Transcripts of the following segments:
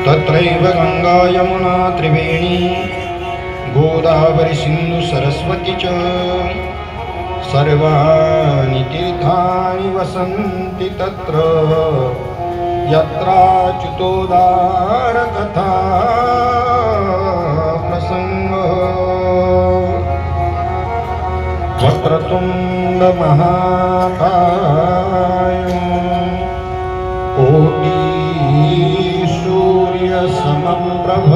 तत्रैव गंगा यमुना त्रिवेणी गोदावरी सिंधु सरस्वती च सर्वाणि तीर्थानि वसन्ति तत्र यत्राच्युतोदार कथा प्रसंगः। वक्रतुंड महाकाय कोटि सूर्य समप्रभ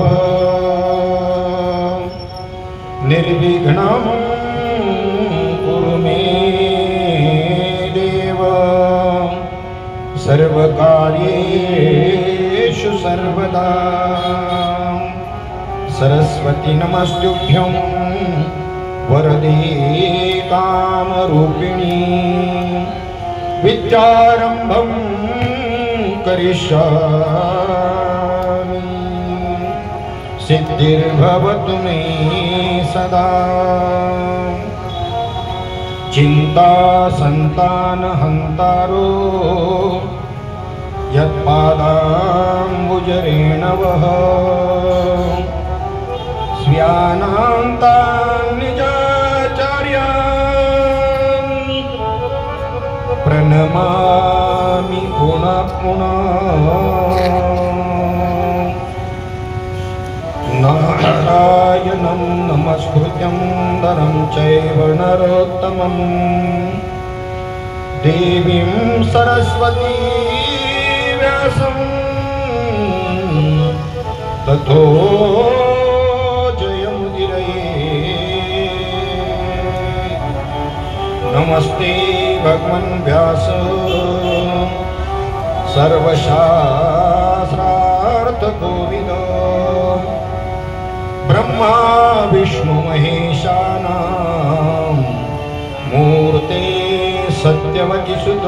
निर्विघ्नं कुरु मे देव सर्वकार्येषु सर्वदा। सरस्वती नमस्तुभ्यं वरदे कामरूपिणी विद्यारम्भं करिष्यामि सिद्धिर्भवतु मे सदा। चिंता संतानहंतारो यत्पादाम्बुजरेणवः स्व्यानान्तान् निजाचार्यान् प्रणमामि पुनः पुनः। नारायणं नमस्कृत्यं नरं चैव नरोत्तमं देवीं सरस्वती व्यासं ततो जयमुदीरये। नमस्ते भगवन् व्यास सर्वशास्त्रार्थकोविद ब्रह्मा विष्णु महेशानां मूर्ते सत्यवतीसुत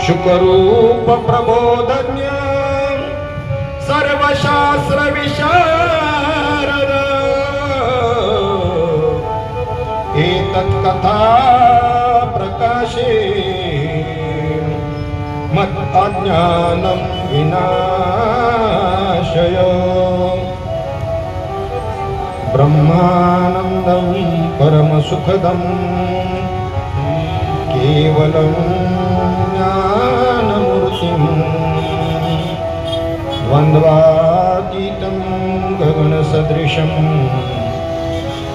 शुकरूप प्रबोधन्य सर्वशास्त्र विशारद एतत् कथा प्रकाशे मत् अज्ञानं विनाशय ब्रह्मानंदं परमसुखदं केवलं ज्ञानमूर्तिं द्वन्द्वातीतं गगनसदृशं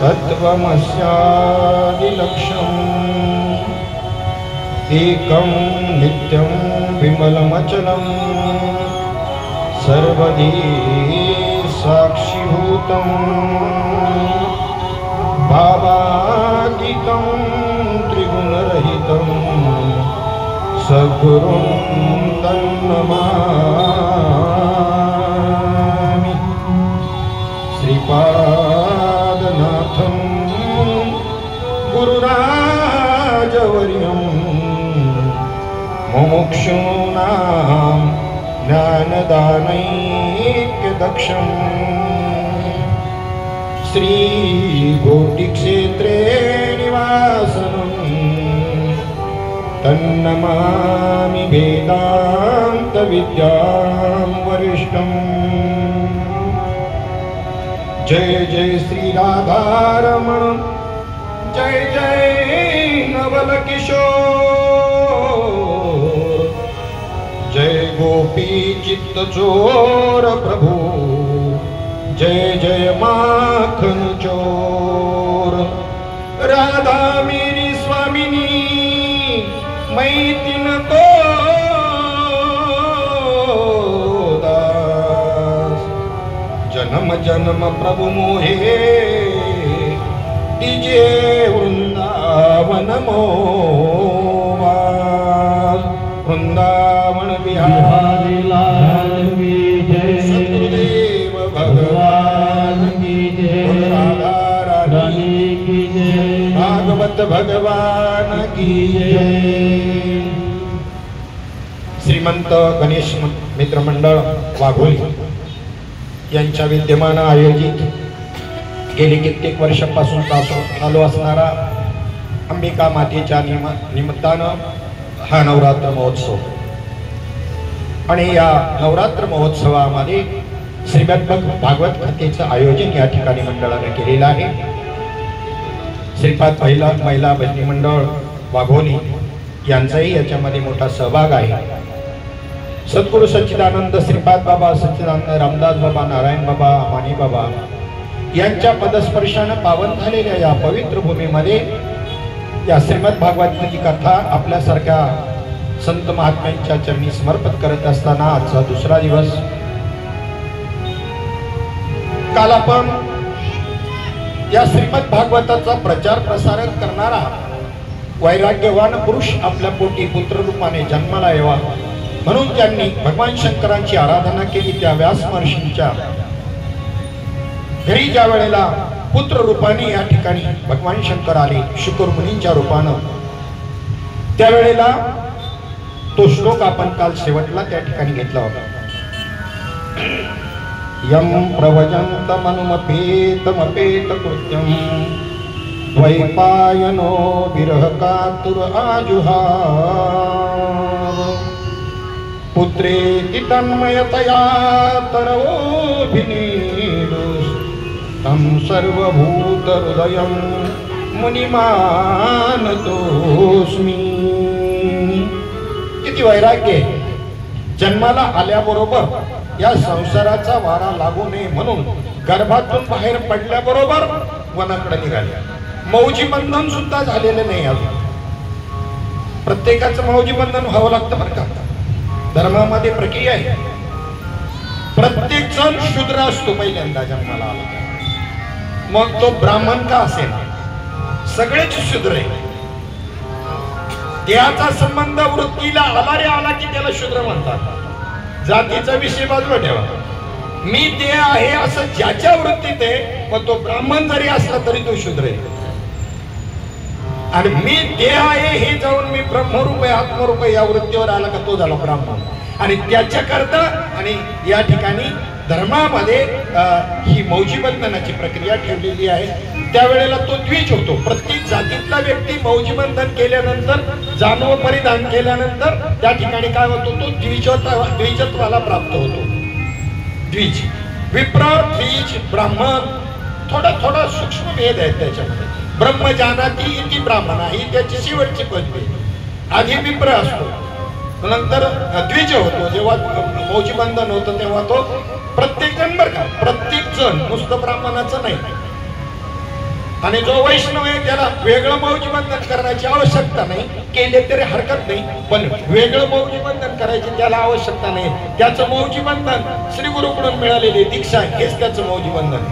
तत्त्वमस्यादिलक्ष्यम् एकं नित्यं विमलमचलं सर्वदी साक्षिभूतं भावातीतं त्रिगुणरहितं सद्गुरुं तन्नमामि। श्रीपादनाथं गुरुराजवर्यं मुमुक्षूणां ज्ञानदानैक्यदक्षं श्रीगोटिक्षेत्रे निवासनं तन्नमामि वेदान्तविद्यां वरिष्ठम्। जय जय श्री राधारमण जय जय नवल किशोर जय गोपी चित्त चोर प्रभु जय जय माखन चोर। राधा मेरी स्वामिनी मैं तिनको दास जन्म जन्म प्रभु मोहे दीजिए वृंदावन मोवास। वृंदावन बिहारी लाल की जय सतगुरुदेव भगवान की जय राधा रानी की जय भागवत भगवान की जय। श्रीमंत गणेश मित्र मंडळ वाघोली यांच्या विद्यमानं आयोजित गेली कित्येक वर्षापासून चालू असणारा अंबिका मातेच्या निमित्तानं हा नवरात्र महोत्सव आणि या नवरात्र महोत्सवामध्ये श्रीमद भागवत कथेचं आयोजन या ठिकाणी मंडळाने केलेलं आहे। श्रीपाद महिला भजनी मंडळ वाघोली यांचाही याच्यामध्ये मोठा सहभाग आहे। सद्गुरु सच्चिदानंद श्रीपाद बाबा, सच्चिदानंद रामदास बाबा, नारायण बाबा, मानी बाबा यांच्या पदस्पर्शाने पावन झालेल्या या पवित्र भूमीमध्ये या श्रीमद भागवत की कथा आपल्यासारख्या संत महात्म्यांच्या चरणी समर्पित करत असताना आजचा दुसरा दिवस। काल आपण या श्रीमद भागवताचा प्रचार प्रसार करणारा वैराग्यवान पुरुष आपल्या पोटी पुत्र रूपाने जन्माला यावा म्हणून त्यांनी भगवान शंकरांची आराधना केली। त्या व्यास महर्षींच्या घरी ज्या वेळेला पुत्र रूपाने या ठिकाणी भगवान शंकर आले शुक्र मुनींच्या रूपानं, त्यावेळेला तो श्लोक आपण काल शेवटला त्या ठिकाणी घेतला होता। यम प्रवजन्तमनुमपेतमपेत कृत्यं द्वैपायनो विरह कातुर आजुहाव पुत्रेति तन्मयतया तरवोऽभिनीडुस् तं सर्वभूत हृदयं मुनिमानतोस्मि। किती वैराग्य आहे। जन्माला आल्याबरोबर या संसाराचा वारा लागू नये म्हणून गर्भातून बाहेर पडल्याबरोबर वनाकडे निघाले। मौजी बंधन सुद्धा झालेले नाही अजून। प्रत्येकाचं मौजी बंधन व्हावं लागतं बरं का। धर्मामध्ये प्रक्रिया आहे। प्रत्येक जण शूद्र असतो पहिल्यांदा जन्माला आला, मग तो ब्राह्मण का असेल सगळेच शूद्र आहे। देहाचा संबंध वृत्तीला आला रे आला की त्याला शूद्र म्हणतात। जातीचा विषय बाजूला ठेवा। मी देह आहे असं ज्याच्या वृत्तीत आहे मग तो ब्राह्मण जरी असला तरी तो शूद्र आहे। आणि मी देह आहे हे जाऊन मी ब्रह्मरूप आहे आत्मरूप आहे या वृत्तीवर आला का तो झाला ब्राह्मण। आणि त्याच्या करता आणि या ठिकाणी धर्मामध्ये ही मौजी बंधनाची प्रक्रिया ठेवलेली आहे। त्यावेळेला तो द्विज होतो। प्रत्येक जातीतला व्यक्ती मौजी बंधन केल्यानंतर जानव परिधान केल्यानंतर त्या ठिकाणी काय होतो तो द्विजत्वाला प्राप्त होतो। द्विज विप्र द्विज ब्राह्मण थोडा सूक्ष्म भेद आहे त्याच्यामध्ये। ब्रह्म जानाती इति ब्राह्मण ही त्याची शेवटची पदवी। आधी विप्र असतो नंतर द्विज होतो। जेव्हा मौजी बंधन होतं तेव्हा तो प्रत्येक जण बरं का, प्रत्येक जण नुसतं ब्राह्मणाचं नाही। आणि जो वैष्णव आहे त्याला वेगळं मौजी बंधन करण्याची आवश्यकता नाही, केले तरी हरकत नाही, पण वेगळं मौजी बंधन करायची त्याला आवश्यकता नाही। त्याचं मौजी बंधन श्री गुरुकडून मिळालेली दीक्षा हेच त्याचं मौजी बंधन।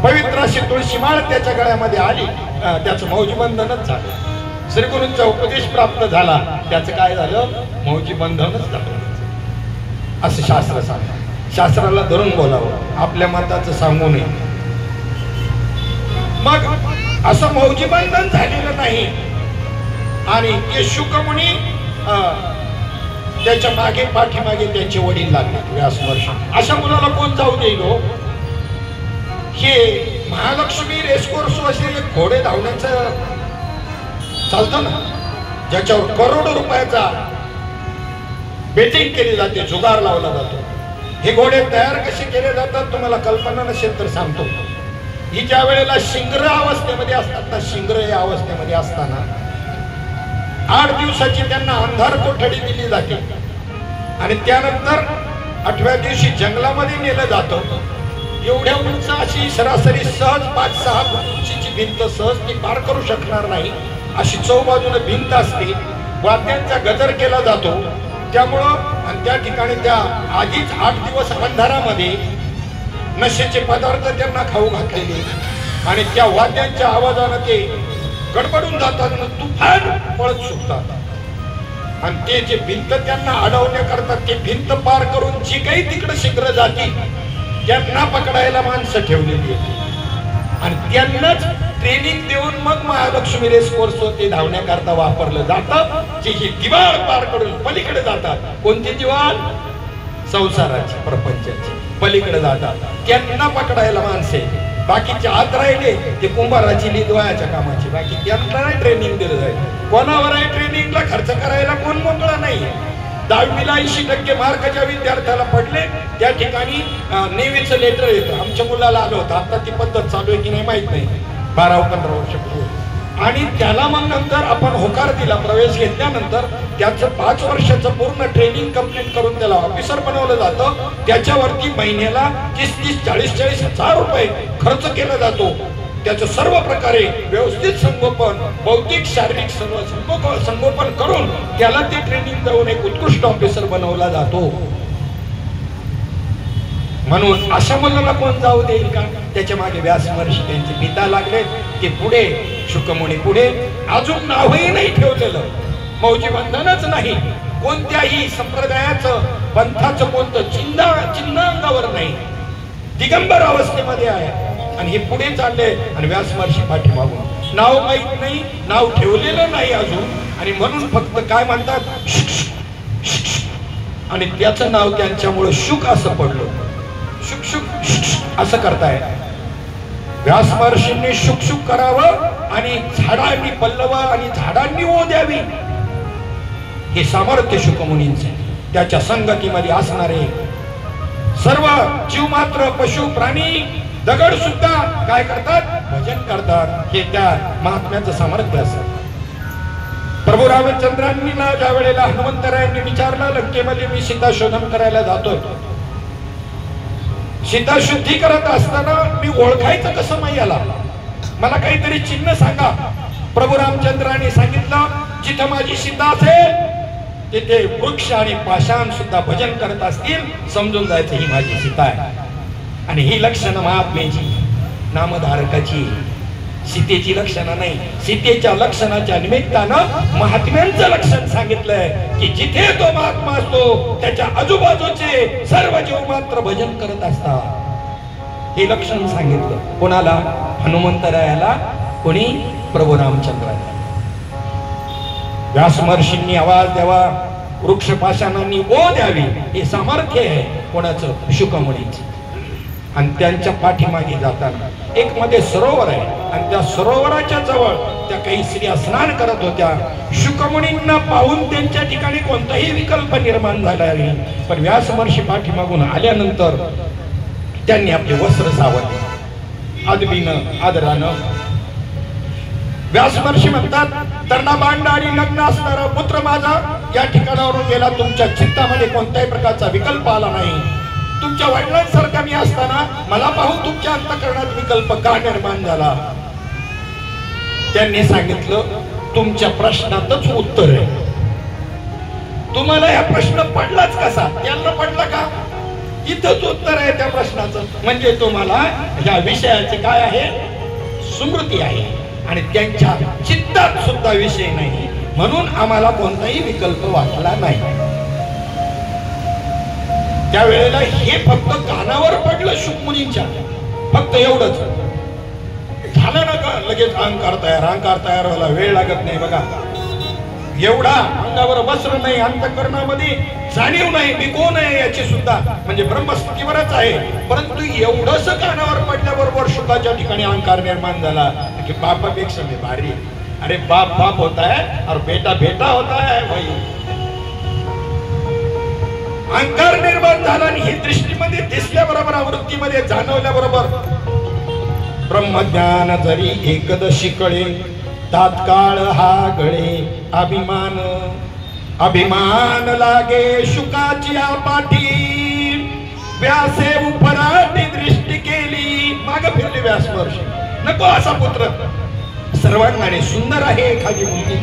पवित्र अशी तुळशी माळ त्याच्या गळ्यामध्ये आली त्याचं मौजी बंधनच झालं। श्री गुरूंचा उपदेश प्राप्त झाला त्याचं काय झालं मौजी बंधनच झालं असं शास्त्र सांगतं। शास्त्राला धरून बोलावं, आपल्या मताचं सांगू नये। मग असं मौजी बंधन झालेलं नाही। आणि ते शुक मुनी त्याच्या मागे पाठीमागे त्यांचे वडील लागले व्यास महर्षी। अशा मुलाला कोण जाऊ देईल हो? हे महालक्ष्मी रेसकोर्स असे घोडे धावण्याचं चालतं ना, ज्याच्यावर करोडो रुपयाचा बेटिंग केली जाते, जुगार लावला जातो। हे घोडे तयार कसे केले जातात तुम्हाला कल्पना नसेल तर सांगतो। ही ज्या वेळेला शिंग्र अवस्थेमध्ये असतात ना, शिंग्र या अवस्थेमध्ये असताना 8 दिवसाची त्यांना अंधार कोठडी दिली जाते आणि त्यानंतर 8व्या दिवशी जंगलामध्ये नेलं जातं। एवढ्या उंच अशी सरासरी सहज 5-6 फूट उंचीची भिंत सहज ती पार करू शकणार नाही अशी चौबाजूने भिंत असते। वाद्यांचा गजर केला जातो त्यामुळं आणि त्या ठिकाणी त्या आधीच 8 दिवस अंधारामध्ये नशेचे पदार्थ त्यांना खाऊ घातलेले आणि त्या वाद्यांच्या आवाजाने ते गडबडून जातात, तुफान पळत सुटतात। आणि ते जे भिंत त्यांना अडवण्याकरता ते भिंत पार करून जी काही तिकडे शीघ्र जाती त्यांना पकडायला माणसं ठेवलेली होती आणि त्यांनाच ट्रेनिंग देऊन मग महालक्ष्मी रेस कोर्स ते धावण्याकरता वापरलं जातं। जे ही दिवाळ पार करून पलीकडे जातात, कोणती दिवाळ? संसाराची, प्रपंचाची पलीकडे जातात, त्यांना पकडायला माणसे। बाकीचे आत राहिले ते कुंभाराची लिदवायाच्या कामाची, बाकी त्यांना नाही ट्रेनिंग दिलं जाईल। कोणावर आहे ट्रेनिंगला खर्च करायला कोण मोकळा नाही। 10वीला 80% मार्क ज्या विद्यार्थ्याला पडले त्या ठिकाणी नेव्हीचं लेटर येतं. आमच्या मुलाला आलं होतं. आता ती पद्धत चालू आहे की नाही माहित नाही, 12-15 वर्षापूर्वी. आणि त्याला मग नंतर आपण होकार दिला. प्रवेश घेतल्यानंतर त्याचं 5 वर्षाचं पूर्ण ट्रेनिंग कंप्लीट करून त्याला ऑफिसर बनवलं जातं. त्याच्यावरती महिन्याला 30-40 हजार रुपये खर्च केला जातो. त्याचं सर्व प्रकारे व्यवस्थित संगोपन, भौतिक शारीरिक सर्व संगोपन करून त्याला ते ट्रेनिंग देऊन एक उत्कृष्ट ऑफिसर बनवला जातो. म्हणून अशा मुलाला कोण जाऊ देईल का? त्याच्या मागे व्यास महर्षी त्यांचे पिता लागले. ते पुढे शुकमुनी पुढे अजून नावही नाही ठेवलेलं, मौजी बंधनच नाही, कोणत्याही संप्रदायाचं पंथाचं कोणतं चिन्ह अंगावर नाही, दिगंबर अवस्थेमध्ये आहे. आणि हे पुढे चालले आणि व्यास महर्षी पाठीमागून. नाव माहित नाही, नाव ठेवलेलं नाही अजून, आणि म्हणून फक्त काय म्हणतात आणि त्याचं नाव त्यांच्यामुळे शुक असं पडलं. शुक शुक असं करताय. व्यास महर्षींनी शुक शुक करावं आणि झाडांनी पल्लव आणि झाडांनी ओ द्यावी, हे सामर्थ्य शुकमुनींचे. त्याच्या संगतीमध्ये असणारे सर्व जीव मात्र, पशु प्राणी, दगड सुद्धा काय करतात? भजन करतात. हे त्या महात्म्याचं सामर्थ्य असतं. प्रभू रामचंद्रांनी ज्या वेळेला हनुमंतरायांनी विचारलं लंकेमध्ये मी सीता शोधन करायला जातोय, सीता शुद्धी करत असताना मी ओळखायचं कसं मैयाला, मला काहीतरी चिन्ह सांगा. प्रभू रामचंद्रांनी सांगितलं जिथं माझी सीता असेल तिथे वृक्ष आणि पाषाण सुद्धा भजन करत असतील, समजून जायचं ही माझी सीता आहे. आणि ही लक्षणं महात्म्याची, नामधारकाची, सीतेची लक्षणं नाही. सीतेच्या लक्षणाच्या निमित्तानं महात्म्यांचं लक्षण सांगितलंय की जिथे तो महात्मा असतो त्याच्या आजूबाजूचे सर्व जीव मात्र भजन करत असतात. हे लक्षण सांगितलं कोणाला? हनुमंतरायाला. कोणी? प्रभू रामचंद्राला. व्यास महर्षींनी आवाज द्यावा, वृक्ष पाषाणांनी ओ द्यावी, हे सामर्थ्य आहे कोणाचं? शुकमुनीचं. आणि त्यांच्या पाठीमागे जाताना एक मध्ये सरोवर आहे आणि त्या सरोवराच्या जवळ त्या काही स्त्रिया स्नान करत होत्या. शुकमुनींना पाहून त्यांच्या ठिकाणी कोणताही विकल्प निर्माण झाला नाही. पण व्यास महर्षी पाठीमागून आल्यानंतर त्यांनी आपले वस्त्र सावरले आदबीनं आदरानं. व्यास महर्षी म्हणतात तर्णाबांड आणि लग्न असणारा पुत्र माझा या ठिकाणावरून गेला, तुमच्या चित्तामध्ये कोणत्याही प्रकारचा विकल्प आला नाही. तुमच्या वडिलांसारखा मी असताना मला पाहून तुमच्या अंतःकरणात विकल्प का निर्माण झाला? त्यांनी सांगितलं तुमच्या प्रश्नातच उत्तर आहे. तुम्हाला हा प्रश्न पडलाच कसा? त्यांना पडला का? इथंच उत्तर आहे त्या प्रश्नाचं. म्हणजे तुम्हाला या विषयाचे काय आहे? स्मृती आहे आणि त्यांच्या चित्तात सुद्धा विषय नाही, म्हणून आम्हाला कोणताही विकल्प वाटला नाही. त्यावेळेला हे फक्त कानावर पडलं शुकमुनींच्या, फक्त एवढंच झालं ना का लगेच अहंकार तयार व्हायला वेळ लागत नाही. बघा एवढा अंगावर वस्त्र नाही, अंतःकरणामध्ये जाणीव नाही, मी कोण आहे याची सुद्धा, म्हणजे ब्रह्मस्थितीवरच आहे. परंतु एवढंच कानावर पडल्याबरोबर शुकाच्या ठिकाणी अहंकार निर्माण झाला की बापापेक्षा मी भारी. अरे बाप बाप होता है और बेटा बेटा होता है भाई. अहंकार निर्माण झाला आणि ही दृष्टीमध्ये दिसल्याबरोबर, आवृत्तीमध्ये जाणवल्याबरोबर ब्रह्मज्ञान जरी एकदशी कळे तात्काळ हा गळे अभिमान. अभिमान लागे शुकाची पाठी, व्यासे उपराटी दृष्टी केली. माग फिरली व्यास महर्षी, नको असा पुत्र. सर्वांगाने सुंदर आहे एखादी मुलगी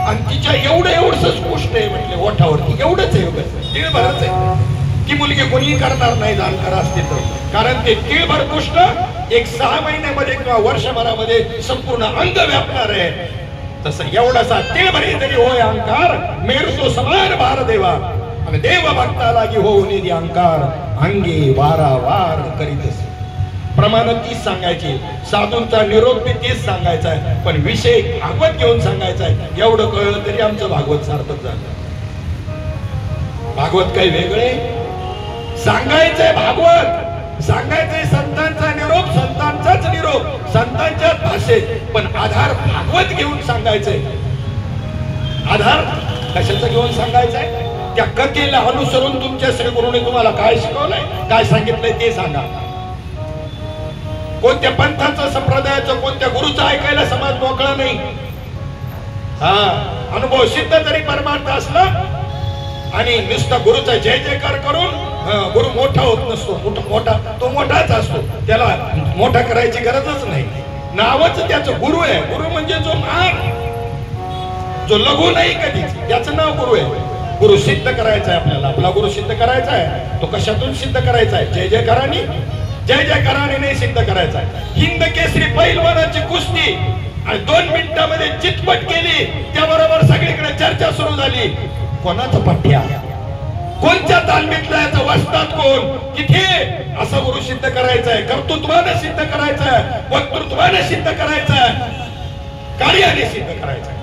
आणि तिच्या एवढंच गोष्ट आहे म्हटले ओठावरती, एवढंच आहे, तिळभरच आहे. ती मुलगी कोणीही करणार नाही जाणकार असते तर, कारण ते तिळभर गोष्ट एक 6 महिन्यामध्ये किंवा वर्षभरामध्ये संपूर्ण अंग व्यापणार आहे. तसं एवढासा तिळभरी जरी होय अहंकार, मेरसो समान भार देवा आणि देव भक्ता लागी होऊ निधी अहंकार, अंगे वारावार करीत असे. प्रमाण तीच सांगायची, साधूंचा निरोप बी तीच सांगायचा आहे, पण विषय भागवत घेऊन सांगायचा आहे. एवढं कळलं तरी आमचं भागवत सार्थक झालं. भागवत काही वेगळे सांगायचंय, भागवत सांगायचंय, संतांचा निरोप संतांचाच निरोप संतांच्या भाषेत, पण आधार भागवत घेऊन सांगायचंय. आधार कशाचा घेऊन सांगायचंय? त्या कथेला अनुसरून तुमच्या श्री गुरुने तुम्हाला काय शिकवलंय, काय सांगितलंय ते सांगा. कोणत्या पंथाचं, संप्रदायाचं, कोणत्या गुरुचं ऐकायला समाज मोकळा नाही. हा अनुभव सिद्ध जरी परमार्थ असला आणि नुसता गुरुचा जय जयकार करून गुरु मोठा होत नसतो. मोठा तो मोठाच असतो, त्याला मोठा करायची गरजच नाही. नावच त्याचं गुरु आहे. गुरु म्हणजे जो महान, जो लघु नाही कधीच, त्याचं नाव गुरु आहे. गुरु सिद्ध करायचा आहे आपल्याला. आपला गुरु सिद्ध करायचा आहे. तो कशातून सिद्ध करायचा आहे? जय जयकाराने, जय जयकाराने नाही सिद्ध करायचा आहे. हिंद केसरी पैलवानाची कुस्ती आणि 2 मिनिटांमध्ये चितपट केली, त्याबरोबर सगळीकडे चर्चा सुरू झाली. कोणाचा पठ्या, कोणत्या तालमीतला याचा वस्ताद कोण, किती, असं गुरु सिद्ध करायचं आहे. कर्तृत्वाने सिद्ध करायचं आहे, वक्तृत्वाने सिद्ध करायचं आहे, कार्याने सिद्ध करायचं आहे.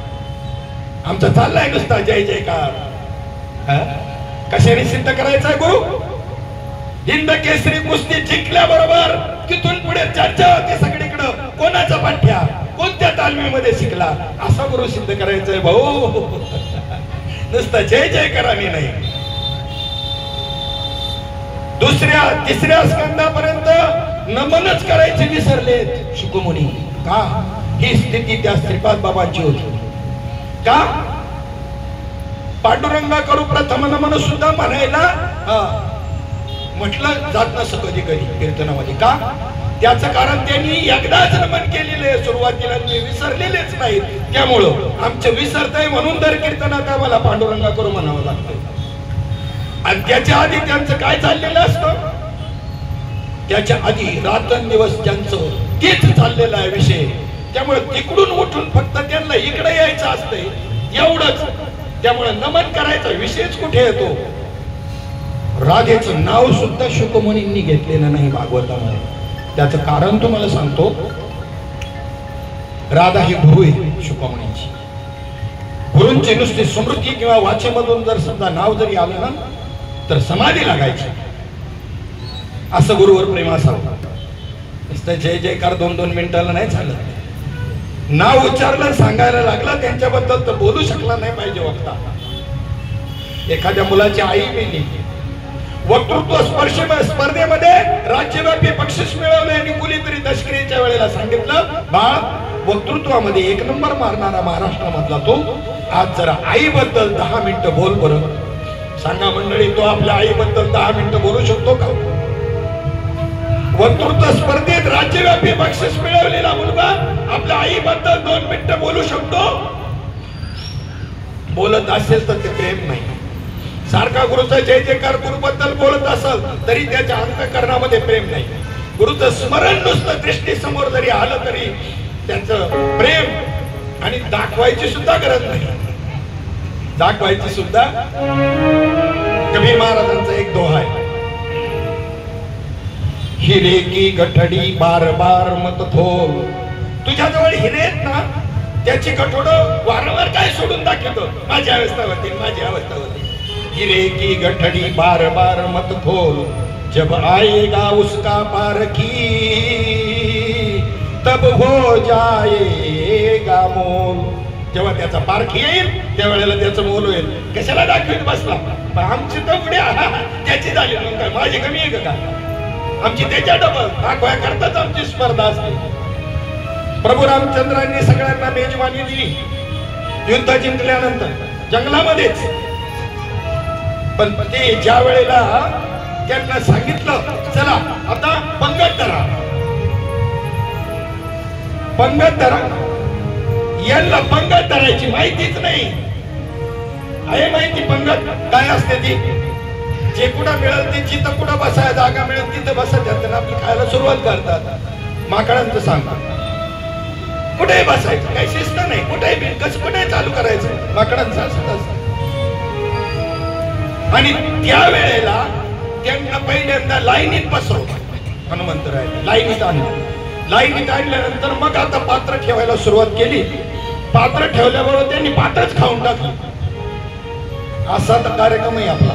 आमचा चाललाय नुसता जय जयकार. कशाने सिद्ध करायचं आहे गुरु? हिंद केसरी कुस्ती जिंकल्याबरोबर तिथून पुढे चर्चा होती सगळीकडे. कोणाचा पाठ्या, कोणत्या तालमीमध्ये शिकला, असा गुरु सिद्ध करायचंय भाऊ. नुसतं जय जयकाराने नाही. दुसऱ्या तिसऱ्या स्कंदापर्यंत नमनच करायचे विसरलेत शुकमुनी. का? ही स्थिती त्या श्रीपाद बाबांची होती. का? पांडुरंगा करू प्रथम नमन सुद्धा म्हणायला म्हटलं जात नसं कधी कधी कीर्तनामध्ये. का? त्याचं कारण त्यांनी एकदाच नमन केलेलं आहे सुरुवातीला, मी विसरलेलेच नाहीत. त्यामुळं आमचं विसरतंय म्हणून दर कीर्तनात आम्हाला पांडुरंगा करू म्हणावं लागतं. आणि त्याच्या आधी त्यांचं काय चाललेलं असतं? त्याच्या आधी रात्रंदिवस त्यांचं तेच चाललेलं आहे विषय. त्यामुळे तिकडून उठून फक्त त्यांना इकडे यायचं असतंय एवढंच. त्यामुळे नमन करायचा विषयच कुठे येतो? राधेचं नाव सुद्धा शुकमुनींनी घेतलेलं नाही भागवतामध्ये. त्याचं कारण तुम्हाला सांगतो. राधा ही गुरु आहे शुकमुनींची. गुरूंची नुसती स्मृती किंवा वाचेमधून जर समजा नाव जरी आलं ना तर समाधी लागायची. असं गुरुवर प्रेम असावं. नुसतं जय जयकार 2-2 मिनिटाला नाही चालत. नाव उच्चारलं, सांगायला लागला त्यांच्याबद्दल तर बोलू शकला नाही पाहिजे वक्ता. एखाद्या मुलाची आई मेली, वक्तृत्व स्पर्धेमध्ये राज्यव्यापी बक्षीस मिळवले आणि कुणीतरी दशक्रियेच्या वेळेला सांगितलं, बाळ वक्तृत्वामध्ये 1 नंबर मारणारा महाराष्ट्रामधला तो आज जरा आईबद्दल 10 मिनिटं बोल बरं. सांगा मंडळी, तो आपल्या आईबद्दल 10 मिनिटं बोलू शकतो का? वक्तृत्व स्पर्धेत राज्यव्यापी बक्षीस मिळवलेला मुलगा आपल्या आईबद्दल 2 मिनिटं बोलू शकतो? बोलत असेल तर ते प्रेम नाही. सारखा गुरुचा जय जयकार गुरुबद्दल बोलत असेल तरी त्याच्या अंतःकरणामध्ये प्रेम नाही. गुरुचं स्मरण नुसतं दृष्टी समोर जरी आलं तरी त्यांचं प्रेम आणि दाखवायची सुद्धा गरज नाही. दाखवायची सुद्धा. कबीर महाराजांचा एक दोहा आहे, हिरे की गठडी बार बार मत थोल. तुझ्याजवळ हिरे आहेत ना, त्याची गठोडं वारंवार काय सोडून दाखवतो, माझी अवस्था होती, माझी अवस्था होती. हिरे की गठडी बार बार मत खोल, जब आएगा उसका पारखी तब हो जाएगा मोल. जेव्हा त्याचा पारखी येईल त्यावेळेला त्याचं मोल होईल. कशाला दाखवीत बसला? आमची तर उड्या त्याची झाली, काय माझी कमी आहे का? आमची त्याच्या डबल दाखवाय करताच आमची स्पर्धा असते. प्रभू रामचंद्रांनी सगळ्यांना मेजवानी दिली युद्ध जिंकल्यानंतर जंगलामध्येच. पण ते ज्या वेळेला त्यांना सांगितलं चला आता पंगत धरा, पंगत धरा, यांना पंगत धरायची माहितीच नाही. आहे माहिती पंगत काय असते ती? जे कुठं मिळेल ते जिथं कुठं बसायला जागा मिळेल तिथं बसत त्यांना आपली खायला सुरुवात करतात. माकडांचं सांगा, कुठेही बसायचं, काही शिस्त नाही, कुठेही कसं कुठेही चालू करायचं, माकडांचं असत. आणि त्यावेळेला त्यांना पहिल्यांदा लाईनीत बसवलं हनुमंतराय, लाईनीत आणलं. लाईनीत आणल्यानंतर मग आता पात्र ठेवायला सुरुवात केली. पात्र ठेवल्याबरोबर त्यांनी पात्रच खाऊन टाकलं. असा तर कार्यक्रम आहे आपला.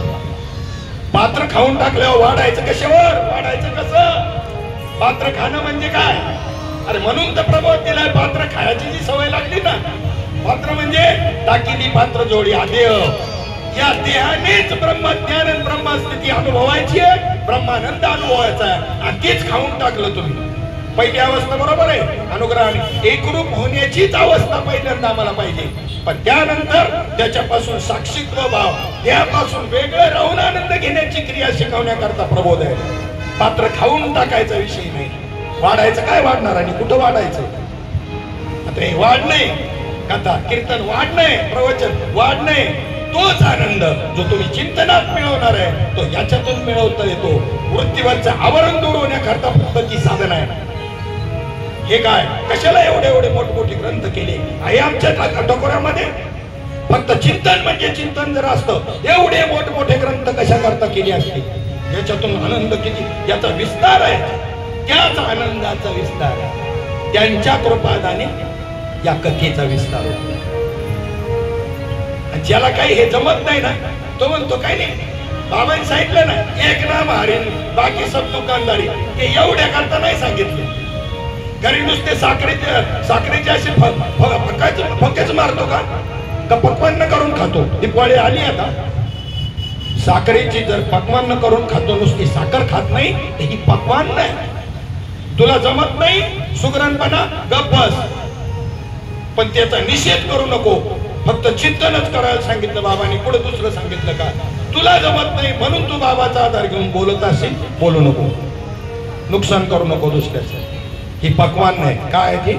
पात्र खाऊन टाकल्यावर वाढायचं कशावर? वाढायचं कसं? पात्र खाणं म्हणजे काय? अरे म्हणून तर प्रबोध दिलाय, पात्र खायची जी सवय लागली ना. पात्र म्हणजे टाकीली पात्र जोडी आदेय या देहानेच ब्रह्मज्ञान आणि ब्रह्मस्थिती अनुभवायची आहे, ब्रह्मानंद अनुभवायचा आहे. आणि तेच खाऊन टाकलं तुम्ही. पहिली अवस्था बरोबर आहे, अनुग्रहाने एकरूप होण्याचीच अवस्था पहिल्यांदा आम्हाला पाहिजे. पण त्यानंतर त्याच्यापासून साक्षीत्व भाव, त्यापासून वेगळं राहून आनंद घेण्याची क्रिया शिकवण्याकरता प्रबोध आहे. पात्र खाऊन टाकायचा विषय नाही. वाढायचं काय वाढणार आणि कुठं वाढायचं? आता हे वाढ नाही, कथा कीर्तन वाढ नाही, प्रवचन वाढ नाही. तोच आनंद जो तुम्ही चिंतनात मिळवणार आहे तो याच्यातून मिळवता येतो. वृत्तीवरचं आवरण दूर होण्याकरता पद्धती साधन आहे. हे काय कशाला एवढे एवढे मोठमोठे ग्रंथ केले आहे आमच्या टकोऱ्यामध्ये? फक्त चिंतन म्हणजे चिंतन जर असतं एवढे मोठमोठे ग्रंथ कशा करता केले असते? याच्यातून आनंद किती, याचा विस्तार आहे. त्याच आनंदाचा विस्तार आहे. त्यांच्या कृपादाने या कथेचा विस्तार होतो. ज्याला काही हे जमत नाही ना तो म्हणतो काय नाही, बाबांनी सांगितलं ना एक नाम हरीन बाकी सब दुकानदारी. ते एवढ्या करता नाही सांगितलं. घरी नुसते साखरेचे असे फक्केच मारतो का पक्वान करून खातो? दिवाळी आली आता, साखरेची जर पक्वान करून खातो, नुसती साखर खात नाही ही पक्वान नाही. तुला जमत नाही सुगरणपणा, गप्प बस. पण त्याचा निषेध करू नको. फक्त चिंतनच करायला सांगितलं बाबांनी, पुढे दुसरं सांगितलं का? तुला जमत नाही म्हणून तू बाबाचा आधार घेऊन बोलत असेल, बोलू नको. नुकसान करू नको दुसऱ्याचं. ही पक्वान नाही. काय ती?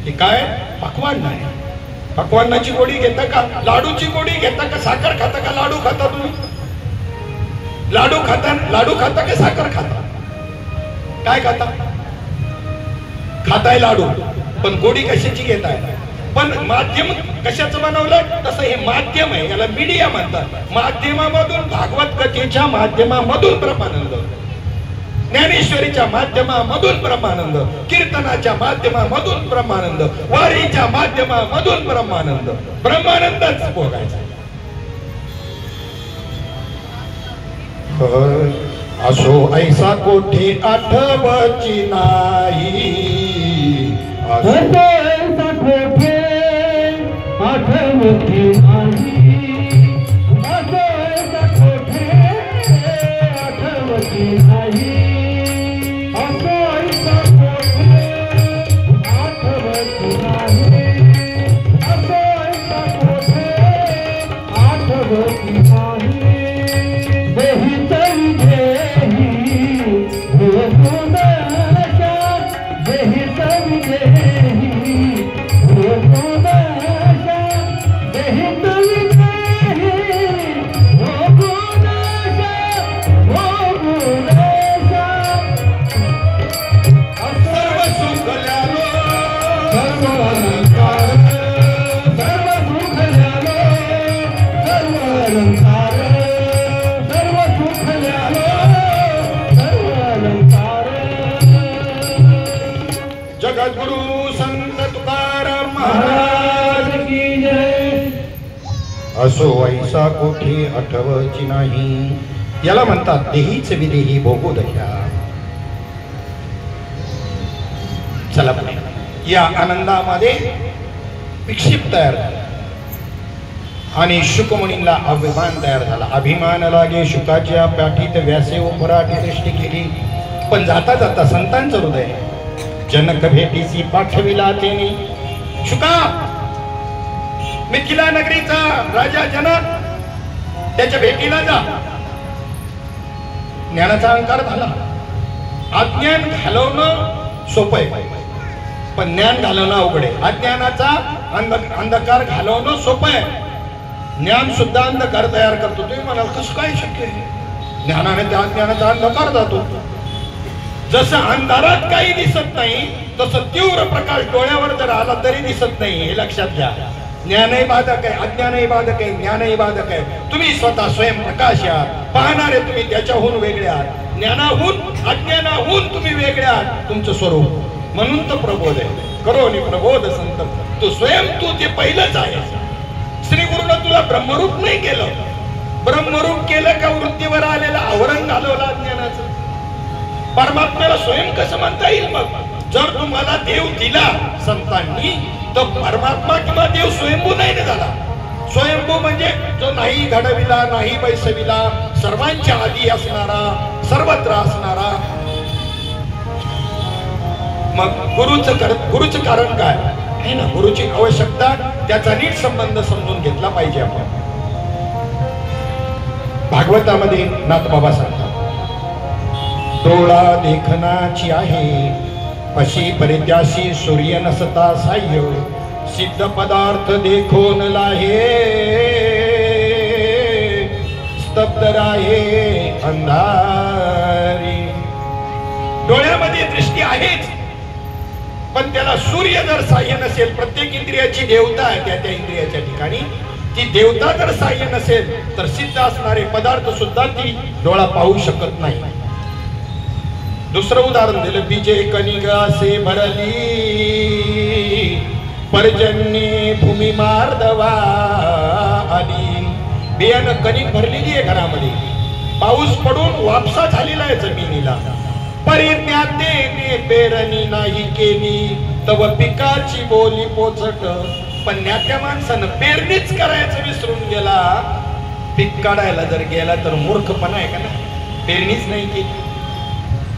ही काय पक्वान नाही. पक्वानाची गोडी घेता का? लाडूची गोडी घेता का? साखर खाता का लाडू खाता? तुम्ही लाडू खाता का साखर खाता? काय खाता? खाताय लाडू, पण गोडी कशाची घेताय? पण माध्यम कशाचं बनवलं? तसं हे माध्यम आहे, याला मीडिया म्हणतात. माध्यमामधून भागवत कथेच्या माध्यमामधून ब्रह्मानंद, ज्ञानेश्वरीच्या माध्यमामधून ब्रह्मानंद, कीर्तनाच्या माध्यमामधून ब्रह्मानंद, वारीच्या माध्यमामधून ब्रह्मानंद. ब्रह्मानंदच भोगायचा. असो ऐसा कोठे आठवची नाही, असो ऐसा कोठे आठवची नाही, असो ऐसा कोठे आठवची नाही, असो ऐसा कोठे आठवची नाही, असो ऐसा कोठे आठवची नाही. देही तरी देही भोगुनाशा, देही तरी देही भोगुनाशा, देही तरी देही भोगुनाशा, भोगुनाशा. सर्व सुख ल्यालो सर्व अलंकार, सर्व सुख ल्यालो सर्व अलंकार, जगद्गुरु संत तुकाराम महाराज की जय. असो ऐसा कोठे आठवची नाही, याला म्हणतात देहीच विदेही भोगू द्या. चला या आनंदामध्ये विक्षिप्त तयार झाला आणि शुकमुनींना अभिमान तयार झाला. अभिमान लागे शुकाच्या पाठीत व्यासे उपराठी दृष्टी केली. पण जाता जाता संतांचं हृदय जनक भेटीसी पाठविला तेनी. शुका मिथिला नगरीचा राजा जनक, त्याच्या भेटीला जा. ज्ञानाचा अहंकार झाला. अज्ञान घालवणं सोपं आहे, पण ज्ञान घालवणं अवघड आहे. अज्ञानाचा अंधकार घालवणं सोपं आहे, ज्ञान सुद्धा अंधकार तयार करतो. तुम्ही म्हणाल कसं काय शक्य आहे? ज्ञानाने त्या अज्ञानाचा अंधकार जातो. जसं अंधारात काही दिसत नाही तसं तीव्र प्रकाश डोळ्यावर जर आला तरी दिसत नाही, हे लक्षात घ्या. ज्ञानही बाधक आहे, अज्ञानही बाधक आहे, ज्ञानही बाधक आहे. तुम्ही स्वतः स्वयंप्रकाश आहात, पाहणारे तुम्ही त्याच्याहून वेगळे आहात. ज्ञानाहून अज्ञानाहून तुम्ही वेगळे आहात तुमचं स्वरूप. म्हणून तर प्रबोध आहे, करो नि प्रबोध संत. तू स्वयं तू ते पहिलंच आहे. श्री गुरुनं तुला ब्रह्मरूप नाही केलं. ब्रह्मरूप केलं का वृत्तीवर आलेलं आवरण घालवलं अज्ञानाचं. परमात्म्याला स्वयं कसं म्हणता येईल? मग जर तुम्हाला देव दिला संतांनी तर परमात्मा किंवा देव स्वयंभू नाही झाला. स्वयंभू म्हणजे जो नाही घडविला नाही बैसविला, सर्वांच्या आधी असणारा, सर्वत्र असणारा. मग गुरुचं कारण काय आहे ना, गुरुची आवश्यकता, त्याचा नीट संबंध समजून घेतला पाहिजे आपण. भागवतामध्ये नाथबाबा सांगतात, डोळा देखनाची आहे अशी परित्याशी सूर्य नसता साह्य, सिद्ध पदार्थ देखोन लाहे स्तब्ध राहे अंधारी. डोळ्यामध्ये दृष्टी आहेच, पण त्याला सूर्य जर साह्य नसेल, प्रत्येक इंद्रियाची देवता आहे त्या त्या इंद्रियाच्या ठिकाणी, ती देवता जर साह्य नसेल तर सिद्ध असणारे पदार्थ सुद्धा ती डोळा पाहू शकत नाही. दुसरं उदाहरण दिलं, बीजे कणिक असे भरली पर्जन्य भूमी मार्दवा आली. बियाणं कणिक भरलेली आहे घरामध्ये, पाऊस पडून वापसा झालेला आहे जमिनीला, परिज्ञातेने पेरणी नाही केली तव पिकाची बोली पोचट. पण त्या माणसानं पेरणीच करायचं विसरून गेला, पीक काढायला जर गेला तर मूर्खपणा आहे का ना, पेरणीच नाही केली.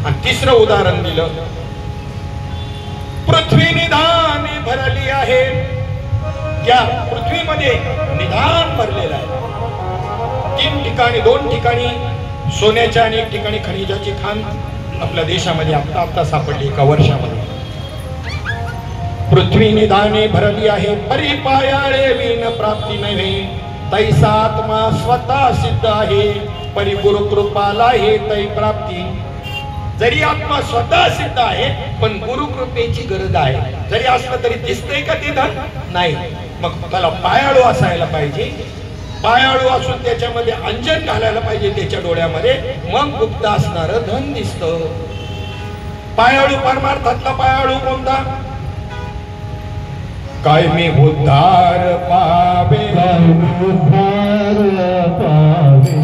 आणि तिसरं उदाहरण दिलं, पृथ्वी निधाने भरली आहे, त्या पृथ्वीमध्ये निधान भरलेलं आहे. 3 ठिकाणी, 2 ठिकाणी सोन्याच्या आणि 1 ठिकाणी खनिजाची खाण आपल्या देशामध्ये आता सापडली एका वर्षामध्ये. पृथ्वी निधाने भरली आहे, परिपायाळे विन प्राप्ती नव्हे, तैसा आत्मा स्वतः सिद्ध आहे, परी गुरु कृपाला हे तै प्राप्ती. जरी आत्मा स्वतः सिद्ध आहे पण गुरु कृपेची गरज आहे. जरी असलं तरी दिसतंय का ते धन? नाही. मग त्याला पायाळू असायला पाहिजे, पायाळू असून त्याच्यामध्ये अंजन घालायला पाहिजे त्याच्या डोळ्यामध्ये, मग गुप्त असणारं धन दिसतं. पायाळू परमार्थातला पायाळू कोणता? काय मी उद्धार पावे, उद्धार पावे,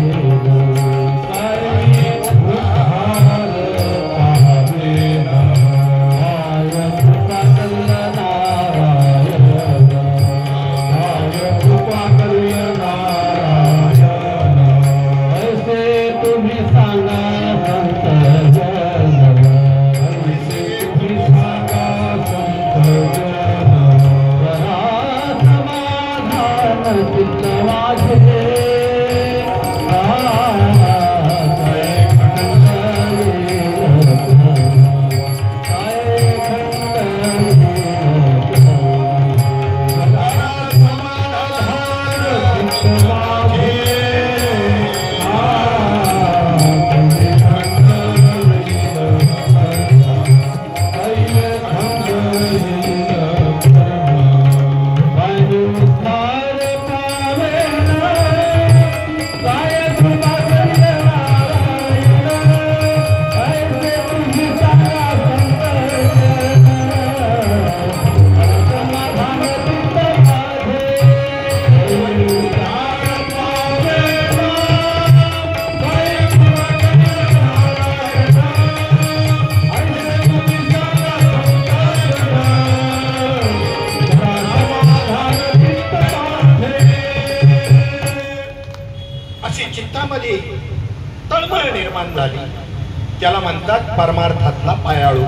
त्याला म्हणतात परमार्थातला पायाळू.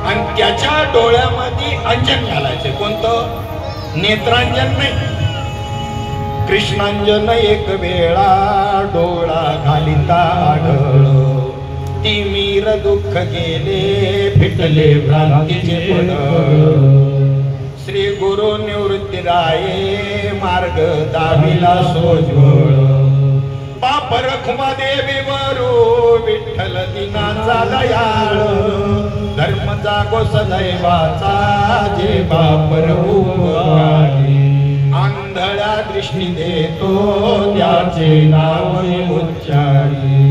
आणि त्याच्या डोळ्यामध्ये अंजन घालायचे. कोणतं? नेत्रांजन नाही, कृष्णांजन एक वेळा डोळा घालिता आढळ, तिमीर दुःख गेले फिटले भ्रांतीचे पड, श्री गुरु निवृत्ती राये मार्ग दाविला सोज्वळ, पापर खुमा देवी वरू विठ्ठल दिनाचा दयाळ, धर्म जागो सदैवाचा जे बापर उपकारी, आंधळ्या दृष्टी देतो त्याचे नाव उच्चारी.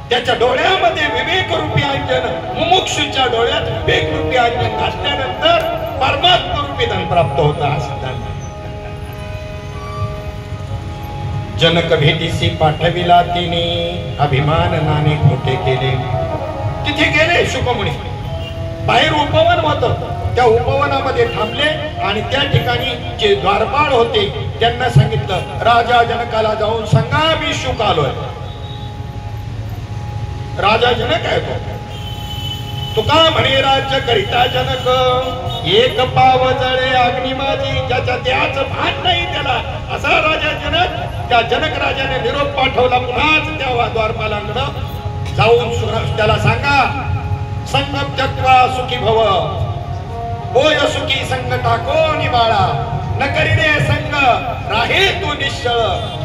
त्याच्या डोळ्यामध्ये विवेक रूपी अंजन, मुमुक्षूच्या डोळ्यात विवेक रूपी अंजन घातल्यानंतर परमात्मा रूपी धन प्राप्त होता. जनक भेटीसी पाठविला तिने, अभिमानाने खोटे केले. तिथे गेले शुकमुनी, बाहेर उपवन होतं, त्या उपवनामध्ये थांबले आणि त्या ठिकाणी जे द्वारपाळ होते त्यांना सांगितलं, राजा जनकाला जाऊन सांगा मी शुक आलोय. राजा जनक आहे तो का म्हणे, राज्य करिता जनक एक पाव जळे अग्नी माझी, ज्याच्या त्याच भान नाही त्याला, असा राजा जनक. त्या जनक राजाने निरोप पाठवला पुन्हाच त्या द्वारपालांकडं जाऊन त्याला सांगा, संगम त्यक्त्वा सुखी भव, होय सुखी संग टाको निबाळा, न करीने संग राहे तू निश्चळ,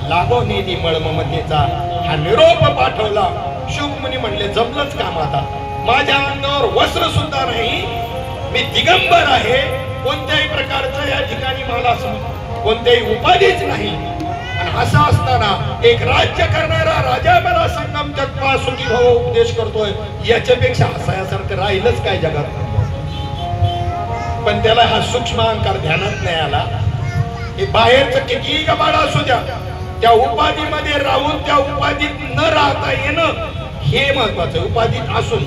लागो निधी मळ ममतेचा. हा निरोप पाठवला. शुक मुनी म्हणले, जमलंच काम आता. माझ्या अंगावर वस्त्र सुद्धा नाही, मी दिगंबर आहे, कोणत्याही प्रकारचं या ठिकाणी मला कोणत्याही उपाधीच नाही. आणि असं असताना एक राज्य करणारा राजा मला संगम त्यक्त्वा सुखी भव उपदेश करतोय, याच्यापेक्षा हसायासारखं राहिलंच काय जगात. पण त्याला हा सूक्ष्म अंकार ध्यानात नाही आला. हे बाहेरचं कितीही गबाड असू द्या, त्या उपाधीमध्ये राहून त्या उपाधीत न राहता येणं हे महत्वाचं. उपाधीत असून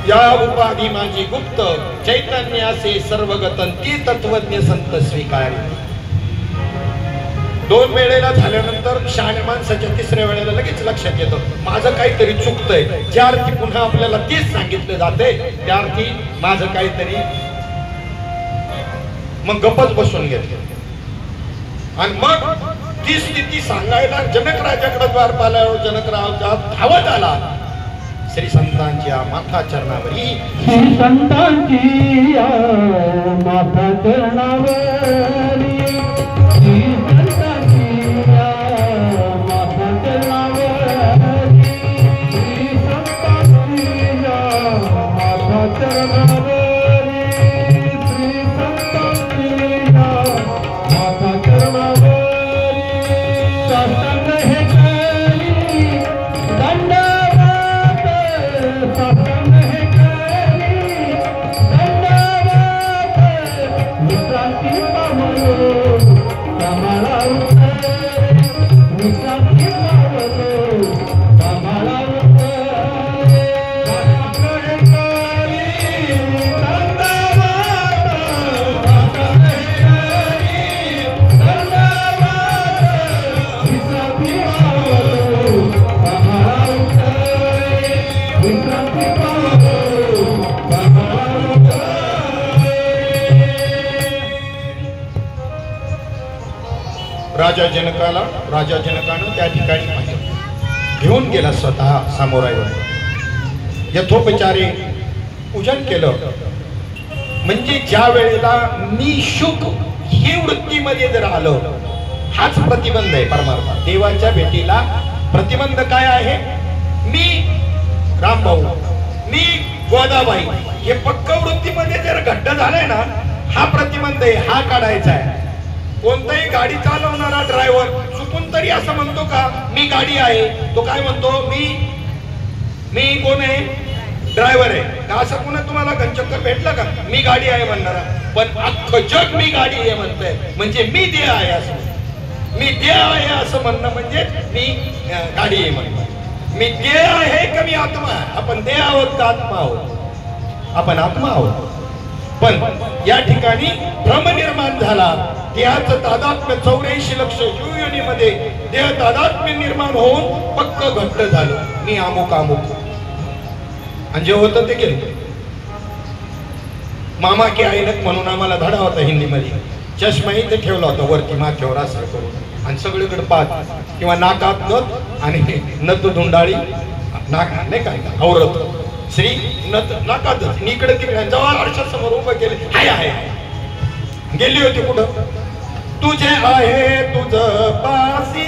या उपाधी माझी गुप्त, चैतन्य असे सर्वगतन, ती तत्वज्ञ संत स्वीकारी. 2 वेळेला झाल्यानंतर शहाण्या माणसाच्या 3ऱ्या वेळेला लगेच लक्षात येतं माझं काहीतरी चुकतंय. ज्या अर्थी पुन्हा आपल्याला तेच सांगितलं जाते त्या अर्थी माझं काहीतरी, मग गप्पच बसून घेतलं. आणि मग ती स्थिती सांगायला जनक राजाकडे द्वारपालावर जनकराव धावत आला. श्री संतांच्या माथा चरणावरी, श्री संतांची माथा चरणावरी, श्री संतांची माथा चरणावरी, श्री संतांची माथा चरणावरी, श्री संतांची माथा चरणावरी. साष्टांग हे करी दंडवत, साष्टांग हे करी दंडवत, विश्रांती पावलो कमळा उतरे, विश्रांती पावलो कमळा उतरे. साष्टांग हे करी दंडवत, साष्टांग हे करी दंडवत, विश्रांती पावलो कमळा उतरे, विश्रांती पावलो कमळा उतरे. राजा जनकानं त्या ठिकाणी पाहिलं, घेऊन गेला स्वतः सामोराईवर, यथोपचारे पूजन केलं. म्हणजे ज्या वेळेला मी शुक ही वृत्तीमध्ये जर आलं, हाच प्रतिबंध आहे परमार्थ. देवाच्या भेटीला प्रतिबंध काय आहे? मी रामभाऊ, मी गोदाबाई, हे पक्क वृत्तीमध्ये जर घट्ट झालंय ना, हा प्रतिबंध आहे, हा काढायचा आहे. कोणताही गाडी चालवणारा ड्रायव्हर चुकून तरी असं म्हणतो का मी गाडी आहे? तो काय म्हणतो, मी कोण आहे? ड्रायव्हर आहे का? असं पुन्हा तुम्हाला घनचक्कर भेटलं का मी गाडी आहे म्हणणारा? पण अख्खं जग मी गाडी आहे म्हणतंय, म्हणजे मी देह आहे असं. मी देह आहे असं म्हणणं म्हणजे मी गाडी आहे म्हणणं. मी देह आहे का मी आत्मा आहे? आपण देह आहोत का आत्मा आहोत? आपण आत्मा आहोत. पण या ठिकाणी भ्रम निर्माण झाला. देहाचं तादात्म्य 84 लक्ष योनीमध्ये देह तादात्म्य निर्माण होऊन पक्क घट्ट झालं, मी अमुक अमुक. आणि जे होतं ते गेलं. मामा की ऐनक म्हणून आम्हाला धडा होता हिंदीमध्ये. चष्मा इथे ठेवला होता वरती माथ्यावर असं करून, आणि सगळीकडे पाच किंवा नाकात नथ आणि नथ धुंडाळी, नाक नाही काय औरत श्री नथ नाकातच, इकडे तिकडे जवळ आरशासमोर उभं केले. हाय आहे गेली होती कुठं? तुझे आहे तुझ पासी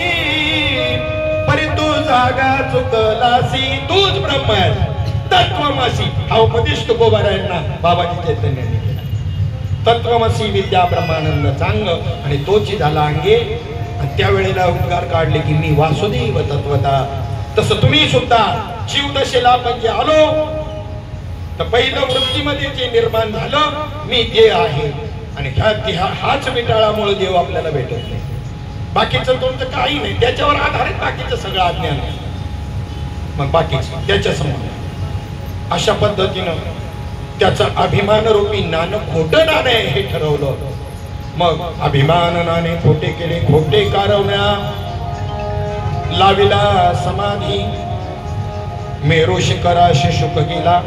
परी तू जागा चुकलासी, तूच ब्रह्म आहे तत्वमसी. हा उपदेश तुकोबारायांना बाबाजी चैतन्यांनी केला. तत्वमसी विद्या ब्रह्मानंद चांग, आणि तोची झाला अंगे. आणि त्यावेळेला उद्गार काढले की मी वासुदेव तत्वता. तसं तुम्ही सुद्धा जीवदशेला म्हणजे आलो तर पहिलं वृत्तीमध्ये जे निर्माण झालं मी देह आहे, आणि ह्या हाच विटाळामुळे देव आपल्याला भेटत नाही. बाकीचं तुमचं काही नाही, त्याच्यावर आधारित बाकीचं सगळं अज्ञान आहे. मग बाकीचं त्याच्या समोर अशा पद्धतीनं त्याचा अभिमान रूपी नाणं खोटं नाणं आहे हे ठरवलं. मग अभिमानाने खोटे केले, खोटे कारवण्या लाविला समाधी, मेरू शिखराशी शुक गेला,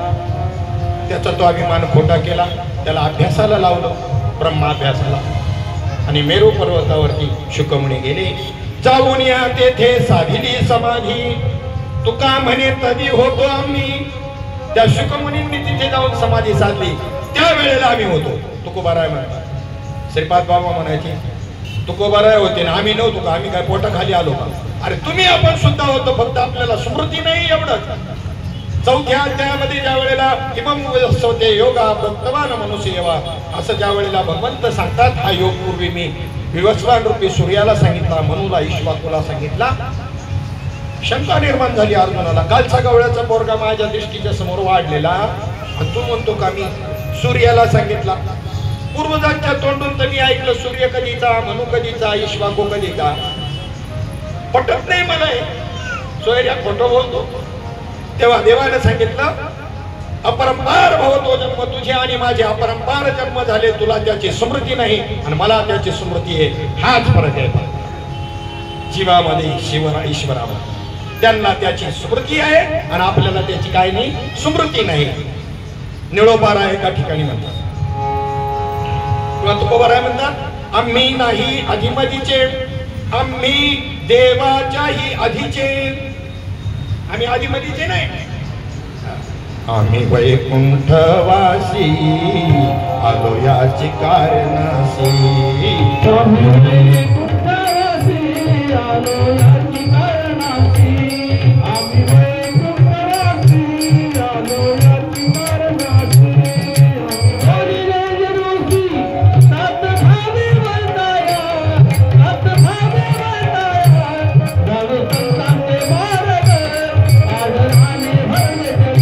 त्याचा तो अभिमान खोटा केला, त्याला अभ्यासाला लावलं, ब्रह्माभ्यासाला, आणि मेरू पर्वतावरती शुकमुनी गेले, जाऊन या तेथे साधिली समाधी, तुका म्हणे तदी होतो आम्ही, त्या शुकमुनींनी तिथे जाऊन समाधी साधली, त्यावेळेला आम्ही होतो. तुकोबाराय म्हणतात, श्रीपाद बाबा म्हणायचे तुकोबाराय होते ना, आम्ही नव्हतो का, आम्ही काय पोटाखाली आलो का? अरे तुम्ही आपण सुद्धा होतो, फक्त आपल्याला स्मृती नाही एवढंच. चौथ्या अध्यायामध्ये ज्या वेळेला होते योगा भक्तवान मनुष्यवा असं ज्या वेळेला भगवंत सांगतात, हा योग पूर्वी मी विवस्वान रूपी सूर्याला सांगितला, मनुला ईश्वाकुला सांगितला, शंका निर्माण झाली अर्जुनाला. कालचा गवळ्याचा पोरगा माझ्या दृष्टीच्या समोर वाढलेला, आणि तू म्हणतो का मी सूर्याला सांगितला? पूर्वजांच्या तोंडून तर मी ऐकलं सूर्य कधीचा, मनु कधीचा, ईश्वाकू कधीचा, पटत नाही मला हे. सोयऱ्या खोटं बोलतो. तेव्हा देवाने सांगितलं, अपरंपार भवतो जन्म तुझे आणि माझे अपरंपार जन्म झाले, तुला त्याची स्मृती नाही आणि मला त्याची स्मृती आहे. हाच फरक आहे जीवामध्ये ईश्वरामध्ये. त्यांना त्याची स्मृती आहे आणि आपल्याला त्याची काय नाही, स्मृती नाही. निळोबारा एका ठिकाणी म्हणतात किंवा तुकोबाराय म्हणतात, आम्ही नाही अधिमधीचे, आम्ही देवाच्याही आधीचे. आम्ही आधीमधीचे नाही, आम्ही वैकुंठवासी आलो याची कारणासी. आम्ही वैकुंठवासी आलो याची कारणासी. आम्ही वैकुंठवासी आलो याची कारणासी. हरिले ऋषी सात भावे वंदाया, सात भावे वंदाया, जाणो संतांचे मार्ग आदराने भरले जग.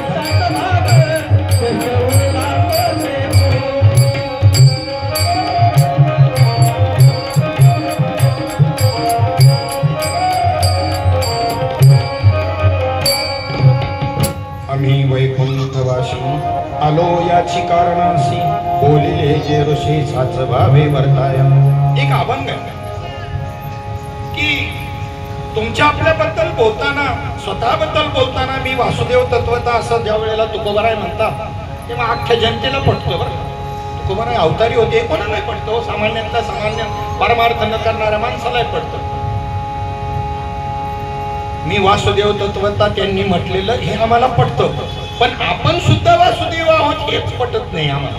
सात भावे त्याच्यावर लागले. आम्ही वैकुंठवासी आलो याची कारणासी, बोलिले जे ऋषी साच भावे वर्ताय. एक अभंग आहे की तुमच्या आपल्याबद्दल बोलताना, स्वतःबद्दल बोलताना मी वासुदेव तत्वता असं ज्या वेळेला तुकोबाराय म्हणतात, तेव्हा अख्ख्या जनतेला पटतं. बरं, तुकोबाराय अवतारी होते, कोणा नाही पटतो, सामान्यातला सामान्य परमार्थ न करणाऱ्या माणसालाही पडतं. मी वासुदेव तत्वता त्यांनी म्हटलेलं हे आम्हाला पटतं, पण आपण सुद्धा वासुदेव आहोत हेच पटत नाही आम्हाला.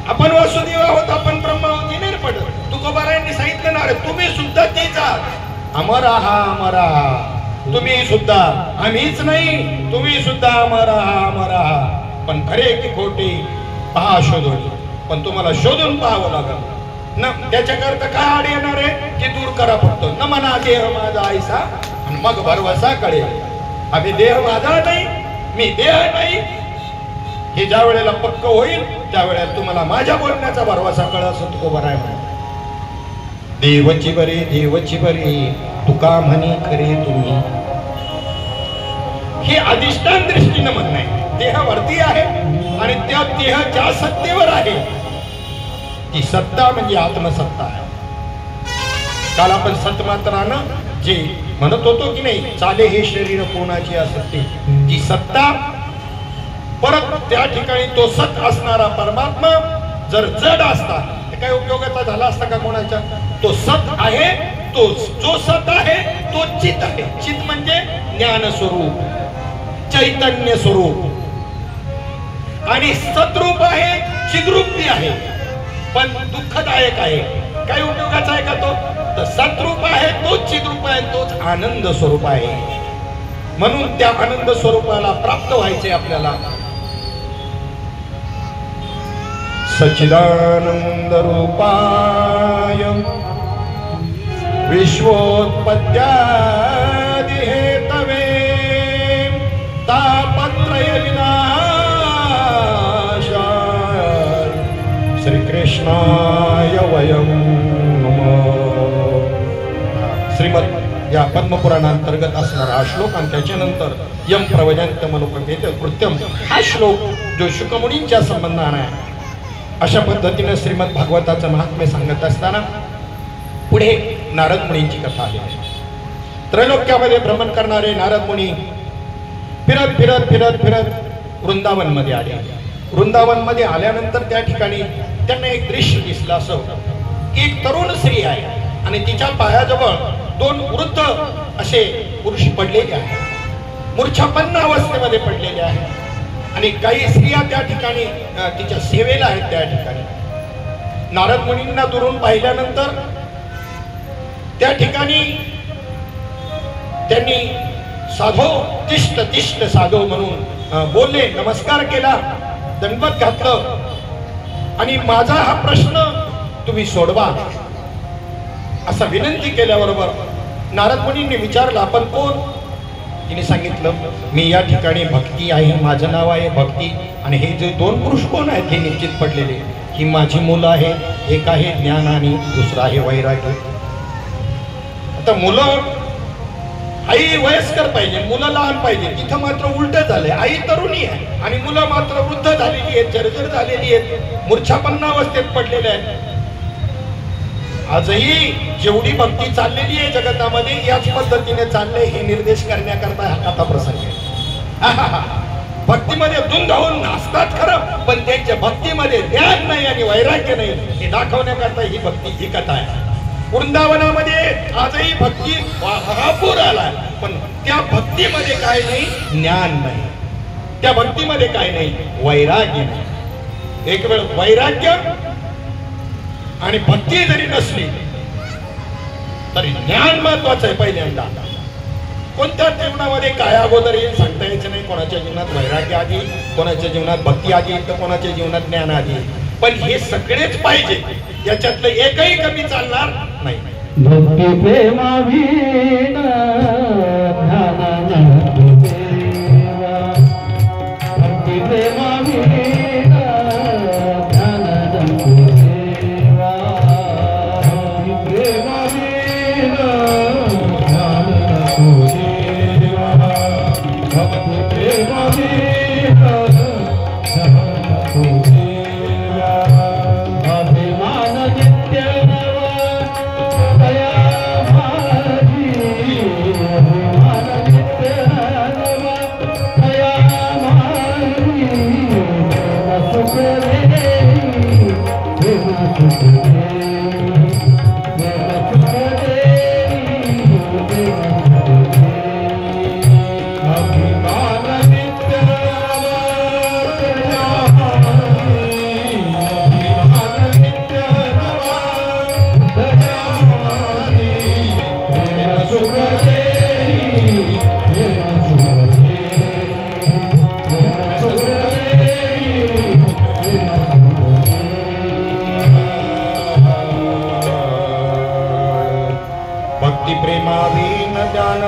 आपण वासुदेव आहोत, आपण ब्रह्म आहोत हे नाही पटत. तुकोबारायांनी सांगितलं ना, रे तुम्ही सुद्धा तेच आहात, अमर आहात, अमर आहात तुम्ही सुद्धा, आम्हीच नाही तुम्ही सुद्धा अमर आहात, अमर आहात. पण खरे की खोटे पहा शोधून, पण तुम्हाला शोधून पाहावं लागेल न. त्याच्याकरता काय आड येणार आहे ते दूर करा फक्त. न म्हणा देह माझा आयसा आणि मग भरवसा कळेल. आम्ही देह माझा नाही, मी देह नाही, हे ज्या वेळेला पक्क होईल त्यावेळेला तुम्हाला माझ्या बोलण्याचा भरवसा कळ असं तुकोबाराय म्हणे. देवची बरे देवची बरे तुका म्हणे खरे तुम्ही, हे अधिष्ठान दृष्टीनं म्हणणं आहे. देह वरती आहे आणि त्या देह ज्या सत्तेवर आहे ती सत्ता म्हणजे आत्मसत्ता आहे. काल आपण सत्मात्रानं जे म्हणत होतो की नाही, चाले हे शरीर कोणाची असते, ती सत्ता. परत त्या ठिकाणी तो सत असणारा परमात्मा जर जड असता तर काय उपयोगाचा झाला असता का कोणाच्या? तो सत आहे, तो जो सत आहे तो चित आहे. चित म्हणजे ज्ञान स्वरूप, चैतन्य स्वरूप, आणि सतरूप आहे, चिद्रूपी आहे, पण दुःखदायक आहे. काही उपयोगाचा आहे का तो? तर सतरूप आहे, तोच चिद्रूप आहे, तोच आनंद स्वरूप आहे. म्हणून त्या आनंद स्वरूपाला प्राप्त व्हायचे आपल्याला. सच्चिदानंद रूपाय विश्वोत्पत्त्यादि हेतवे तापत्रय विनाशाय श्रीकृष्णाय वयं नमः. श्रीमद या पद्मपुराणांतर्गत असणारा हा श्लोक आणि त्याच्यानंतर यम प्रवजंतमलोकमेत कृत्यम हा श्लोक जो शुकमुनींच्या संबंधाने आहे. अशा पद्धतीने श्रीमद भागवताचं महात्म्य सांगत असताना पुढे नारद मुनींची कथा आली आहे. त्रैलोक्यामध्ये भ्रमण करणारे नारद मुनी फिरत फिरत फिरत फिरत वृंदावन मध्ये आले. वृंदावन मध्ये आल्यानंतर त्या ठिकाणी त्यांना एक दृश्य दिसलं. असं की एक तरुण स्त्री आहे आणि तिच्या पायाजवळ दोन वृद्ध असे पुरुष पडलेले आहेत, मूर्छापन्न अवस्थेमध्ये पडलेले आहेत आणि काही स्त्रिया त्या ठिकाणी तिच्या सेवेला आहेत. त्या ठिकाणी नारद मुनींना दुरून पाहिल्यानंतर त्या ठिकाणी त्यांनी साधो तिष्ठ तिष्ठ साधो म्हणून बोलले, नमस्कार केला, दंडवत घातलं आणि माझा हा प्रश्न तुम्ही सोडवा असा विनंती केल्याबरोबर नारद मुनींनी विचारलं, आपण कोण? तिने सांगितलं, मी या ठिकाणी भक्ती आहे, माझं नाव आहे भक्ती आणि हे जे दोन पुरुष कोण आहेत हे निश्चित पडलेले, ही माझी मुलं आहेत, एक आहे ज्ञान आणि दुसरं आहे वैराग्य. आता मुलं, आई वयस्कर पाहिजे, मुलं लहान पाहिजे, तिथं मात्र उलट झालंय. आई तरुणी आहे आणि मुलं मात्र वृद्ध झालेली आहेत, जर्जर झालेली आहेत, मूर्छापन्न अवस्थेत पडलेले आहेत. आजही जेवढी भक्ती चाललेली आहे जगतामध्ये याच पद्धतीने चाललंय हे निर्देश करण्याकरता हा कथा प्रसंग आहे. भक्तीमध्ये धुंद होऊन नाचतात खरं, पण त्यांच्या भक्तीमध्ये ज्ञान नाही आणि वैराग्य नाही हे दाखवण्याकरता ही भक्ती, ही कथा आहे. वृंदावनामध्ये आजही भक्ती महापूर आलाय, पण त्या भक्तीमध्ये काय नाही, ज्ञान नाही. त्या भक्तीमध्ये काय नाही, वैराग्य नाही. एक वेळ वैराग्य आणि भक्ती जरी नसली तरी ज्ञान महत्वाचं आहे. पहिल्यांदा कोणत्या जीवनामध्ये काय अगोदर येईल सांगता यायचं नाही. कोणाच्या जीवनात वैराग्य आधी, कोणाच्या जीवनात भक्ती आधी, तर कोणाच्या जीवनात ज्ञान आधी, पण हे सगळेच पाहिजे, याच्यातलं एकही कमी चालणार नाही. भक्ती प्रेमावीण ध्यान देवा, भक्ती प्रेमावीण ध्यान देवा, भक्ती प्रेमावीण ध्यान देवा, भक्ती प्रेमावीण ध्यान देवा. अभिमान नित्य नवा दया माझी, अभिमान नित्य नवा दया माझी, सुख रे सुख रे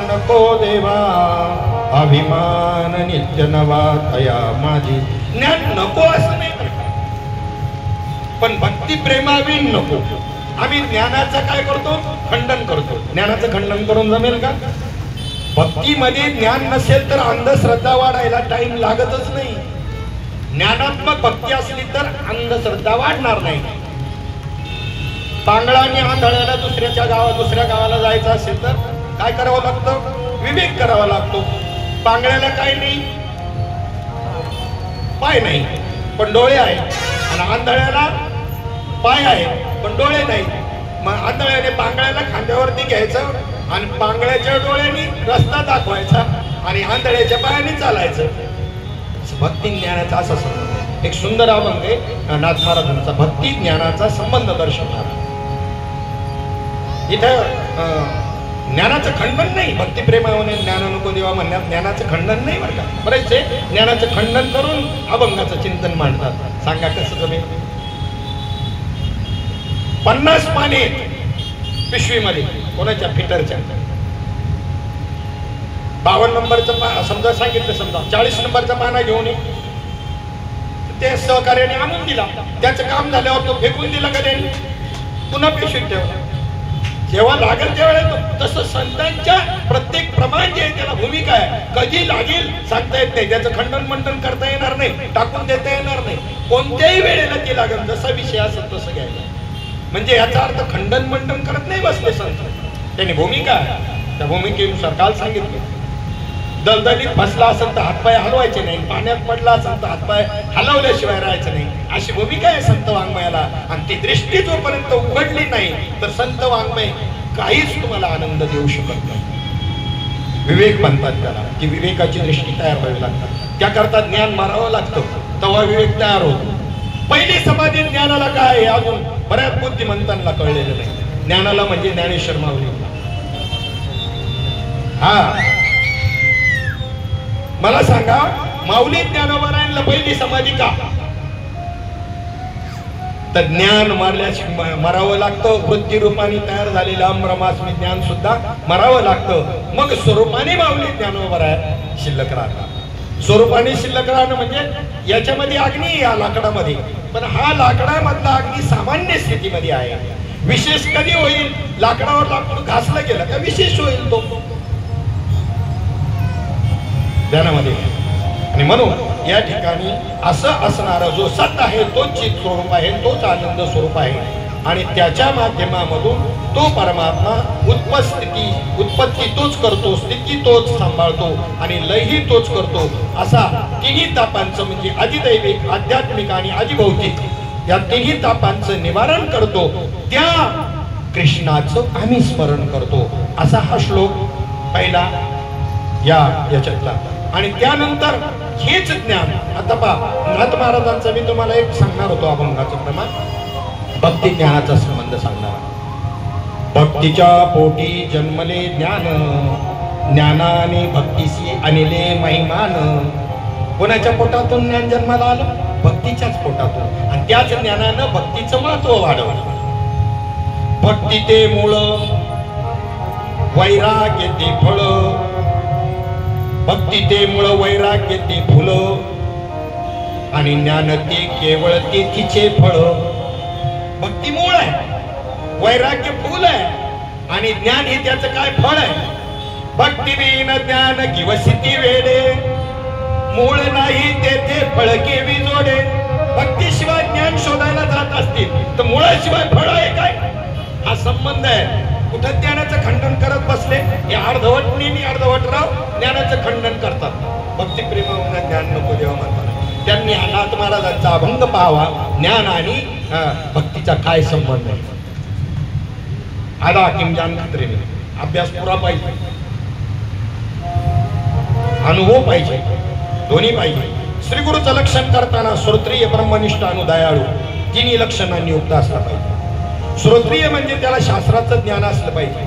नको देवा, अभिमान नित्य नवा दया माझी. ज्ञान नको असं नाही, पण भक्ती प्रेमावीन नको. आम्ही ज्ञानाचं काय करतो, खंडन करतो. ज्ञानाचं खंडन करून जमेल का? भक्तीमध्ये ज्ञान नसेल तर अंधश्रद्धा वाढायला टाइम लागतच नाही. ज्ञानात्मक भक्ती असली तर अंधश्रद्धा वाढणार नाही. पांगळाने आंधळ्याला दुसऱ्या गावाला जायचं असेल तर काय करावं लागतं, विवेक करावा लागतो. पांगळ्याला काय नाही, पाय नाही पण डोळे आहेत, आणि आंधळ्याला पाय आहे पण डोळे नाही. मग आंधळ्याने पांगळ्याला खांद्यावरती घ्यायचं आणि पांगळ्याच्या डोळ्यांनी रस्ता दाखवायचा आणि आंधळ्याच्या पायाने चालायचं. भक्ती ज्ञानाचा असा संबंध आहे. एक सुंदर अभंग आहे नाथ महाराजांचा, भक्ती ज्ञानाचा संबंध दर्शवणारा. इथं ज्ञानाचं खंडन नाही, भक्ती प्रेमाने ज्ञान नको देवा म्हणण्यात ज्ञानाचं खंडन नाही बरं का. बरेचसे ज्ञानाचं खंडन करून अभंगाचं चिंतन मांडतात. सांगा कसं जमेल? 50 पाने पिशवीमध्ये, कोणाच्या फिटरच्या. 52 नंबरचं समजा सांगितलं, समजा 40 नंबरचा पाना घेऊन ये. ते सहकार्याने आणून दिला, त्याचं काम झाल्यावर तो फेकून दिला का त्यांनी, पुन्हा पिशवीत ठेवला. जेव्हा लागेल त्यावेळेला तसं संतांच्या प्रत्येक प्रमाण जे आहे त्याला भूमिका आहे. कधी लागेल सांगता येत नाही, त्याचं खंडन मंडन करता येणार नाही, टाकून देता येणार नाही. कोणत्याही वेळेला ती लागेल, जसा विषय असेल तसं घ्यायला. म्हणजे याचा अर्थ खंडन मंडन करत नाही बसले संत. त्यांनी भूमिका त्या भूमिकेनुसार काल सांगितलं. दलदलीत फसला असेल तर हातपाय हलवायचे नाही, पाण्यात पडला असेल तर हातपाय हलवल्याशिवाय राहायचं नाही, अशी भूमिका आहे संत वाङ्मयाला. आणि ती दृष्टी जोपर्यंत उघडली नाही तर संत वाङ्मय काहीच तुम्हाला आनंद देऊ शकत नाही. विवेक म्हणतात त्याला, की विवेकाची दृष्टी तयार व्हावी लागतात. त्याकरता ज्ञान मारावं लागतं, तेव्हा विवेक तयार होतो. पहिली समाधी ज्ञानाला काय आहे अजून बऱ्याच बुद्धिमंतांना कळलेलं नाही. ज्ञानाला म्हणजे ज्ञानेश्वर माऊली. हा मला सांगा, माऊली ज्ञानोबरायणला पहिली समाधी का? तर ज्ञान मारावं लागतं. वृत्ती रूपाने तयार झालेलं अमरमास्मी ज्ञान सुद्धा मारावं लागतं. मग स्वरूपाने माऊली ज्ञानोबराय शिल्लक राहतात. स्वरूपाने शिल्लक राहणं म्हणजे याच्यामध्ये अग्नी या लाकडामध्ये, पण हा लाकडामधला अग्नी सामान्य स्थितीमध्ये आहे. विशेष कधी होईल? लाकडावर लाकूड घासलं गेलं का विशेष होईल तो ध्यानामध्ये. आणि म्हणून या ठिकाणी असं असणारा जो सत आहे तोच चित स्वरूप आहे, तोच आनंद स्वरूप आहे. आणि त्याच्या माध्यमामधून तो परमात्मा उत्पत्ती तोच करतो, स्थिती तोच सांभाळतो आणि लयही तोच करतो. असा तिन्ही तापांचं म्हणजे अधिदैविक, आध्यात्मिक आणि अधिभौतिक या तिन्ही तापांचं निवारण करतो. त्या कृष्णाचं आम्ही स्मरण करतो. असा हा श्लोक पहिला याच्यातला. आणि त्यानंतर हेच ज्ञान. आता पहा, नाथ महाराजांचा मी तुम्हाला एक सांगणार होतो अभंगाचं प्रमाण, भक्ती ज्ञानाचा संबंध सांगणार. भक्तीच्या पोटी जन्मले ज्ञान, ज्ञानाने भक्तीशी अनिले महिमान. कोणाच्या पोटातून ज्ञान जन्माला आलं? भक्तीच्याच पोटातून. आणि त्याच ज्ञानानं भक्तीचं महत्व वाढवलं. भक्ती ते मूळ, वैराग्य ते फळ. भक्ती ते मूळ, वैराग्य ते फुल, आणि ज्ञान ते केवळ ते तिचे फळ. भक्ती मूळ आहे, वैराग्य फुल आहे, आणि ज्ञान हे त्याचं काय फळ आहे. भक्ती बिन ज्ञान किवसिती वेडे, मूळ नाही तेथे फळ केवी जोडे. भक्तीशिवाय ज्ञान शोधायला जात असतील तर मुळाशिवाय फळ आहे काय? हा संबंध आहे. कुठं ज्ञानाचं खंडन करत बसले, हे अर्धवटणी अर्धवटराव ज्ञानाचं खंडन करतात. भक्तिप्रेम ज्ञान नको देवा म्हणतात. त्यांनी नाथ महाराजांचा अभंग पाहावा, ज्ञान आणि भक्तीचा काय संबंध आहे. आदा किम जान खात्रीने अभ्यास पुरा पाहिजे, अनुभव पाहिजे, दोन्ही पाहिजे. श्री गुरुचं लक्षण करताना श्रोत्रिय, ब्रह्मनिष्ठ आणि दयाळू तिन्ही लक्षणांनी युक्त असला पाहिजे. श्रोत्रिय म्हणजे त्याला शास्त्राचं ज्ञान असलं पाहिजे.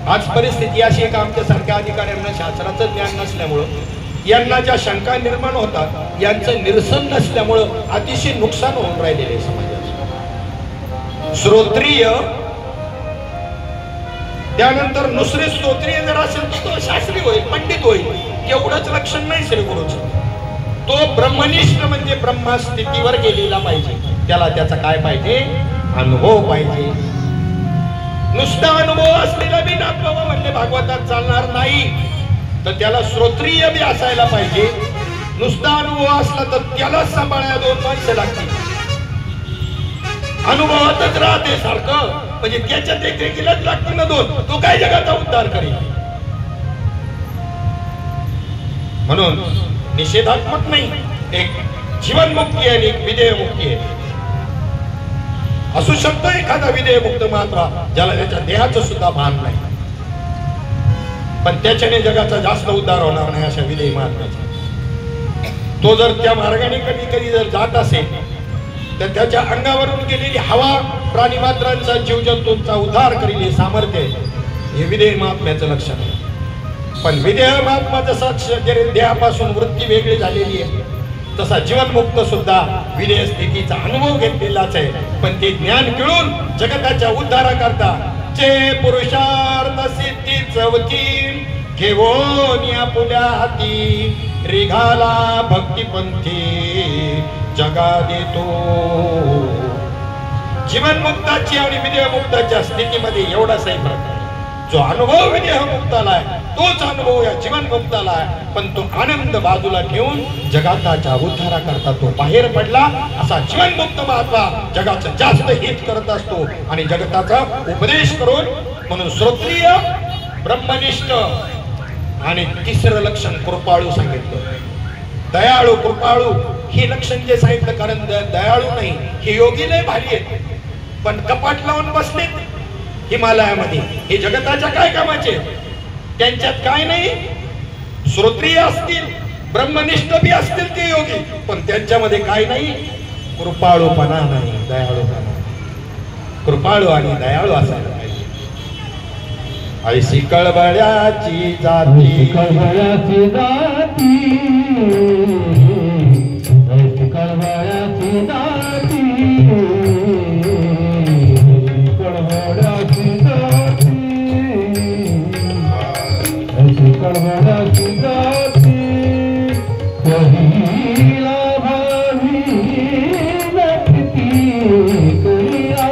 आज परिस्थिती अशी आहे का आमच्यासारख्या अधिकाऱ्यांना शास्त्राचं ज्ञान नसल्यामुळं, यांना ज्या शंका निर्माण होतात यांचं निरसन नसल्यामुळं अतिशय नुकसान होऊन राहिलेले आहे समाजाचं. श्रोत्रिय, त्यानंतर नुसरे स्तोत्रिय जर असेल तर तो शास्त्री होईल, पंडित होईल. एवढंच लक्षण नाही श्री गुरुचं. तो ब्रह्मनिष्ठ म्हणजे ब्रह्मस्थितीवर गेलेला पाहिजे. त्याला त्याचा काय पाहिजे? अनुभव पाहिजे. नुसता अनुभव असलेला बी नाथबाबा म्हणले भागवतात चालणार नाही, तर त्याला श्रोत्रिय बी असायला पाहिजे. नुसता अनुभव असला तर त्याला सांभाळायला दोन माणसं लागतील. अनुभवातच राहते सारखं, म्हणजे त्याच्या देखरेखीलाच लागतील ना दोन. तो काय जगाचा उद्धार करेल? म्हणून निषेधात्मक नाही, एक जीवनमुक्ती आहे आणि एक विधेयमुक्ती आहे. असू शकतो एखादा विधेयमुक्त मात्र ज्याला त्याच्या देहाचं सुद्धा भान नाही, पण त्याच्याने जगाचा जास्त उद्धार होणार नाही अशा विधेय महात्म्याचा. तो जर त्या मार्गाने कधी कधी जर जात असेल तर त्याच्या अंगावरून गेलेली हवा प्राणीमात्रांचा, जीवजंतूंचा उद्धार करील हे सामर्थ्य हे विधेय महात्म्याचं लक्षण आहे. पण विधेय महात्मा जसा देहापासून वृत्ती वेगळी झालेली आहे, तसा जीवनमुक्त सुद्धा विधेय स्थितीचा अनुभव घेतलेलाच आहे. पण ते ज्ञान मिळून जगताच्या उद्धाराकरता जे पुरुषार्थ सिद्धी चवती घेऊन आपुल्या हाती रिघाला भक्तिपंथी जगा देतो. जीवनमुक्ताची आणि विधेयमुक्ताच्या स्थितीमध्ये एवढाच फरक आहे. जो अनुभव विदेह मुक्ताला आहे तोच अनुभव या जीवन मुक्ताला आहे, पण तो आनंद बाजूला ठेवून जगाताच्या उद्धारा करता तो बाहेर पडला. असा जीवन मुक्त महात्मा जगाचं जास्त हित करत असतो आणि जगताचा उपदेश करून. म्हणून श्रोत्रिय, ब्रह्मनिष्ठ आणि तिसरं लक्षण कृपाळू सांगितलं. दयाळू, कृपाळू हे लक्षण जे सांगितलं, कारण दयाळू नाही हे योगी लय भारी आहेत, पण कपाट लावून बसलेत हिमालयामध्ये. हे जगताच्या काय कामाचे, त्यांच्यात काय नाही. श्रोत्रिय असतील, ब्रह्मनिष्ठ बी असतील ते योगी, पण त्यांच्यामध्ये काय नाही, कृपाळूपणा नाही, दयाळूपणा. कृपाळू आणि दयाळू असायला पाहिजे. ऐशी कळवळ्याची जाती, कळवळ्याची जाती, ऐशी कळवळ्याची जाती, कळवळ्याची जाती, ऐशी कळवळ्याची जाती, कहिला भावी व्यक्ती करिया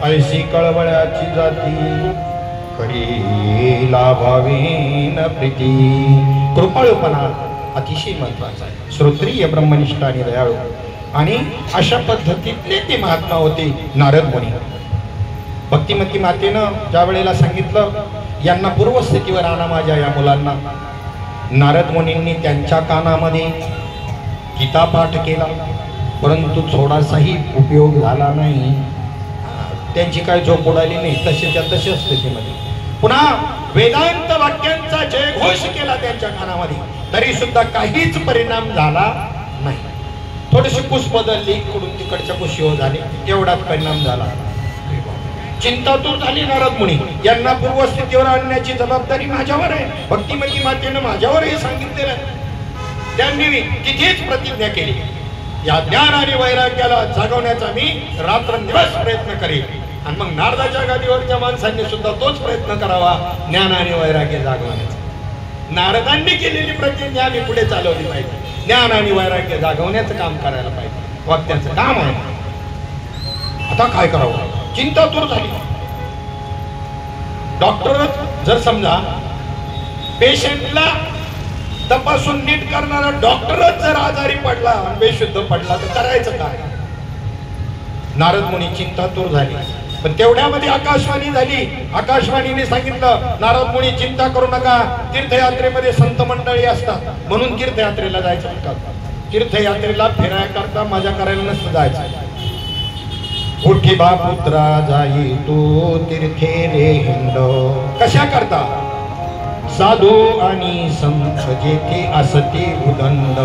ऐशी कळवळ्याची जाती करी लाभावीन प्रीती. कृपाळूपणा अतिशय महत्वाचा आहे. श्रोत्रिय, ब्रह्मनिष्ठ आणि दयाळू. आणि अशा पद्धतीतले ते महात्मा होते नारद मुनी. भक्तिमती मातेनं ज्या वेळेला सांगितलं यांना पूर्वस्थितीवर आणा माझ्या या मुलांना, नारद मुनींनी त्यांच्या कानामध्ये गीता पाठ केला, परंतु थोडासाही उपयोग झाला नाही. त्यांची काय झोप उडाली नाही, तसेच्या तसे स्थितीमध्ये. पुन्हा वेदांत वाक्यांचा जयघोष केला त्यांच्या कानामध्ये, तरी सुद्धा काहीच परिणाम झाला नाही. थोडीशी कुस बदलली, इकडून तिकडच्या कुशीवर झाले, एवढाच परिणाम झाला. चिंतातूर झाली नारद मुनी. यांना पूर्वस्थितीवर आणण्याची जबाबदारी माझ्यावर आहे. भक्तिमती मातेनं माझ्यावर हे सांगितलेलं. त्यांनी तिथेच प्रतिज्ञा केली, या ज्ञान आणि वैराग्याला जागवण्याचा मी रात्रंदिवस प्रयत्न करेन. आणि मग नारदाच्या गादीवरच्या माणसांनी सुद्धा तोच प्रयत्न करावा, ज्ञान आणि वैराग्य जागवण्याचा. नारदांनी केलेली प्रतिज्ञा मी पुढे चालवली पाहिजे. ज्ञान आणि वैराग्य जागवण्याचं काम करायला पाहिजे, वक्त्याचं काम आहे. आता काय करावं, चिंतातूर झाली. डॉक्टरच जर समजा पेशंटला तपासून नीट करणारा डॉक्टरच जर आजारी पडला, बेशुद्ध पडला, तर करायचं काय. नारद मुनी चिंतातूर झाली. पण तेवढ्यामध्ये आकाशवाणी झाली. आकाशवाणीने सांगितलं, नारद मुनी चिंता करू नका, तीर्थयात्रेमध्ये संत मंडळी असतात, म्हणून तीर्थयात्रेला जायचं म्हणतात. तीर्थयात्रेला फिरायला करता मजा करायला नसतं जायचं. उठी बा पुत्रा जाई तू तीर्थे रे हिंड. कशा करता, साधू आणि संत जेथे असते उदंड.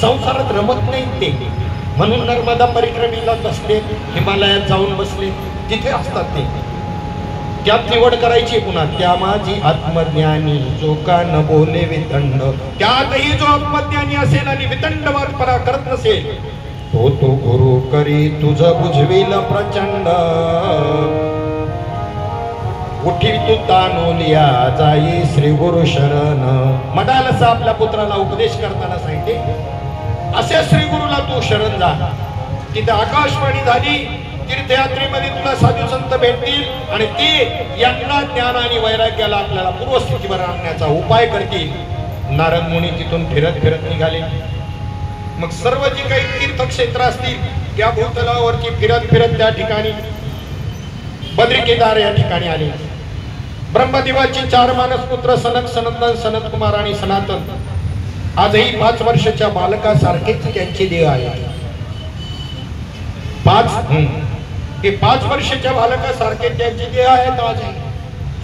संसारात रमत नाही ते, म्हणून नर्मदा परिक्रमेला बसले, हिमालयात जाऊन बसले, तिथे असतात ते. त्यात निवड करायची. पुन्हा त्या माझी आत्मज्ञानी जो का न बोले वितंड. त्यातही जो आत्मज्ञानी असेल आणि वितंड वारपरा करत नसेल, तो गुरु करी तुझ बुझविल प्रचंड. उठी तू तानुलिया जाई श्री गुरु शरण. मदालसा आपल्या पुत्राला उपदेश करताना सांगितले, असे श्री गुरुला तू शरण जा. तिथे आकाशवाणी झाली. तीर्थयात्रेमध्ये तुला साधू संत भेटतील आणि ते यांना ज्ञान आणि वैराग्याला आपल्याला पूर्वस्थितीवर आणण्याचा उपाय करतील. नारद मुनी तिथून फिरत फिरत निघाले. मग सर्व जी काही तीर्थक्षेत्र असतील त्या भूतलावरची फिरत फिरत त्या ठिकाणी बद्री केदार या ठिकाणी आले. ब्रह्मदेवाची 4 मानसपुत्र सनक, सनंदन, सनत कुमार आणि सनातन आजही 5 वर्षाच्या बालकासारखेच त्यांची देह आहे. 5 वर्षाच्या बालकासारखे त्यांची देह आहेत आजही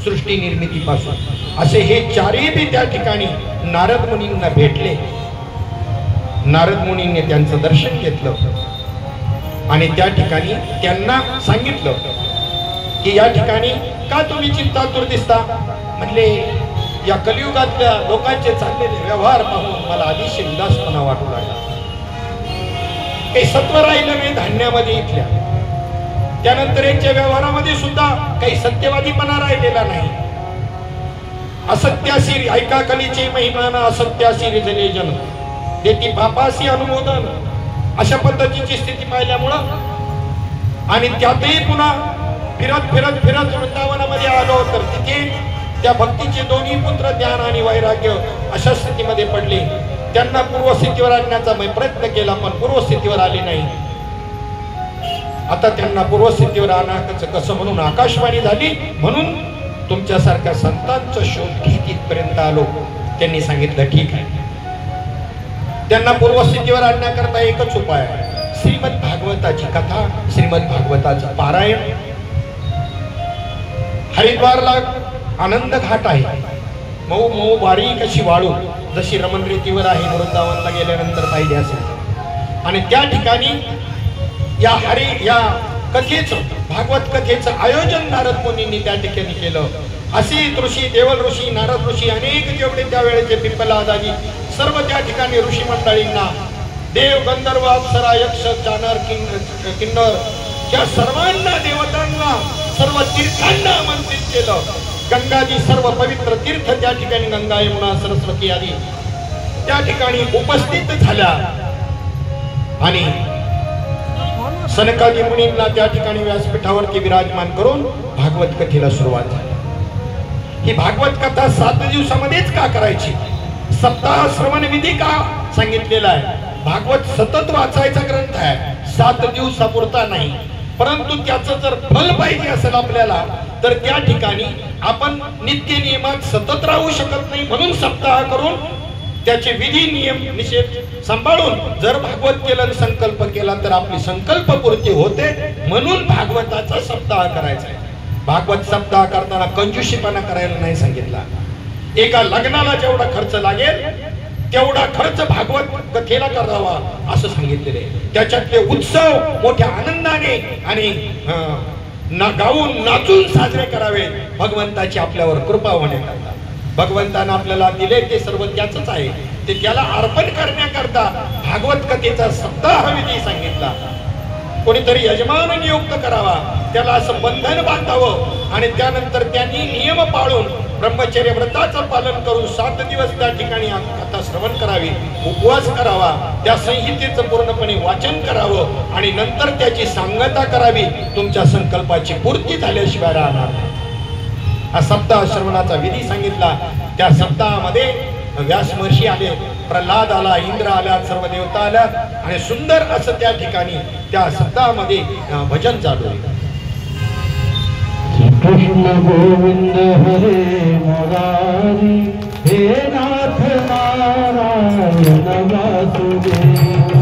सृष्टी निर्मितीपासून. असे हे चारही बी त्या ठिकाणी नारद मुनींना भेटले. नारद मुनींनी त्यांचं दर्शन घेतलं आणि त्या ठिकाणी त्यांना सांगितलं की या ठिकाणी का तुम्ही चिंतातुर दिसता. म्हणले या कलियुगातल्या लोकांचे चाललेले व्यवहार पाहून मला अतिशय उदासपणा वाटू लागला. काही सत्व राहिलं नाही धान्यामध्ये इथल्या. त्यानंतर यांच्या व्यवहारामध्ये सुद्धा काही सत्यवादीपणा राहिलेला नाही. असत्यासी ऐका कलीचे महिमान, असत्यासी रिजले जन देती पापासी अनुमोदन. अशा पद्धतीची स्थिती पाहिल्यामुळं आणि त्यातही पुन्हा फिरत फिरत फिरत वृंदावनामध्ये आलो तर तिथे त्या भक्तीचे दोन्ही पुत्र ज्ञान आणि वैराग्य अशा स्थितीमध्ये पडले. त्यांना पूर्वस्थितीवर आणण्याचा मी प्रयत्न केला पण पूर्वस्थितीवर आले नाही. आता त्यांना पूर्वस्थितीवर आणायचं कसं म्हणून आकाशवाणी झाली. म्हणून तुमच्यासारख्या संतांचा शोध घेत इथपर्यंत आलो. त्यांनी सांगितलं ठीक आहे. त्यांना पूर्वस्थितीवर आणण्याकरता एकच उपाय आहे. श्रीमद भागवताची कथा, श्रीमद भागवताचं पारायण. हरिद्वारला आनंद घाट आहे. मऊ मऊ बारीक अशी वाळू जशी रमण रेतीवर आहे वृंदावनला गेल्यानंतर पाहिजे असेल. आणि त्या ठिकाणी या कथेचं भागवत कथेचं आयोजन नारद मुनींनी त्या ठिकाणी केलं. असित ऋषी, देवल ऋषी, नारद ऋषी अनेक जेवढे त्यावेळेचे पिप्पलाद आदी सर्व त्या ठिकाणी ऋषी मंडळींना देव, गंधर्व, अप्सरा, यक्ष, चानर, किन्नर या सर्वांना, देवतांना, सर्व तीर्थांना आमंत्रित केलं. गंगाजी सर्व पवित्र तीर्थ त्या ठिकाणी गंगा, यमुना, सरस्वती आदी त्या ठिकाणी उपस्थित झाल्या आणि सनकादी मुनींना त्या ठिकाणी व्यासपीठावरती विराजमान करून भागवत कथेला सुरुवात झाली. ही भागवत कथा 7 दिवसामध्येच का करायची? सप्ताह श्रवण विधी का सांगितलेला आहे? भागवत सतत वाचायचा ग्रंथ आहे, 7 दिवसापुरता नाही. परंतु त्याचं जर फल पाहिजे असेल आपल्याला तर त्या ठिकाणी आपण नित्य नियमात सतत राहू शकत नाही. म्हणून सप्ताह करून त्याचे विधी नियम निषेध सांभाळून जर भागवत केलं, संकल्प केला तर आपली संकल्प पूर्ती होते. म्हणून भागवताचा सप्ताह करायचा आहे. भागवत सप्ताह करताना कंजूशीपणा करायला नाही सांगितला. एका लग्नाला जेवढा खर्च लागेल तेवढा खर्च भागवत कथेला करावा असं सांगितलेले. त्याच्यातले उत्सव मोठ्या आनंदाने आणि गाऊन नाचून साजरे करावे. भगवंताची आपल्यावर कृपा होण्याकरता भगवंतानं आपल्याला दिले ते सर्व त्याचंच आहे. ते त्याला अर्पण करण्याकरता भागवत कथेचा सप्ताह विधी सांगितला. कोणीतरी यजमान नियुक्त करावा, त्याला असं बंधन बांधावं आणि त्यानंतर त्यांनी नियम पाळून ब्रह्मचर्य व्रताचं पालन करून 7 दिवस त्या ठिकाणी कथा श्रवण करावी, उपवास करावा, त्या संहितेचं पूर्णपणे वाचन करावं आणि नंतर त्याची सांगता करावी. तुमच्या संकल्पाची पूर्ती झाल्याशिवाय राहणार नाही. हा सप्ताह श्रवणाचा विधी सांगितला. त्या सप्ताहामध्ये व्यास महर्षी आले, प्रल्हाद आला, इंद्र आला, सर्व देवता आल्या आणि सुंदर असं त्या ठिकाणी त्या सप्ताहामध्ये भजन चालू आहे. कृष्ण गोविंद हरे मुरारी, हे नाथ नारायण वासुदेव.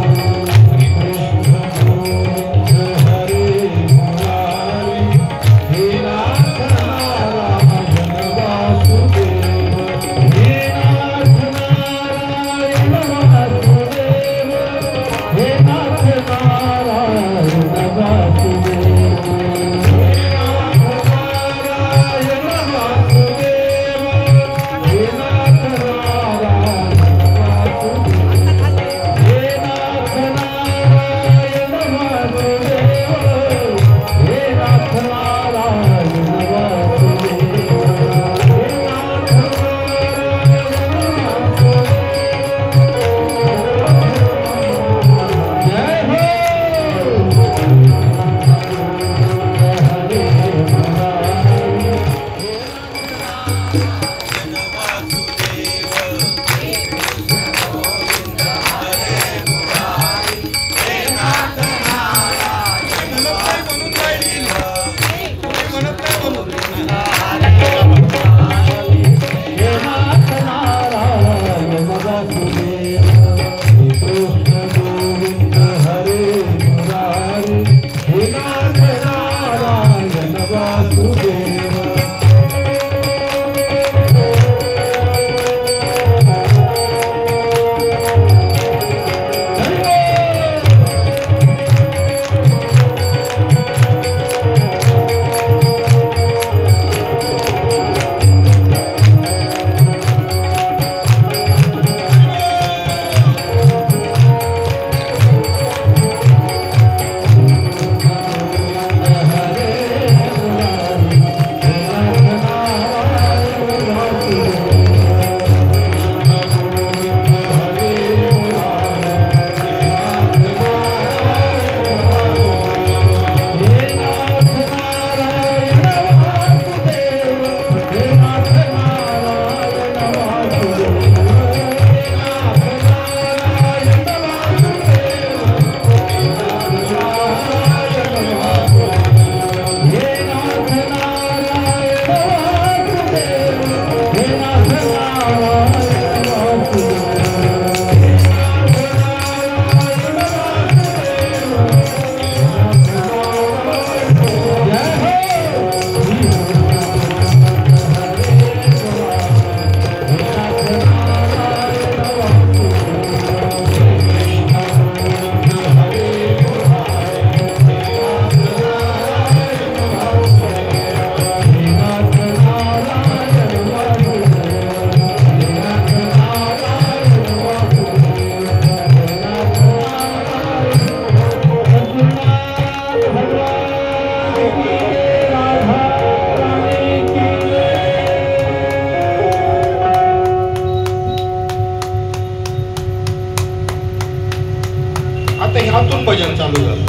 आतून भजन चालू झालं.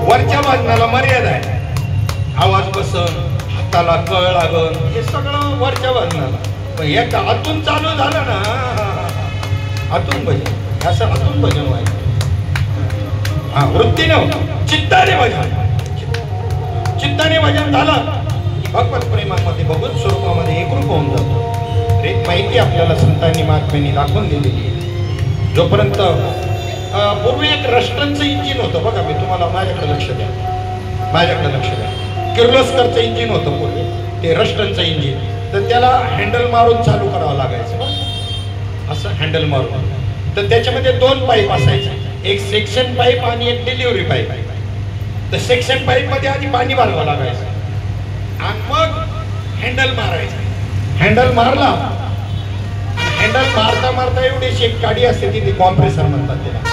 वरच्या वाजनाला मर्यादा आहे, आवाज बसन, हाताला कळ लागल, हे सगळं वरच्या वाजनाला. पण एक आतून चालू झालं ना, आतून भजन, असं आतून भजन व्हायचं. हा, वृत्तीनं चित्ताने भजन, चित्ताने भजन झालं भगवत प्रेमामध्ये भगवत स्वरूपामध्ये एकरूप होऊन जातो. एक माहिती आपल्याला संतांनी महात्म्यांनी दाखवून दिलेली आहे. जोपर्यंत पूर्वी एक रस्टनचं इंजिन होतं बघा, मी तुम्हाला माझ्याकडे लक्ष द्या, माझ्याकडे लक्ष द्या. किर्लोस्करचं इंजिन होतं पूर्वी, ते रस्टनचं इंजिन. तर त्याला हँडल मारून चालू करावं लागायचं बघ, असं हँडल मारून. तर त्याच्यामध्ये 2 पाईप असायचे, एक सेक्शन पाईप आणि एक डिलिव्हरी पाईप. तर सेक्शन पाईप मध्ये आधी पाणी भरावं लागायचं आणि मग हँडल मारायचं. हँडल मारला, हँडल मारता मारता एवढी एक गाडी असते ती कॉम्प्रेसर म्हणतात त्याला.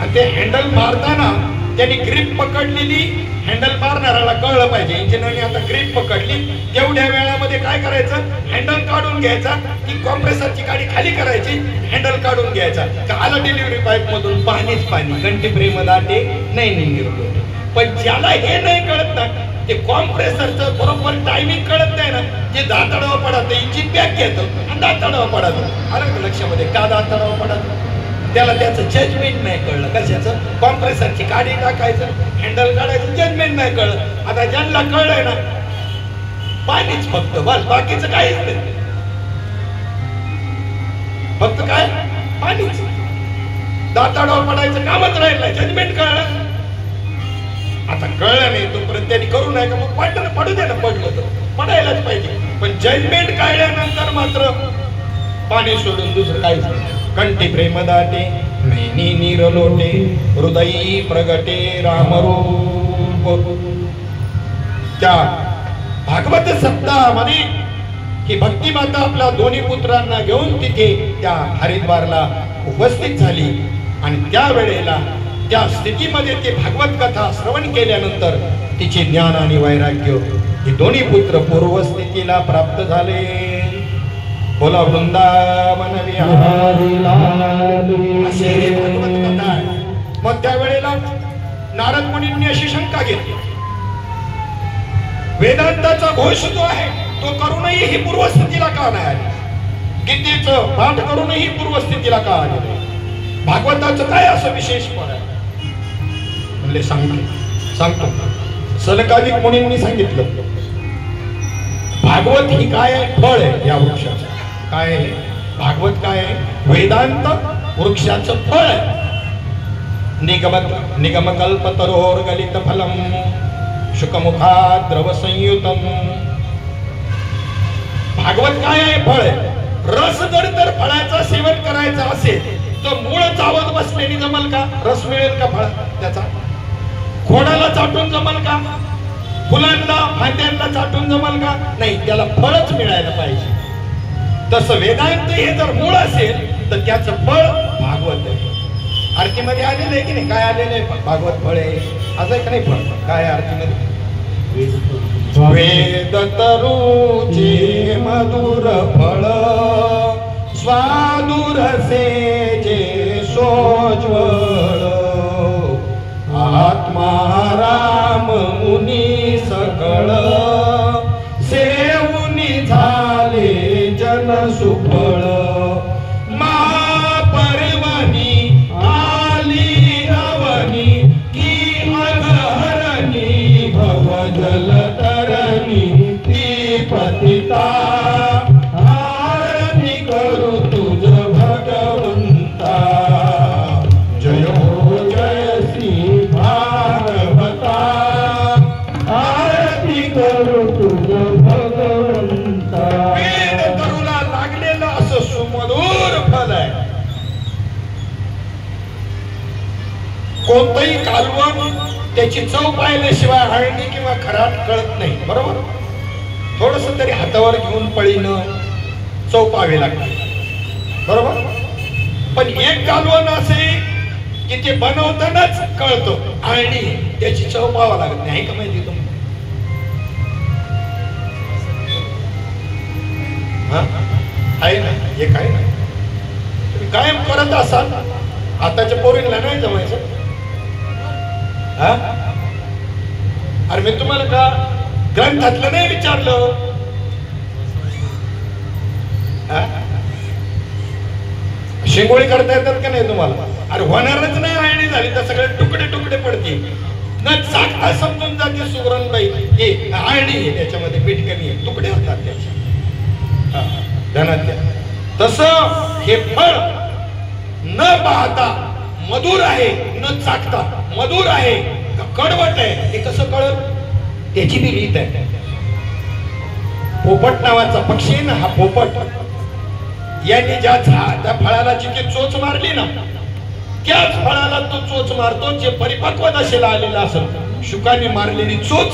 आणि ते हँडल मारताना त्यांनी ग्रीप पकडलेली हँडल मारणाऱ्याला कळलं पाहिजे इंजिनने आता ग्रीप पकडली. तेवढ्या वेळामध्ये काय करायचं, हँडल काढून घ्यायचा, ती कॉम्प्रेसरची गाडी खाली करायची, हँडल काढून घ्यायचा. का आला डिलिव्हरी पाईप मधून पाणीच पाणी, घंटी प्रेम दाटे नाही निघतो. पण ज्याला हे नाही कळत ना, ते कॉम्प्रेसरचं बरोबर टायमिंग कळत नाही ना, जे दाताडावर पडत इंजिन बॅक घेतं आणि दाताडावर पडत. आलं का लक्षामध्ये, का दाताडावर पडत, त्याला त्याचं जजमेंट नाही कळलं. कशाचं, कॉम्प्रेसरची गाडी टाकायचं, हँडल काढायचं, जजमेंट नाही कळलं. आता ज्यांना कळलंय ना, पाणीच फक्त, बस बाकीचं काहीच नाही, फक्त काय पाणीच. दाताडावर पडायचं कामच राहिलं, जजमेंट कळलं. आता कळलं नाही तोपर्यंत त्यांनी करू नये का, मग पडू दे ना, पडलं तर पडायलाच पाहिजे. पण जजमेंट कळल्यानंतर मात्र पाणी सोडून दुसरं काहीच नाही. कंठी प्रेम दाटे नैनी नीर लोटे, हृदयी प्रगटे रामरूप. त्या भागवत सप्ताहामध्ये ही भक्ती माता आपल्या दोन्ही पुत्रांना घेऊन तिथे त्या हरिद्वारला उपस्थित झाली. आणि त्या वेळेला त्या स्थितीमध्ये ते भागवत कथा श्रवण केल्यानंतर तिचे ज्ञान आणि वैराग्य हे दोन्ही पुत्र पूर्वस्थितीला प्राप्त झाले. बोला वृंदावन विहारी अशी ही भागवत कथा आहे. मग त्यावेळेला नारद मुनींनी अशी शंका घेतली, वेदांताचा घोष जो आहे तो करूनही ही पूर्वस्थितीला का नाही आली, गीतेचं पाठ करूनही पूर्वस्थितीला का आले, भागवताचं काय असं विशेष फळ आहे. म्हणले सांगतो. सनकादिक मुनींनी सांगितलं, भागवत ही काय आहे, फळ आहे या वृक्षाचं. काय आहे भागवत, काय आहे, वेदांत वृक्षाचं फळ आहे. निगमकल्पतरोर गलित फलम शुकमुखा द्रव संयुतम. भागवत काय आहे, फळ आहे. रस जर फळाचं सेवन करायचं असेल तर मूळ चावत बसलेली जमल का, रस मिळेल का फळ त्याचा, खोडाला चाटून जमल का, फुलांना फांद्यांना चाटून जमल का, नाही, त्याला फळच मिळायला पाहिजे. तसं वेदांत हे जर मूळ असेल तर त्याचं फळ भागवत आहे. आरतीमध्ये आलेलं आहे की नाही, काय आलेलं आहे, भागवत फळ आहे असं आहे का नाही. फळ काय आरतीमध्ये, वेद तरुचे मधुर फळ स्वादुर से जे सोज्वळ, आत्मा राम मुनी सकळ, सेवुनी झाले जन सुफळ. महापर्वणी आली अवनी की अघहरणी, भवजल तरणी ती पतिता. आरती करू तुझ भगवंता, जय हो जय श्री भागवता. आरती करू तुझ भगवंता. वेद तरुला लागलेलं असं सुमधुर फल आहे. कोणतंही कालवण त्याची चव पाहिल्याशिवाय हळदी किंवा खराट कळत नाही, बरोबर. थोडस तरी हातावर घेऊन पळीनं चव पाहावी लागते, बरोबर. पण एक कालवण असे की ते बनवतानाच कळतं आणि त्याची चव पाहावं लागत नाही, का माहिती तुम्ही. आहे ना, हे काय ना, तुम्ही कायम करत असाल. आताच्या पोरींना नाही जमायचं, हा? अरे मी तुम्हाला का ग्रंथातलं नाही विचारलं? शिंगोळी करता येतात का नाही तुम्हाला? अरे होणारच नाही आळणी झाली तर सगळे तुकडे तुकडे पडतील न चाकता समजून जाते सुगरणबाई हे आळणी आहे, त्याच्यामध्ये मीठ कमी आहे, तुकडे होतात त्याच्या ध्यानात द्या. तसं हे फळ न पाहता मधुर आहे, न चाकता मधुर आहे कडवट आहे हे कसं कळलं? त्याची बी रीत आहे. पोपट नावाचा पक्षी ना, हा पोपट यांनी ज्या त्या फळाला जिथे चोच मारली ना त्याच फळाला तो चोच मारतो जे परिपक्व दशेला आलेला असेल. शुकाने मारलेली चोच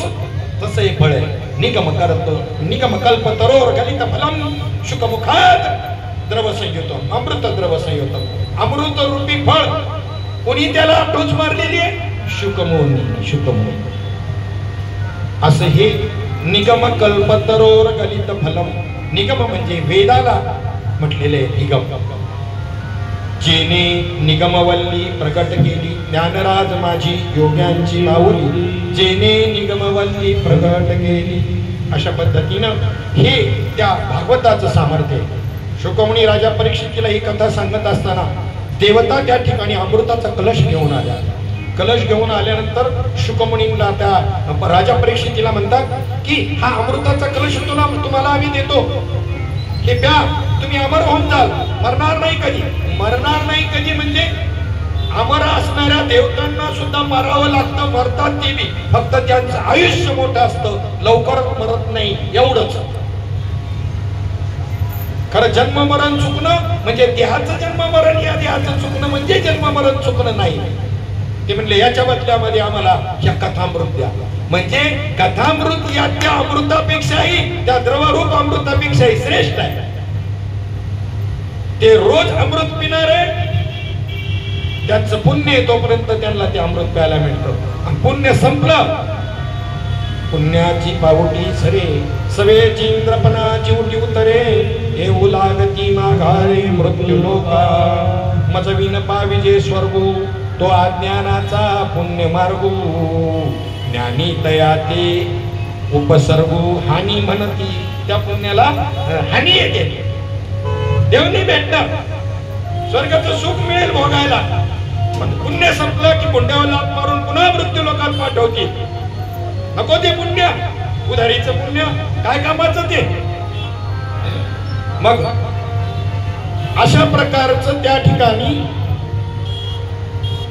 तसं हे फळ आहे. निगमकल्प तरोर गलित फलम शुकमुखात द्रव संयुतम अमृत द्रव संयुतम. अमृत रूपी फळ कोणी त्याला टोच मारलेली आहे? शुकमुनी. असं हे निगम कल्पतरोर गलित फलम. निगम म्हणजे वेदाला म्हटलेले निगम. जेने निगमवल्ली प्रकट केली ज्ञानराज माझी योग्यांची माऊली. जेने निगमवल्ली प्रकट केली. अशा पद्धतीनं हे त्या भागवताचं सामर्थ्य. शुकमुनी राजा परीक्षितीला ही कथा सांगत असताना देवता त्या ठिकाणी अमृताचा कलश घेऊन आल्या. कलश घेऊन आल्यानंतर शुकमुनीला त्या राजा परीक्षितीला म्हणतात की हा अमृताचा कलश तुम्हाला आम्ही देतो, हे प्या, तुम्ही अमर होऊन जाल, मरणार नाही कधी. मरणार नाही कधी म्हणजे अमर असणाऱ्या देवतांना सुद्धा मरावं लागतं, मरतात ते बी, फक्त त्यांचं आयुष्य मोठं असतं, लवकर मरत नाही एवढंच. खरं जन्म मरण चुकणं म्हणजे देहाचं जन्म मरण, या देहाचं चुकणं म्हणजे जन्म मरण चुकणं नाही. ते म्हणले याच्या बदल्यामध्ये आम्हाला या कथामृत द्या. म्हणजे कथामृत या त्या अमृतापेक्षाही, त्या द्रवरूप अमृतापेक्षाही श्रेष्ठ आहे. ते रोज अमृत पिणारे त्यांचं पुण्य येतोपर्यंत त्यांना ते अमृत प्यायला मिळतं. पुण्य संपलं, पुण्याची पावटी सरे सवेची इंद्रपणाची उटी उतरे. येऊ लागती माघारे मृत्यू लोका मजविन पाविजे स्वर्गो. तो अज्ञानाचा पुण्य मार्गो ज्ञानी तयाते उपसर्गो. हानी म्हणती त्या पुण्याला हानी येते, देवनी भेटणार, स्वर्गाचं सुख मिळेल भोगायला. पण पुण्य संपलं की पुण्यावर लात मारून पुन्हा मृत्यू लोकात पाठवतील. नको ते पुण्य, उधारीचं पुण्य काय कामाचं ते. मग अशा प्रकारचं त्या ठिकाणी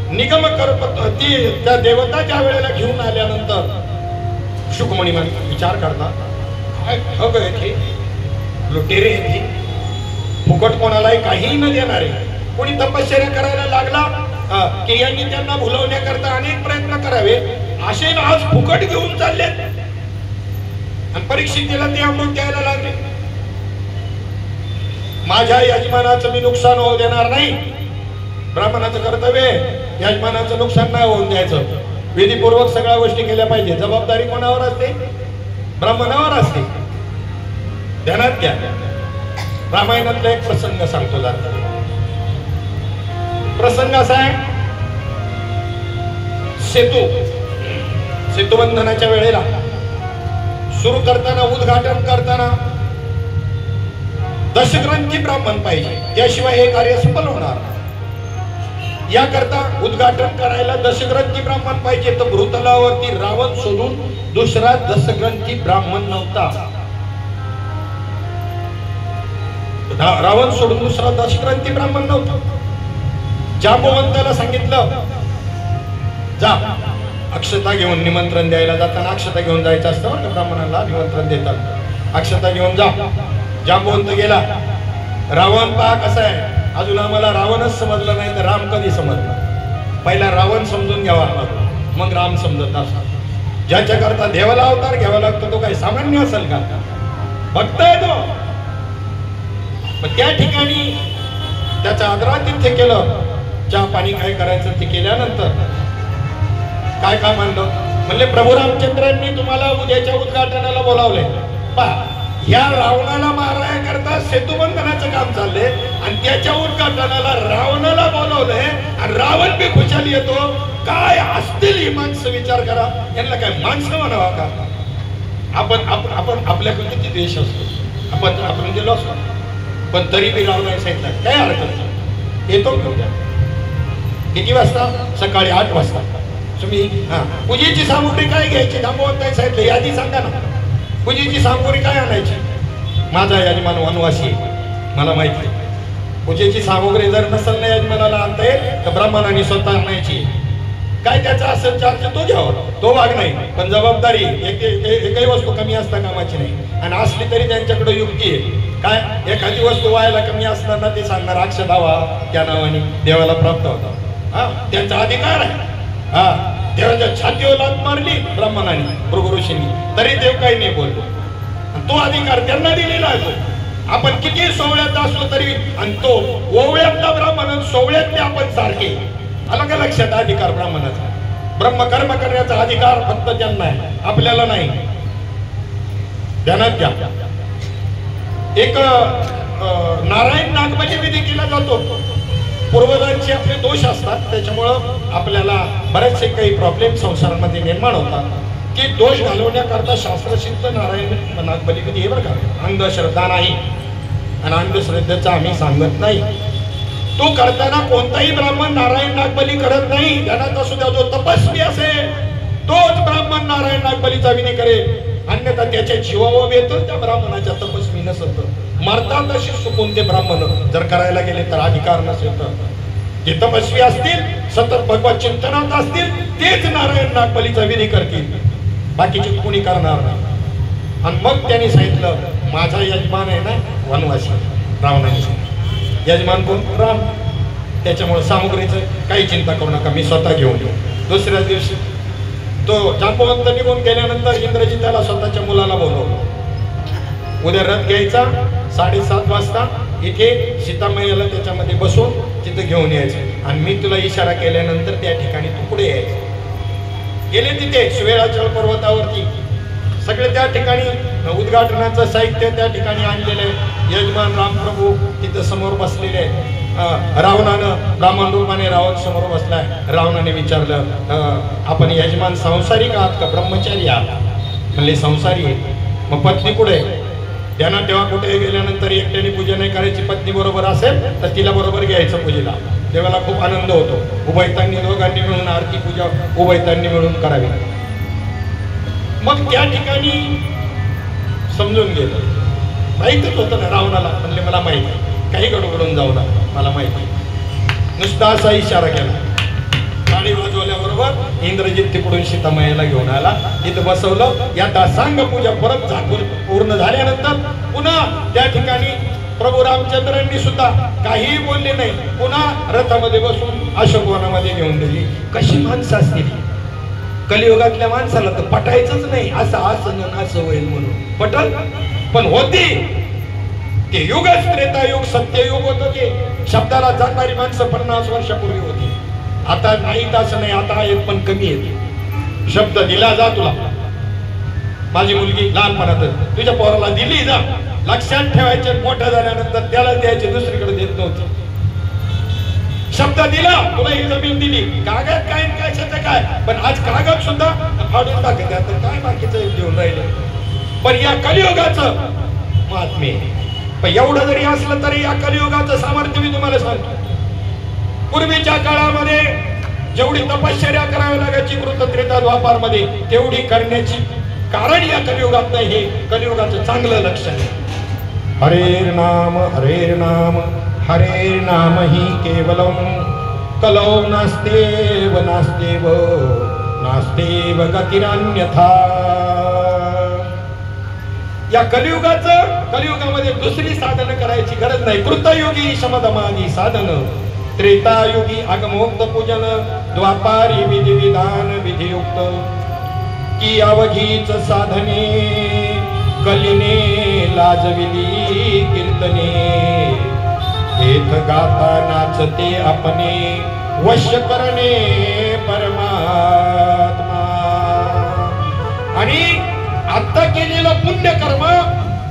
निगम ती त्या देवता ज्या वेळेला घेऊन आल्यानंतर शुकमुनी विचार करतात, काय ठग येथे, लुटेरे येथे, फुकट कोणालाही काहीही न देणारे. कोणी तपश्चर्या करायला लागला की यांनी त्यांना भुलवण्याकरता अनेक प्रयत्न करावे, असे आज फुकट घेऊन चालले आणि परीक्षितीला ते अमृत द्यायला लागले. माझ्या यजमानाचं मी नुकसान होऊ देणार नाही. ब्राह्मणाचं कर्तव्य यजमानाचं नुकसान नाही होऊन द्यायचं. विधीपूर्वक सगळ्या गोष्टी केल्या पाहिजे. जबाबदारी कोणावर असते? ब्राह्मणावर असते. ध्यानात घ्या. रामायणातला एक प्रसंग सांगतो जाता. प्रसंग असा आहे, सेतुबंधनाच्या वेळेला सुरू करताना, उद्घाटन करताना दशग्रंथी ब्राह्मण पाहिजे, त्याशिवाय हे कार्य सफल होणार. याकरता उद्घाटन करायला दशग्रंथी ब्राह्मण पाहिजे. तर भूतलावरती रावण सोडून दुसरा दशग्रंथी ब्राह्मण नव्हता. रावण सोडून दुसरा दशग्रंथी ब्राह्मण नव्हता. जांबवंताला सांगितलं, जा अक्षता घेऊन निमंत्रण द्यायला जाताना अक्षता घेऊन जायचं असतं बरं का, ब्राह्मणाला निमंत्रण देतात, अक्षता घेऊन जा. जांबवंत गेला. रावण पहा कसा आहे, अजून आम्हाला रावणच समजला नाही तर राम कधी समजला. पहिला रावण समजून घ्यावा, मग राम समजत असतो. ज्याच्या करता देवाला अवतार घ्यावा लागतो तो काही सामान्य असेल का? भक्त आहे तो. पण त्या ठिकाणी त्याचा आदरातिथ्य केलं, चहा पाणी काय करायचं ते केल्यानंतर काय काम आणलं म्हणले, प्रभू रामचंद्रांनी तुम्हाला उद्याच्या उद्घाटनाला बोलावलंय. पहा, या रावणाला माराया करता सेतुबंधनाचं काम चाललंय आणि त्याच्या उद्घाटनाला रावणाला बोलवलंय आणि रावण बी खुशाली येतो. काय असतील ही माणसं, विचार करा. यांना काय माणसं म्हणावा का? आपण आपण आपल्याकडे किती द्वेष असतो, आपण गेलो असतो, पण तरी बी रावणाने सांगितलं काय हरकत नाही, येतो घेऊन द्या. किती वाजता? सकाळी 8 वाजता. तुम्ही पूजेची सामुग्री काय घ्यायची? दामोदर काय सांगितलं यादी सांगा ना. पूजेची सामुग्री काय आणायची? माझा यजमान वनवासी मला माहिती आहे. पूजेची सामुग्री जर नसेल ना यजमानाला आणता येत तर ब्राह्मणाने स्वतः आणायची. काय त्याचा असेल चार्ज तो घ्यावा, तो भाग नाही. पण जबाबदारी एकही वस्तू कमी असता कामाची नाही. आणि असली तरी त्यांच्याकडे युक्ती आहे. काय एखादी वस्तू व्हायला कमी असणार ना ते सांगणार अक्षदावा त्या नावाने देवाला प्राप्त होता. त्यांचा अधिकार आहे. देवाच्या छातीवर लाथ मारली ब्राह्मणाने भृगु ऋषींनी तरी देव काही नाही बोलतो. तो अधिकार त्यांना दिलेला आहे. आपण किती सोहळ्यात असलो तरी, आणि तो ओवळ्यातला ब्राह्मण सोहळ्यातले आपण सारखे. अलग लक्षात अधिकार ब्राह्मणाचा. ब्रह्मकर्म करण्याचा अधिकार फक्त त्यांना आहे, आपल्याला नाही. ध्यानात घ्या. एक नारायण नागबली विधी केला जातो. पूर्वजांचे आपले दोष असतात, त्याच्यामुळं आपल्याला बरेचसे काही प्रॉब्लेम संसारामध्ये निर्माण होतात. की दोष घालवण्याकरता शास्त्रसिद्ध नारायण नागबली विधी हे बरं का, अंधश्रद्धा नाही आणि अंधश्रद्धेचा आम्ही सांगत नाही. तो करताना कोणताही ब्राह्मण नारायण नागबली करत नाही. ध्यानात असू द्या, जो तपस्वी असेल तोच ब्राह्मण नारायण नागबलीचा विधी करेल. अन्यथा त्याच्या जीवावर येतं त्या ब्राह्मणाच्या तपस्वी नसत. मरतात अशी सुकून ते ब्राह्मण जर करायला गेले तर अधिकार नसेल तर. जे तपस्वी असतील, सतत भगवत चिंतनात असतील, तेच नारायण नागबलीचा विधी करतील, बाकीचे कोणी करणार नाही. आणि मग त्यांनी सांगितलं माझा यजमान आहे ना वनवासी. रावणाने सांगितलं यजमान कोण? राम. त्याच्यामुळे सामुग्रीचं काही चिंता करू नका, मी स्वतः घेऊन येऊ. दुसऱ्या दिवशी तो जांबवंत निघून गेल्यानंतर इंद्रजी त्याला स्वतःच्या मुलाला बोलवलं. उद्या रथ घ्यायचा 7:30 वाजता इथे सीतामैयाला त्याच्यामध्ये बसून तिथं घेऊन यायचं आणि मी तुला इशारा केल्यानंतर त्या ठिकाणी तू पुढे यायचं. गेले तिथे श्वेताचल पर्वतावरती. सगळे त्या ठिकाणी उद्घाटनाचं साहित्य त्या ठिकाणी आणलेलं आहे. यजमान रामप्रभू तिथं समोर बसलेले आहे. रावणानं ब्राह्मण रूपाने रावण समोर बसलाय. रावणाने विचारलं आपण यजमान संसारिक आहात का ब्रह्मचारी आहात? म्हणले संसारी आहे. मग पत्नी कुठे? त्यांना तेव्हा कुठे गेल्यानंतर एकट्याने पूजा नाही करायची. पत्नी बरोबर असेल तर तिला बरोबर घ्यायचं पूजेला. देवाला खूप आनंद होतो. उभयतांनी दोघांनी मिळून आरती पूजा उभयतांनी मिळून करावी. मग त्या ठिकाणी समजून गेलं. माहीतच होतं ना रावणाला. म्हणले मला माहिती, काही गडबडून जाऊ ना, मला माहिती. नुसता असा इशारा केला. गाडी वाजवल्याबरोबर इंद्रजित तिकडून सीतामैयाला घेऊन आला. इथं बसवलं. या सांग पूजा परत झाकून पूर्ण झाल्यानंतर पुन्हा त्या ठिकाणी प्रभू रामचंद्रांनी सुद्धा काहीही बोलले नाही. पुन्हा रथामध्ये बसून अशोकवनामध्ये घेऊन दिली. कशी माणसं असतील कलियुगातल्या माणसाला तर पटायचंच नाही. असं होईल म्हणून पटल, पण होती ते युगच त्रेतायुग सत्ययुग होतं. ते शब्दाला जाणारी माणसं 50 वर्षापूर्वी होती. आता नाहीत असं नाही, आता आहेत पण कमी येते. शब्द दिला जा तुला. माझी मुलगी लहानपणातच तुझ्या पोराला दिली जा, लक्षात ठेवायचे. मोठं झाल्यानंतर त्याला द्यायचे, दुसरीकडे देत नव्हती. शब्द दिला, तुला ही जमीन दिली. कागद काय कशाचं काय, पण आज कागद सुद्धा फाडून टाकत तर काय बाकीचं देऊन राहिले. पण या कलियुगाचं महात्म्य. पण एवढं जरी असलं तरी या कलियुगाचं सामर्थ्य मी तुम्हाला सांगतो. पूर्वीच्या काळामध्ये जेवढी तपश्चर्या करावी लागायची कृतत्रेता द्वापारमध्ये, तेवढी करण्याची कारण या कलियुगात नाही. हे कलियुगाचं चांगलं लक्षण आहे. हरेर नाम हरेर नाम ही केवलम कलौ नास्तेव नास्तेव नास्तेव गतिरन्यथा. या कलियुगामध्ये दुसरी साधन करायची गरज नाही. कृतयुगी शमदमादी साधन, त्रेतायुगी आगमोक्त पूजन, द्वापारी विधी विधान विधियुक्त. की अवघीच साधने कलिने लाजविली कीर्तने. हेत गाता नाचते अपने वश्य करणे परमात्मा. आणि आता केलेलं पुण्यकर्म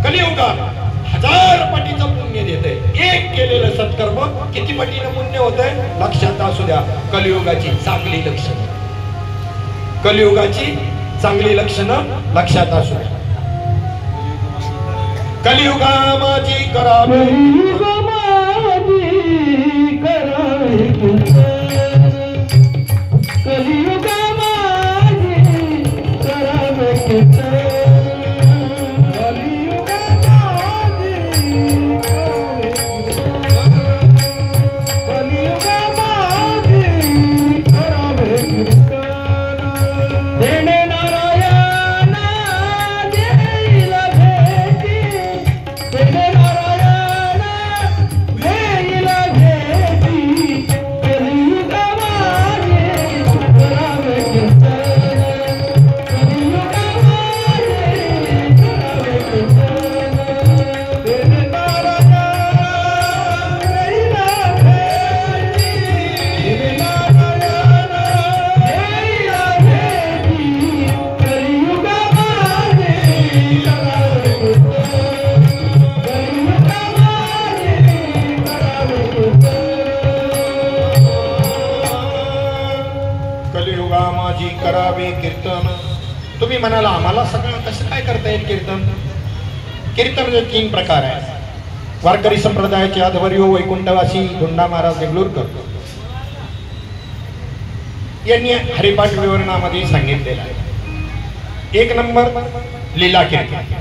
कलियुगात 1000 पटीचं पुण्य देते. एक केलेलं सत्कर्म किती पटीनं पुण्य होतंय लक्षात असू द्या. कलियुगाची चांगली लक्षणं, कलियुगाची चांगली लक्षणं लक्षात असू द्या. कलियुगा माझी करावे, कलियुगा माझी करावे कीर्तन, कलियुगा माझी करावे कीर्तन, कलियुगा माझी करावे कीर्तन, कलियुगा माझी करावे कीर्तन. देणे नारायण देईला भेटी, देणे नारायण देईला भेटी, कलियुगा माझी करावे कीर्तन, कलियुगा माझी करावे कीर्तन. देणे नारायण देईला भेटी, देणे नारायण देईला भेटी, कलियुगा माझी करावे कीर्तन, कलियुगा माझी करावे कीर्तन. कलियुगा माझी करावे कीर्तन. तुम्ही म्हणाला आम्हाला सगळं कसं काय करता येईल कीर्तन? कीर्तन 3 प्रकार आहे. वारकरी संप्रदायाचे आध्वर्य वैकुंठवासी धोंडा महाराज देगलूरकर यांनी हरिपाठ विवरणामध्ये सांगितलेलं आहे. 1 नंबर लीला कीर्तन.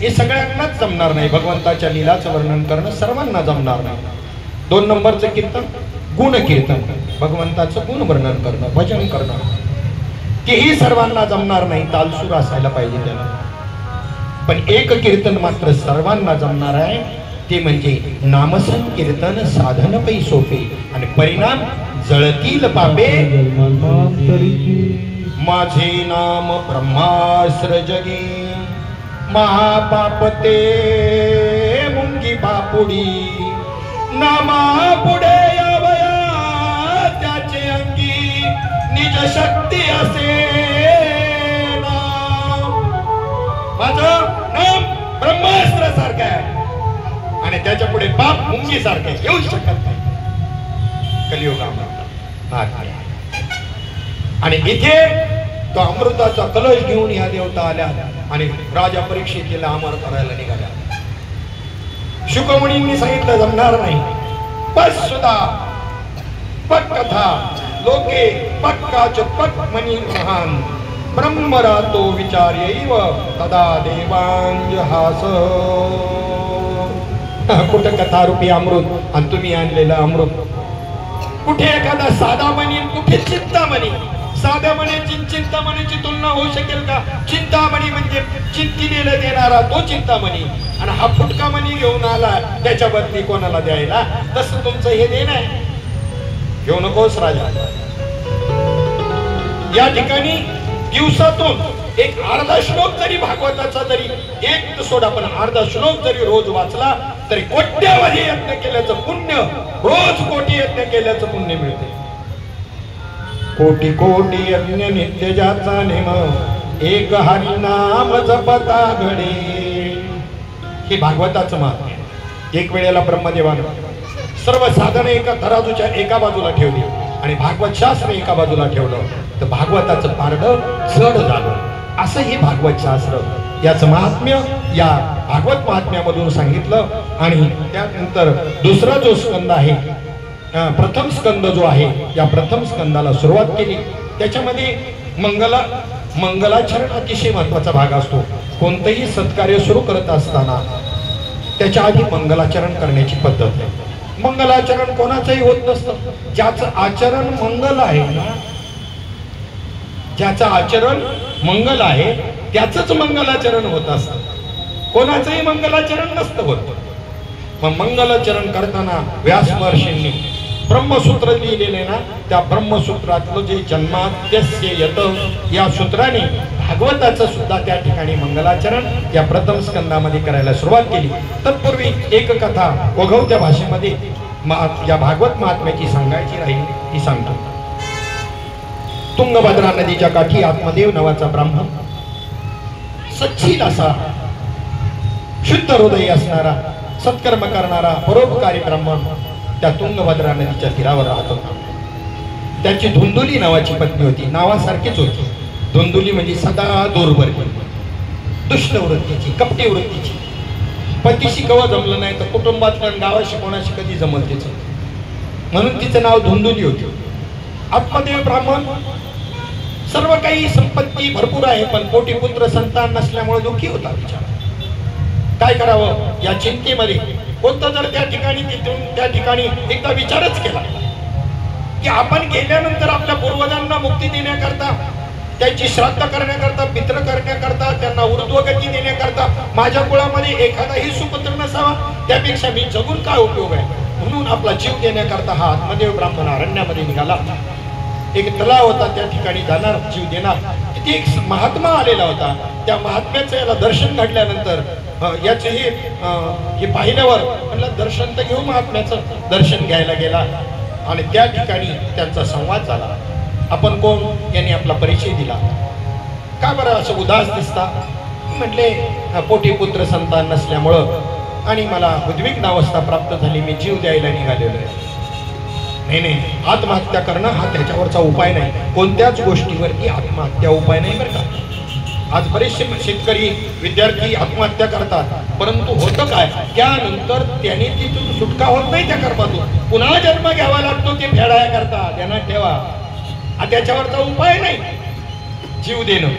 हे सगळ्यांनाच जमणार नाही, भगवंताच्या लीलाचं वर्णन करणं सर्वांना जमणार नाही. 2 नंबरचं कीर्तन गुण कीर्तन, भगवंताचं गुण वर्णन करणं, भजन करणं, तेही सर्वांना जमणार नाही, तालसूर असायला पाहिजे त्याला. पण एक कीर्तन मात्र सर्वांना जमणार आहे, ते म्हणजे नामसंकीर्तन साधन पै सोपे आणि परिणाम जळतील पापे. माझे नाम ब्रह्मास्त्र जगी, महापापते मुंगी बापुडी, नामा पुढे यावया त्याचे अंगी, निज शक्ती असे नाम. माझं नाम ब्रह्मास्त्र सारखं आहे आणि त्याच्या पुढे पाप मुंगी सारखे येऊ शकत नाही. कलियुगामध्ये आणि इथे तो अमृताचा कलश घेऊन या देवता आल्या आणि राजा परीक्षितीला अमर करायला निघाल्या. शुकमुनींनी सांगितलं जमणार नाही. बस सुद्धा पट कथा लोके पक्काच पट मनी महान, ब्रह्मरातो विचार येईव तदा देवांज हास. कुठं कथारूपी अमृत आणि तुम्ही आणलेलं अमृत. कुठे एखादा साधा मनी, कुठे चिंतामणी. साध्या मनीची चिंतामणीची तुलना होऊ शकेल का? चिंतामणी म्हणजे चिंतिलेलं देणारा तो चिंतामणी, आणि हा फुटका मणी घेऊन आला त्याच्या बदली कोणाला द्यायला. तसं तुमचं हे देण आहे. घेऊ नकोस राजा. या ठिकाणी दिवसातून एक अर्धा श्लोक जरी भागवताचा जरी एक सोडा पण अर्धा श्लोक जरी रोज वाचला तरी कोट्यावधी यज्ञ केल्याचं पुण्य, रोज कोटी यज्ञ केल्याचं पुण्य मिळते. कोटी कोटी यज्ञ नित्य ज्याचा नेम, एक हरी नाम जपता घडे. हे भागवताचं महात्म्य. एक वेळेला ब्रह्मदेवानं सर्व साधने एका तराजूच्या एका बाजूला ठेवली आणि भागवत शास्त्र एका बाजूला ठेवलं, तर भागवताचं पारडं जड झालं. असं हे भागवत शास्त्र, याचं महात्म्य या भागवत महात्म्यामधून सांगितलं. आणि त्यानंतर दुसरा जो स्कंद आहे, प्रथम स्कंद जो आहे, या प्रथम स्कंदाला सुरुवात केली. त्याच्यामध्ये मंगलाचरण अतिशय महत्वाचा भाग असतो. कोणतंही सत्कार्य सुरू करत असताना त्याच्या आधी मंगलाचरण करण्याची पद्धत आहे. मंगलाचरण कोणाचंही होत नसतं. ज्याचं आचरण मंगल आहे ना, ज्याचं आचरण मंगल आहे त्याचंच मंगलाचरण होत असतं. कोणाचंही मंगलाचरण नसतं होत. मग मंगलाचरण करताना व्यास महर्षींनी ब्रह्मसूत्र लिहिलेले ना, त्या ब्रह्मसूत्रातलं जे जन्माद्यस्य यत या सूत्राने भागवताचं सुद्धा त्या ठिकाणी मंगलाचरण या प्रथम स्कंदामध्ये करायला सुरुवात केली. तत्पूर्वी एक कथा ओघवत्या भाषेमध्ये या भागवत महात्म्याची सांगायची राहील, ती सांगतो. तुंगभद्रा नदीच्या काठी आत्मदेव नावाचा ब्राह्मण, सच्चील असा शुद्ध हृदय असणारा सत्कर्म करणारा परोपकारी ब्राह्मण त्या तुंगभद्रा नदीच्या तीरावर राहत होता. त्याची धुंदुली नावाची पत्नी होती. नावासारखीच होती. धुंदुली म्हणजे सदा दूरवर्गी, दुष्ट वृत्तीची, कपटी वृत्तीची. पतीशी कवा जमलं नाही तर कुटुंबातल्या गावाशी कोणाशी कधी जमल तिचं, म्हणून तिचं नाव धुंदुली होती. आत्मदेव ब्राह्मण, सर्व काही संपत्ती भरपूर आहे, पण पोटी पुत्र संतान नसल्यामुळे दुःखी होता विचार. काय करावं या चिंतेमध्ये कोणतं जर त्या ठिकाणी तिथून त्या ठिकाणी एकदा विचारच केला की आपण गेल्यानंतर आपल्या पूर्वजांना मुक्ती देण्याकरता, त्यांची श्राद्ध करण्याकरता, पितृ करण्याकरता, त्यांना ऊर्ध्वगती देण्याकरता माझ्या कुळामध्ये एखादाही सुपुत्र नसावा, त्यापेक्षा मी जगून काय उपयोग आहे. म्हणून आपला जीव देण्याकरता हा आत्मदेव ब्राह्मण अरण्यामध्ये निघाला. एक तलाव होता, त्या ठिकाणी जाणार, जीव देणार. तिथे एक महात्मा आलेला होता. त्या महात्म्याचं याला दर्शन घडल्यानंतर याचे हे पाहिल्यावर म्हणलं दर्शन तर घेऊ. महात्म्याचं दर्शन घ्यायला गेला आणि त्या ठिकाणी त्यांचा संवाद झाला. आपण कोण, यांनी आपला परिचय दिला. का बरं असं उदास दिसता? म्हटले पोटी पुत्र संतान नसल्यामुळं आणि मला उद्विग्न अवस्था प्राप्त झाली, मी जीव द्यायला निघालेलो आहे. नाही, आत्महत्या करणं हा त्याच्यावरचा उपाय नाही. कोणत्याच गोष्टीवरती आत्महत्या उपाय नाही बरं का. आज बरेचसे शेतकरी विद्यार्थी आत्महत्या करतात, परंतु होतं काय, त्यानंतर त्याने तिथून सुटका होत नाही. त्या कर्मातून पुन्हा जन्म घ्यावा लागतो ते फेडाया करता. ध्यानात ठेवा, त्याच्यावरचा उपाय नाही जीव देणं.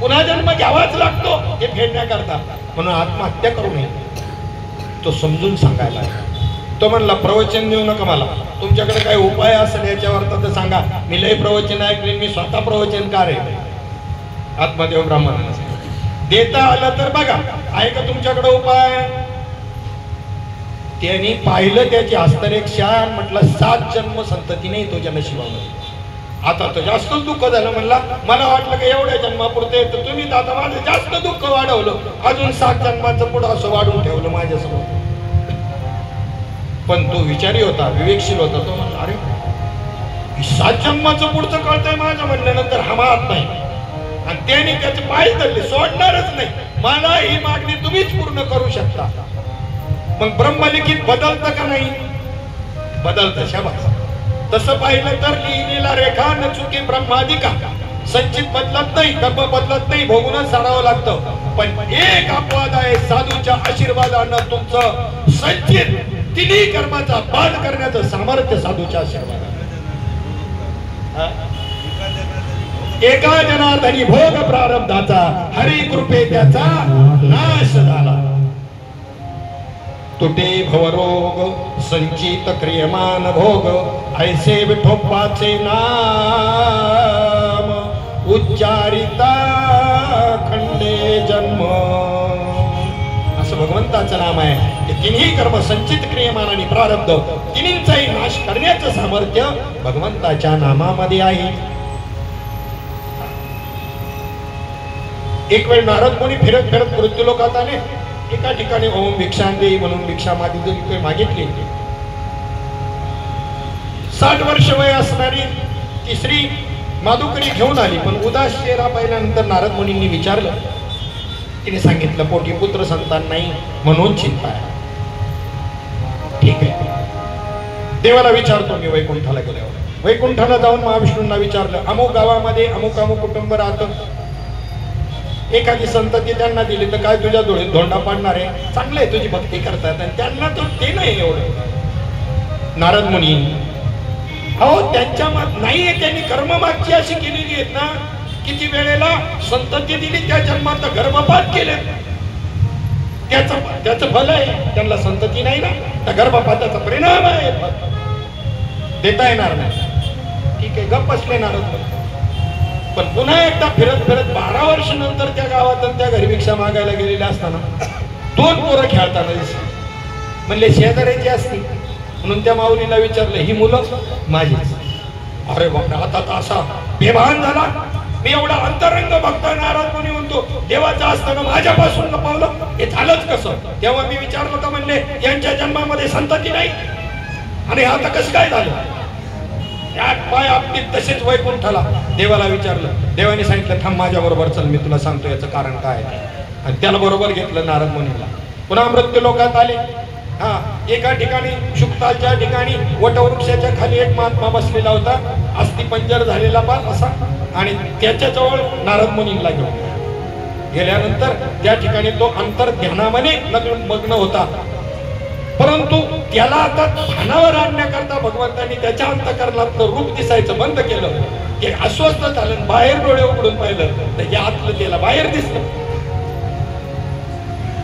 पुन्हा जन्म घ्यावाच लागतो हे फेडण्याकरता. म्हणून आत्महत्या करू नये, तो समजून सांगायला. तो म्हणला प्रवचन देऊ नका मला, तुमच्याकडे काही उपाय असेल याच्यावर तर सांगा. मी लय प्रवचन ऐकले, मी स्वतः प्रवचनकार आहे. आत्मदेव ब्राह्मण देता आलं तर बघा, आहे का तुमच्याकडे उपाय? त्यांनी पाहिलं त्याची हस्तरेखा, म्हटलं 7 जन्म संतती नाही तुझ्या नशिबामध्ये. आता तर जास्त दुःख झालं. म्हणला मला वाटलं की एवढ्या जन्मापुरते, तर तुम्ही आता माझं जास्त दुःख वाढवलं, अजून 7 जन्माचं पुढं असं वाढून ठेवलं माझ्यासमोर. पण तो विचारी होता, विवेकशील होता. तो म्हणला अरे 7 जन्माचं पुढचं कळतंय माझं म्हणल्यानंतर हा मात नाही. आणि त्याने त्याचे पाय धरले, सोडणारच नाही. मला ही मागणी तुम्हीच पूर्ण करू शकता. मग ब्रह्मलिखित बदलतं का नाही? बदलतं. शाबास. तसं पाहिलं तर लिहिलेला रेखा न चुकी ब्रह्मादिका. संचित बदलत नाही, कर्म बदलत नाही, भोगूनच सारावं लागतं. पण एक अपवाद आहे, साधूच्या आशीर्वादानं तुमचं संचित तिन्ही कर्माचा बाध करण्याचं सामर्थ्य साधूच्या आशीर्वादानं. एका जनार्दनी भोग प्रारब्धाचा, हरी कृपे त्याचा नाश झाला. तुटे भवरोग संचित क्रियमान भोग, ऐसे विठोबाचे नाम उच्चारिता खंडे जन्म. असं भगवंताचं नाम आहे. ते तिन्ही कर्म संचित क्रियमान आणि प्रारब्ध तिन्हींचाही नाश करण्याचं सामर्थ्य भगवंताच्या नामामध्ये आहे. एक वेळ नारद मुनी फिरत फिरत मृत्यूलोकात आले. एका ठिकाणी ओम भिक्षांदेही म्हणून भिक्षा मागितली. 60 वर्ष वय असणारी तिसरी माधुकरी घेऊन आली. पण उदास चेहरा पाहिल्यानंतर नारद मुनींनी विचारलं. तिने सांगितलं पोटी पुत्र संतान नाही म्हणून चिंता आहे. ठीक आहे, देवाला विचारतो मी वैकुंठाला गेल्यावर. वैकुंठाला जाऊन महाविष्णूंना विचारलं, अमुक गावामध्ये अमुक अमुक कुटुंब राहतं, एखादी संतती त्यांना दिली तर काय तुझ्या डोळ्यात धोंडा पाडणार आहे? चांगलं आहे, तुझी भक्ती करतात आणि त्यांना तो ते नाही एवढं. नारद मुनी हो त्यांच्या नाहीये, त्यांनी कर्म मागची अशी केलेली आहेत ना, किती वेळेला संतती दिली त्या जन्मात गर्भपात केले, त्याचं फल आहे. त्यांना संतती नाही ना, त्या गर्भपाताचा परिणाम आहे, देता येणार नाही. ठीक आहे, गप्प बसले नारद मुनी. पण पुन्हा एकदा फिरत फिरत 12 वर्ष नंतर त्या गावात त्या घरी भिक्षा मागायला गेलेल्या असताना 2 पोरं खेळताना दिसली. म्हणले शेजाऱ्याची असती. म्हणून त्या माऊलीला विचारलं, ही मुलं माझी? अरे बापरे, आता तर असा बेभान झाला. मी एवढा अंतरंग भक्त नारद मुनी म्हणतो, देवाचं असताना माझ्यापासून लपवलं, हे झालंच कसं? तेव्हा मी विचारलं का, म्हणले यांच्या जन्मामध्ये संतती नाही आणि आता कसं काय झालं? त्यात पाय आपली तसेच वैकुंठाला देवाला विचारलं. देवाने सांगितलं थांब माझ्या बरोबर चल, मी तुला सांगतो याचं कारण काय आहे. आणि त्याला बरोबर घेतलं नारद मुनीला. पुन्हा मृत्यू लोकात आले. हा, एका ठिकाणी शुक्ताच्या ठिकाणी वटवृक्षाच्या खाली एक महात्मा बसलेला होता, अस्थिपंजर झालेला पाल असा, आणि त्याच्याजवळ नारद मुनींना घेऊन गेल्यानंतर त्या ठिकाणी तो अंतर ध्यानामध्ये मग्न होता. परंतु त्याला आता ध्यानावर आणण्याकरता भगवंतांनी त्याच्या अंतःकरणातलं रूप दिसायचं बंद केलं. ते अस्वस्थ झालं, बाहेर डोळे उघडून पाहिलं तर या आतलं त्याला बाहेर दिसलं.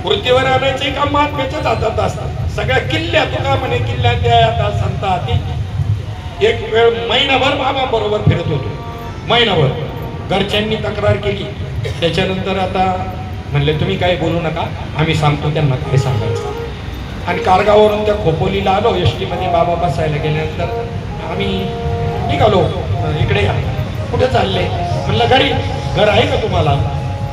वृत्तीवर आणायचे काम महात्म्याच्याच हातात असतात. सगळ्या किल्ल्या तुका म्हणे किल्ल्या त्या आता संत हाती. एक वेळ महिनाभर बाबा बरोबर फिरत होतो, महिनाभर. घरच्यांनी तक्रार केली. त्याच्यानंतर आता म्हणले तुम्ही काही बोलू नका, आम्ही सांगतो त्यांना काय सांगायचं. आणि कारगावरून त्या खोपोलीला आलो. एस टीमध्ये बाबा बसायला गेल्यानंतर आम्ही निघालो. इकडे या. कुठे चालले म्हणलं घरी. घर आहे का तुम्हाला?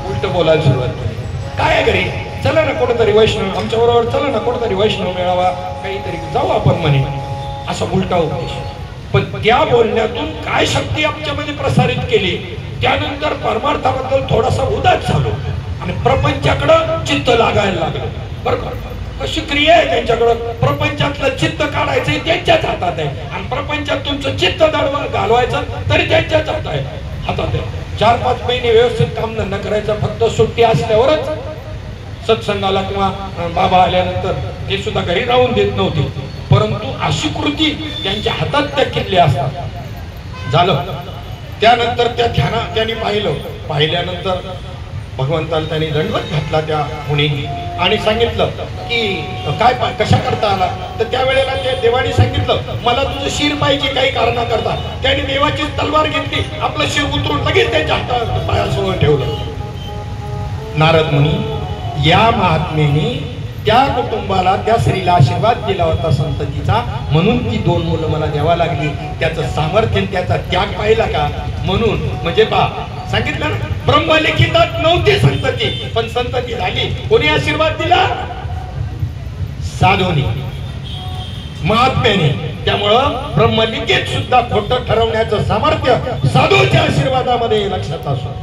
उलट बोलायला सुरुवात केली. काय आहे घरी? चला ना कुठेतरी वैष्णव आमच्या बरोबर, चला ना कुठेतरी वैष्णव मेळावा, काहीतरी जाऊ आपण म्हणे. असा उलटा उपदेश. पण त्या बोलण्यातून काय शक्ती आमच्यामध्ये प्रसारित केली. त्यानंतर परमार्थाबद्दल थोडासा उदास झालो आणि प्रपंचाकडं चित्त लागायला लागलं. बरं का, कशी क्रिया आहे त्यांच्याकडं. प्रपंचातलं चित्त काढायचं त्यांच्याच हातात आहे आणि प्रपंचात तुमचं चित्त घालवायचं तरी त्यांच्याच हातात आहे. 4-5 महिने व्यवस्थित काम धंदा करायचा, फक्त सुट्टी असल्यावरच सत्संगाला किंवा बाबा आल्यानंतर ते सुद्धा घरी राहून देत नव्हते. परंतु अशी कृती त्यांच्या हातात त्या किल्ल्या असतात. झालं. त्यानंतर त्या त्यांनी पाहिल्यानंतर भगवंताला त्यांनी दंडवत घातला त्या मुनींनी आणि सांगितलं की काय कशा करता आला. तर त्यावेळेला त्या देवाने सांगितलं मला तुझं शिर पाहिजे काही कारणा करता. त्याने देवाची तलवार घेतली, आपलं शिर उतरून लगेच त्यांच्या हातात पायासमोर ठेवलं. नारद मुनी या महात्मेने त्या कुटुंबाला त्या स्त्रीला आशीर्वाद दिला होता संततीचा, म्हणून ती 2 मुलं मला द्यावा लागली. त्याचं सामर्थ्य, त्याचा त्याग पाहिला का. म्हणून म्हणजे सांगितलं ना, ब्रह्मलिखितात नव्हती संतती, पण संतती झाली. कोणी आशीर्वाद दिला? साधूनी, महात्म्याने. त्यामुळं ब्रह्मलिखित सुद्धा खोटं ठरवण्याचं सामर्थ्य साधूच्या आशीर्वादामध्ये लक्षात असो.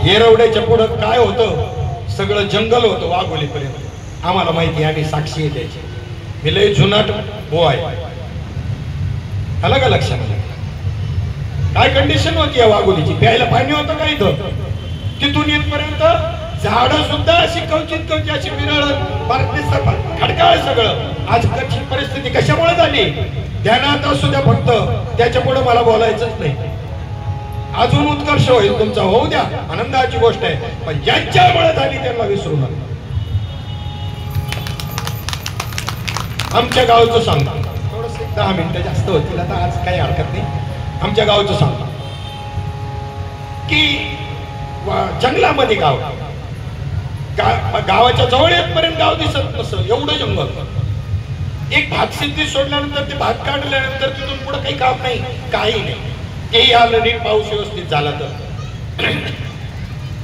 येरवड्याच्या पुढं काय होतं? सगळं जंगल होतं वाघोलीपर्यंत. आम्हाला माहिती, आम्ही साक्षी आहे त्याची. मी लय जुनाट हो आहे. आलं का लक्षात? काय कंडिशन होती या वाघोलीची? प्यायला पाणी होतं का इथं? तिथून येतपर्यंत झाडं सुद्धा अशी कवचित अशी विरळ खडकाळ सगळं. आज कशी परिस्थिती कशामुळे झाली? ध्यानात असू द्या फक्त, त्याच्या पुढे मला बोलायचंच नाही. अजून उत्कर्ष होईल तुमचा, होऊ द्या, आनंदाची गोष्ट आहे. पण ज्यांच्यामुळे झाली त्यांना विसरू नका. आमच्या गावचं सांगतो, थोडस 10 मिनिटं जास्त होतील आता, आज काही हरकत नाही. आमच्या गावचं सांगतो की जंगलामध्ये गावाच्या जवळ येतपर्यंत गाव दिसत नसतं, एवढं जंगल. एक भातसिद्धी सोडल्यानंतर ते भात काढल्यानंतर तिथून पुढे काही काम नाही, काही नाही. तेही आलं नीट, पाऊस व्यवस्थित झाला तर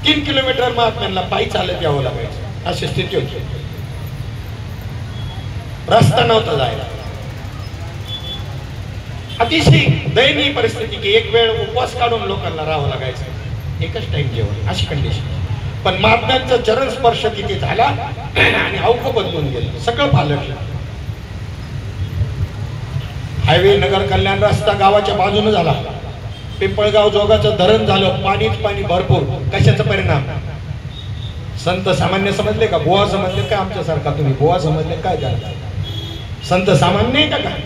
3 किलोमीटर महात्म्यांना पायी चालत यावं लागायचं, अशी स्थिती होती. रस्ता नव्हता जायला. अतिशय दयनीय परिस्थिती की एक वेळ उपवास काढून लोकांना राहावं लागायचं, एकच टाइम जेवण, अशी कंडिशन. पण महात्म्यांचा चरण स्पर्श तिथे झाला आणि अवघं बदलून गेलं, सगळं पालटलं. हायवे नगर कल्याण रस्ता गावाच्या बाजूने झाला. पिंपळगाव जोगाचं धरण झालं, पाणीच पाणी भरपूर. कशाचा परिणाम? संत सामान्य समजले का? बुवा समजले का? आमच्यासारखा तुम्ही बुवा समजले काय? झालं संत सामान्य आहे का काय?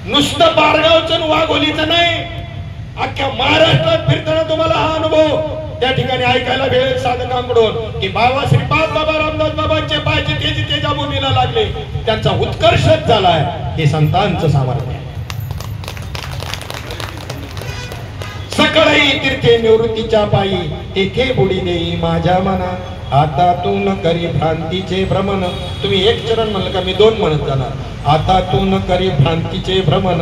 नुसतं बारगावचं वाघोलीचं नाही, अख्ख्या महाराष्ट्रात फिरताना तुम्हाला हा अनुभव त्या ठिकाणी ऐकायला मिळेल साधकांकडून की बाबा श्रीपाद बाबा रामदास बाबांचे पायचे तेजी तेजाभूमीला लागले, त्यांचा उत्कर्षच झालाय. हे संतांचं सामर्थ्य. सकळही तीर्थे निवृत्तीच्या पायी तेथे बुडी देई माझ्या मना, आता तू न करी भ्रांतीचे भ्रमण. तुम्ही एक चरण म्हणलं का मी 2 म्हणत जाणार. आता तू न करी भ्रांतीचे भ्रमण,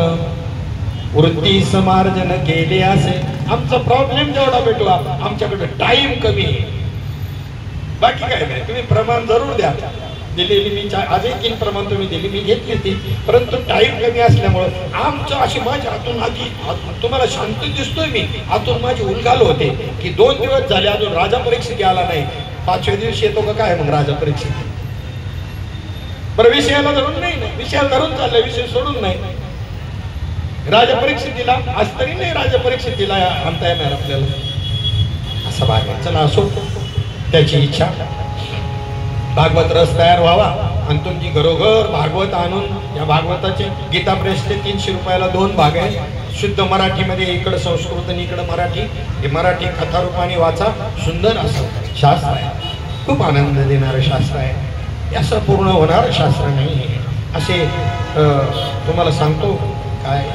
वृत्ती समार्जन केले असे. आमचा प्रॉब्लेम जेवढा भेटला, आमच्याकडे टाइम कमी आहे, बाकी काय नाही. तुम्ही प्रमाण जरूर द्या, दिलेली मी आजही 3 प्रमाण तुम्ही दिली, मी घेतली ती, परंतु टाईम कमी असल्यामुळं आमचं अशी माझ्या हातून आधी तुम्हाला शांत दिसतोय मी, आतून माझी उलगाल होते की 2 दिवस झाले अजून राजा परीक्षेत आला नाही, 5व्या दिवशी येतो का काय मग राजा परीक्षेत? बरं विषयाला धरून नाही ना, विषयाला धरून चाललाय, विषय सोडून नाही. राजा परीक्षेत दिला आज तरी नाही, राजा परीक्षेत दिला आणता येणार आपल्याला, असा भाग आहे. चला असो, त्याची इच्छा. भागवत रस तयार व्हावा आणि तुमची घरोघर भागवत आणून या भागवताचे गीता प्रेसचे 300 रुपयाला 2 भाग आहे, शुद्ध मराठीमध्ये, इकडं संस्कृत आणि इकडं मराठी. हे मराठी कथा रूपाने वाचा, सुंदर असं शास्त्र आहे, खूप आनंद देणारं शास्त्र आहे, असं पूर्ण होणारं शास्त्र नाही असे तुम्हाला सांगतो. काय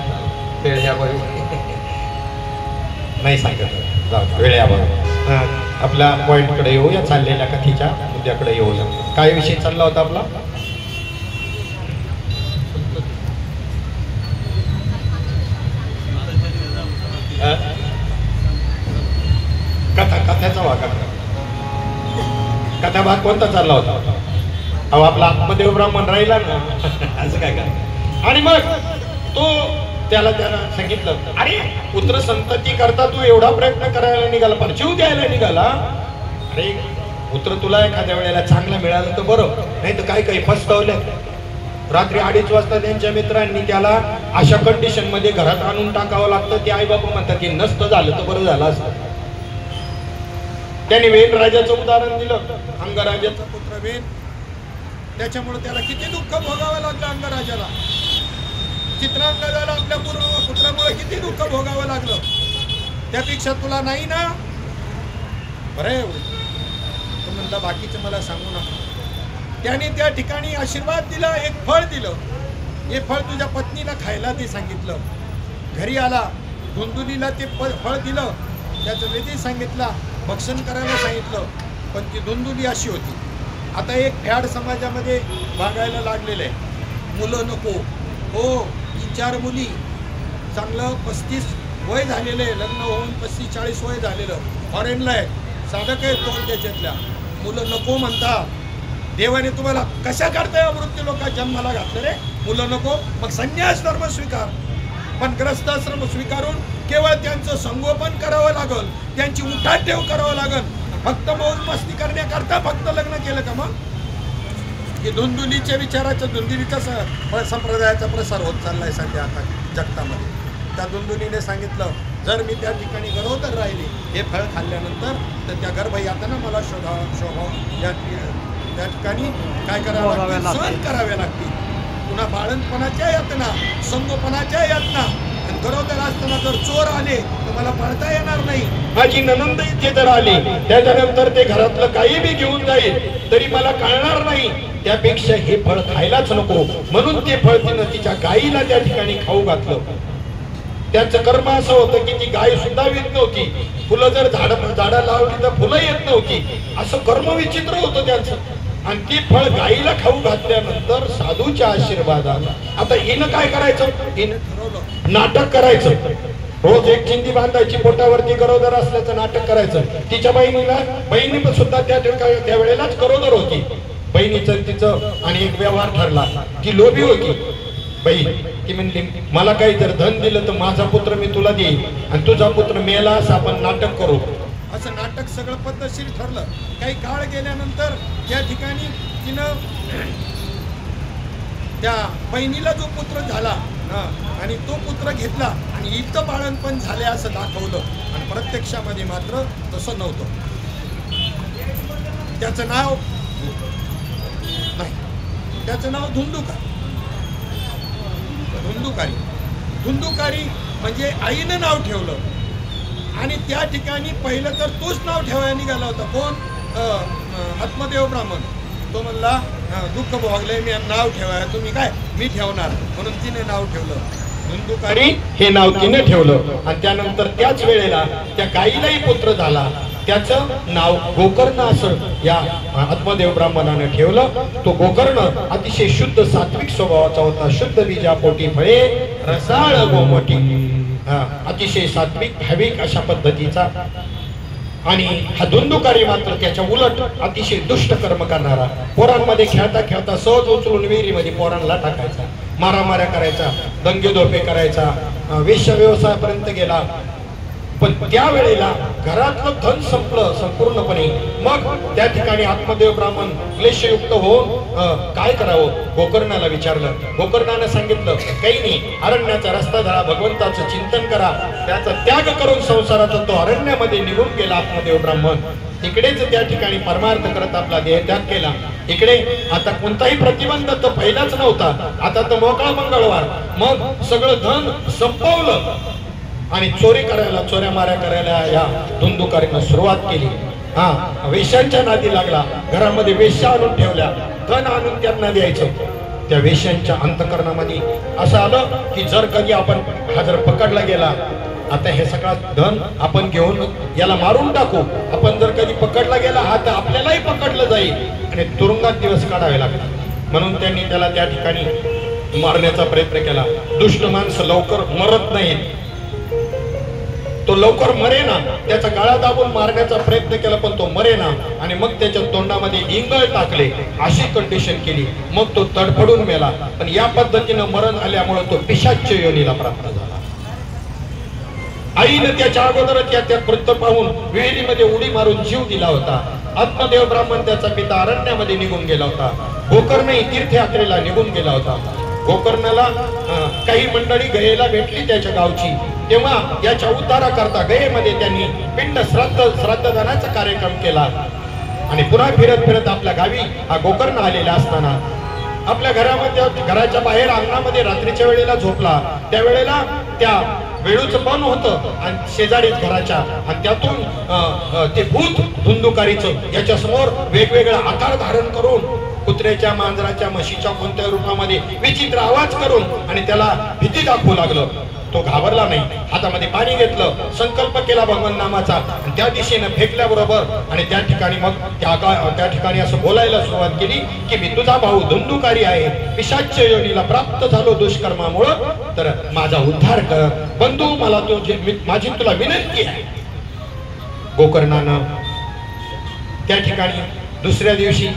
वेळ याबरोबर नाही सांगत, जाऊ वेळ याबरोबर आपल्या पॉईंटकडे येऊया, चाललेल्या कथेच्या मुद्द्याकडे येऊया. काय विषय चालला होता आपला? कथाचा भाग, कथा भाग कोणता चालला होता? अहो आपला आत्मदेव ब्राह्मण राहिला ना असं काय करा. आणि मग तो त्याला सांगितलं, अरे पुत्र संतती करता तू एवढा प्रयत्न करायला निघाला, पण जीव द्यायला निघाला. अरे पुत्र तुला एखाद्या वेळेला चांगला मिळाला तर बरं, नाही तर काय काही फसवलं. रात्री 2:30 वाजता त्यांच्या मित्रांनी त्याला अशा कंडिशन मध्ये घरात आणून टाकावं लागतं. ते आई बाबा म्हणतात की नसतं झालं तर बरं झालं असतं. त्यांनी वेण राजाचं उदाहरण दिलं, अंगराजाचा पुत्र वेण, त्याच्यामुळे त्याला किती दुःख भोगावं लागलं अंगराजाला. चित्रांगदाला आपल्या पुत्रामुळे किती दुःख भोगावं लागलं. त्यापेक्षा तुला नाही ना बरं तो म्हणला बाकीचं मला सांगू नका. त्याने त्या ठिकाणी आशीर्वाद दिला, एक फळ दिलं, हे फळ तुझ्या पत्नीला खायला ते सांगितलं. घरी आला, धुंदुलीला ते फळ दिलं, त्याचं विधी सांगितला, भक्षण करायला सांगितलं. पण ती धुंदुली अशी होती, आता एक फॅड समाजामध्ये वागायला लागलेलं आहे, मुलं नको. हो 3-4 मुली, चांगलं 35 वय झालेलं आहे, लग्न होऊन 35-40 वय झालेलं, फॉरेनला आहे, साधक आहे दोन त्याच्यातल्या, मुलं नको म्हणता. देवाने तुम्हाला कशा करताय अमृत लोक जन्माला घातलं रे, मुलं नको. मग संन्यास धर्म स्वीकार, पण ग्रस्ताश्रम स्वीकारून केवळ त्यांचं संगोपन करावं लागल, त्यांची उठाठेव करावं लागल. फक्त मौज मस्ती करण्याकरता फक्त लग्न केलं का मग? की धुंदुलीच्या विचाराच्या, धुंदुलीचा संप्रदायाचा प्रसार होत चाललाय सध्या आता जगतामध्ये. त्या धुंदुलीने सांगितलं, जर मी त्या ठिकाणी गरोदर राहिली हे फळ खाल्ल्यानंतर तर त्या गर्भयातना मला शोधावं या त्या ठिकाणी काय करावं लागतं, सहन कराव्या लागतील. पुन्हा बाळणपणाच्या यातना, संगोपनाच्या यातना. गरोदर असताना जर चोर आले तर मला पळता येणार नाही. माझी ननंद इथे जर आली त्याच्यानंतर ते घरातलं काही बी घेऊन जाईल तरी मला कळणार नाही. त्यापेक्षा हे फळ खायलाच नको, म्हणून ते फळ तिनं तिच्या गाईला त्या ठिकाणी खाऊ घातलं. त्यांचं कर्म असं होतं की ती गाय सुद्धा येत नव्हती, फुलं जर झाडं लावली तर फुलं येत नव्हती, असं कर्म विचित्र होतं त्यांचं. आणि ती फळ गाईला खाऊ घातल्यानंतर साधूच्या आशीर्वादाला आता हिनं काय करायचं, हिनं ठरवलं नाटक करायचं. रोज एक चिंदी बांधायची, पोटावरती गरोदर असल्याचं नाटक करायचं. तिच्या बहिणी सुद्धा त्या वेळेलाच गरोदर होती. बहिणीचं तिचं आणि एक व्यवहार ठरला. ती लोभी होती बहीण. ती म्हणली मला काही जर धन दिलं तर माझा पुत्र मी तुला देईन आणि तुझा पुत्र मेला असं आपण नाटक करू. असं नाटक सगळं पद्धतशीर ठरलं. काही काळ गेल्यानंतर त्या ठिकाणी तिनं त्या बहिणीला जो पुत्र झाला आणि तो पुत्र घेतला आणि इथं बाळणपण झाले असं दाखवलं आणि प्रत्यक्षामध्ये मात्र तसं नव्हतं. त्याचं नाव नाही, त्याचं नाव धुंदुकारी. धुंदुकारी म्हणजे आईनं नाव ठेवलं आणि त्या ठिकाणी पहिलं तर तोच नाव ठेवायला निघाला होता. कोण? आत्मदेव ब्राह्मण. तो म्हणला दुःख भोगले मी नाव ठेवाय, तुम्ही काय मी ठेवणार, म्हणून तिने नाव ठेवलं धुंदुकारी हे नाव तिने ठेवलं. आणि त्यानंतर त्याच वेळेला त्या गाईलाही पुत्र झाला, त्याचं नाव गोकर्ण असं या आत्मदेव ब्राह्मणाने ठेवलं. तो गोकर्ण अतिशय शुद्ध सात्विक स्वभावाचा होता. शुद्ध बीजा पोटी फळे रसाळ गोमटी, अतिशय सात्विक भाविक अशा पद्धतीचा. आणि हा धुंदुकारी मात्र त्याच्या उलट अतिशय दुष्ट कर्म करणारा, पोरांमध्ये खेळता खेळता सहज उचलून विहिरीमध्ये पोरांना टाकायचा, मारामाऱ्या करायचा, दंगेदोफे करायचा, वेश्या व्यवसायापर्यंत गेला. पण त्यावेळेला घरातलं धन संपलं संपूर्णपणे. मग त्या ठिकाणी आत्मदेव ब्राह्मण क्लेशयुक्त होऊन काय करावं गोकर्णाला विचारलं. गोकर्णाने सांगितलं काही नाही, अरण्याचा रस्ता धरा, भगवंताचं चिंतन करा. त्याचा त्याग करून संसाराचा तो अरण्यामध्ये निघून गेला आत्मदेव ब्राह्मण. इकडेच त्या ठिकाणी परमार्थ करत आपला देहत्याग केला. इकडे आता कोणताही प्रतिबंध तो पहिलाच नव्हता, आता तर मोकळा मंगळवार. मग सगळं धन संपवलं आणि चोरी करायला, चोऱ्या माऱ्या करायला या धुंदुकारीनं सुरुवात केली. वेश्यांच्या नादी लागला, घरामध्ये वेश्या आणून ठेवल्या, धन आणून त्यांना द्यायचं. त्या वेश्यांच्या अंतकरणामध्ये असं आलं की जर कधी आपण हा जर पकडला गेला, आता हे सगळं धन आपण घेऊन याला मारून टाकू. आपण जर कधी पकडला गेला हा तर आपल्यालाही पकडलं जाईल आणि तुरुंगात दिवस काढावे लागतात. म्हणून त्यांनी त्याला त्या ठिकाणी मारण्याचा प्रयत्न केला. दुष्ट माणसं लवकर मरत नाहीत, तो लवकर मरेना. त्याचा गळा दाबून मारण्याचा प्रयत्न केला पण तो मरेना. आणि मग त्याच्या तोंडामध्ये इंगळ टाकले, अशी कंडिशन केली. मग तो तडफडून मेला. पण या पद्धतीनं मरण आल्यामुळे तो पिशाच्य योनीला प्राप्त झाला. आईने त्याच्या अगोदरच त्या कृत्य पाहून विहिरीमध्ये उडी मारून जीव दिला होता. आत्मदेव ब्राह्मण त्याचा पिता अरण्यामध्ये निघून गेला होता. गोकर्णही तीर्थयात्रेला निघून गेला होता. गोकर्णाला काही मंडळी गयेला भेटली त्याच्या गावची. तेव्हा याच्या उद्धारा करता गयेमध्ये त्यांनी पिंड श्राद्धदानाचा कार्यक्रम केला. आणि पुन्हा फिरत फिरत आपल्या गावी हा गोकर्ण आलेला असताना आपल्या घराच्या बाहेर अंगणामध्ये रात्रीच्या वेळेला झोपला. त्यावेळेला त्या वेळूचं पण होतं आणि शेजारीच घराच्या, आणि त्यातून ते भूत धुंदुकारीचं याच्या समोर वेगवेगळा आकार धारण करून कुत्र्याच्या, मांजराच्या, म्हशीच्या कोणत्या रूपामध्ये विचित्र आवाज करून आणि त्याला भीती दाखवू लागलं. तो घाबरला नाही. हातामध्ये पाणी घेतलं, संकल्प केला भगवान नामाचा आणि त्या दिशेनं फेकल्याबरोबर आणि त्या ठिकाणी मग त्या ठिकाणी असं बोलायला सुरुवात केली की मी तुझा भाऊ धुंदुकारी आहे, पिशाच्य योनीला प्राप्त झालो दुष्कर्मामुळं, तर माझा उद्धार कर बंधू, मला माझी तुला विनंती आहे. गोकर्णानं त्या ठिकाणी दुसऱ्या दिवशी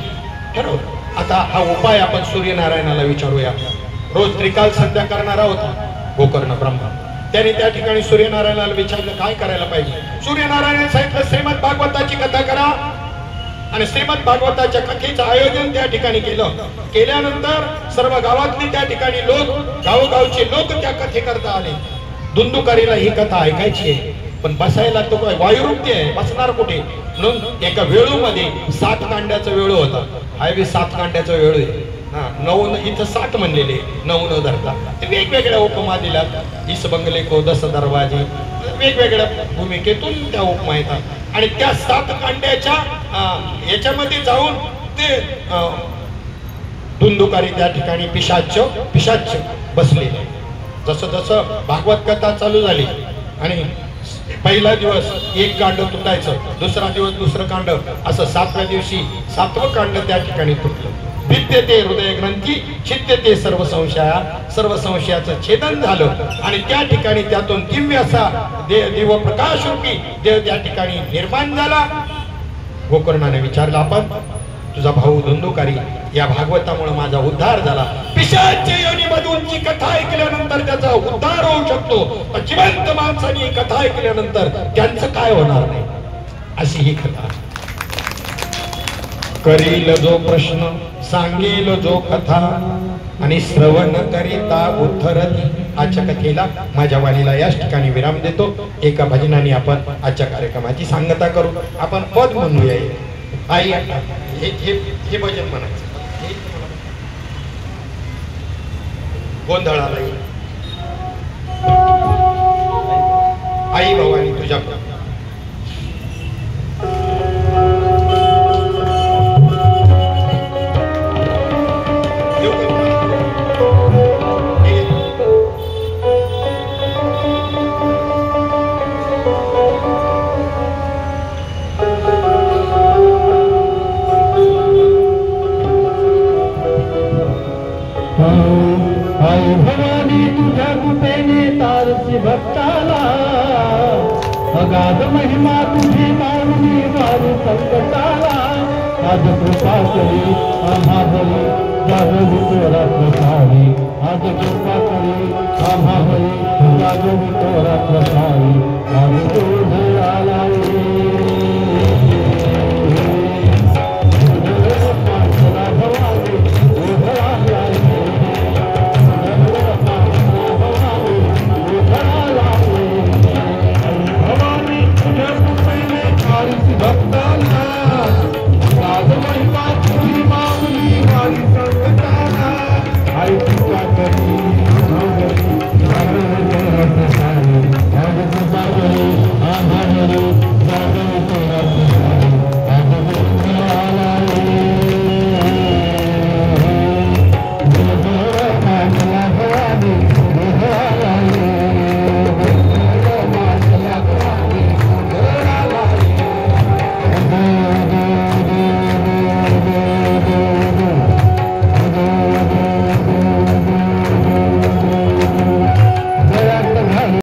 ठरवलं आता हा उपाय आपण सूर्यनारायणाला विचारूया. रोज त्रिकाल संध्या करणारा होता गोकर्ण ब्रह्मा. त्याने त्या ठिकाणी सूर्यनारायणाला विचारलं काय करायला पाहिजे. सूर्यनारायण सांगितलं श्रीमद भागवताची कथा करा. आणि श्रीमद भागवताच्या कथेचं आयोजन त्या ठिकाणी केल्यानंतर सर्व गावातले त्या ठिकाणी लोक, गावोगावचे लोक त्या कथेकरता आले. धुंदुकारीला ही कथा ऐकायची आहे पण बसायला तो काय वायुरूपी आहे, बसणार कुठे. म्हणून एका वेळूमध्ये 7 कांड्याचा वेळू होता. हायवे 7 कांड्याचा वेळू आहे. 9 इथं 7 म्हणलेले, 9 न धरता ते वेगवेगळ्या उपमा दिल्यात. इस बंगले को 10 दरवाजे, वेगवेगळ्या भूमिकेतून त्या उपमा येतात. आणि त्या 7 कांड्याच्या याच्यामध्ये जाऊन ते धुंदुकारी त्या ठिकाणी पिशाच्य बसले. जसं जसं भागवत कथा चालू झाली आणि पहिला दिवस एक कांड तुटायचं, दुसरा दिवस दुसरं कांड, असं 7व्या दिवशी 7वं कांड त्या ठिकाणी तुटलं. भिद्यते हृदय ग्रंथी छिद्यते सर्व संशयाचं छेदन झालं आणि त्या ठिकाणी त्यातून दिव्य असा दिव प्रकाश रूपी देव त्या ठिकाणी निर्माण झाला. गोकर्णाने विचारलं आपण तुझा भाऊ धुंदुकारी या भागवतामुळे माझा उद्धार झाला. पिशाच्य योनीमधून जी कथा ऐकल्यानंतर त्याचा उद्धार होऊ शकतो, पण जिवंत माणसाने ही कथा ऐकल्यानंतर त्यांचं काय होणार नाही, अशी ही कथा. करील जो प्रश्न सांगेल जो कथा आणि श्रवण करिता उद्धरती. आजच्या कथेला माझ्या वाणीला याच ठिकाणी विराम देतो. एका भजनाने आपण आजच्या कार्यक्रमाची सांगता करू. आपण पद म्हणूया. आई हे भजन म्हणायचं. गोंधळाला आई भवानी तुझ्या भवानी तुझ्या कृपेने तारसी भक्ताला अगाध महिमा तुझी माऊली वारी संकटाला आज कृपा करी आम्हावरी जागवी तोरा प्रसारी आज कृपा करी आम्हावरी जागवी तोरा प्रसारी आज दूध आला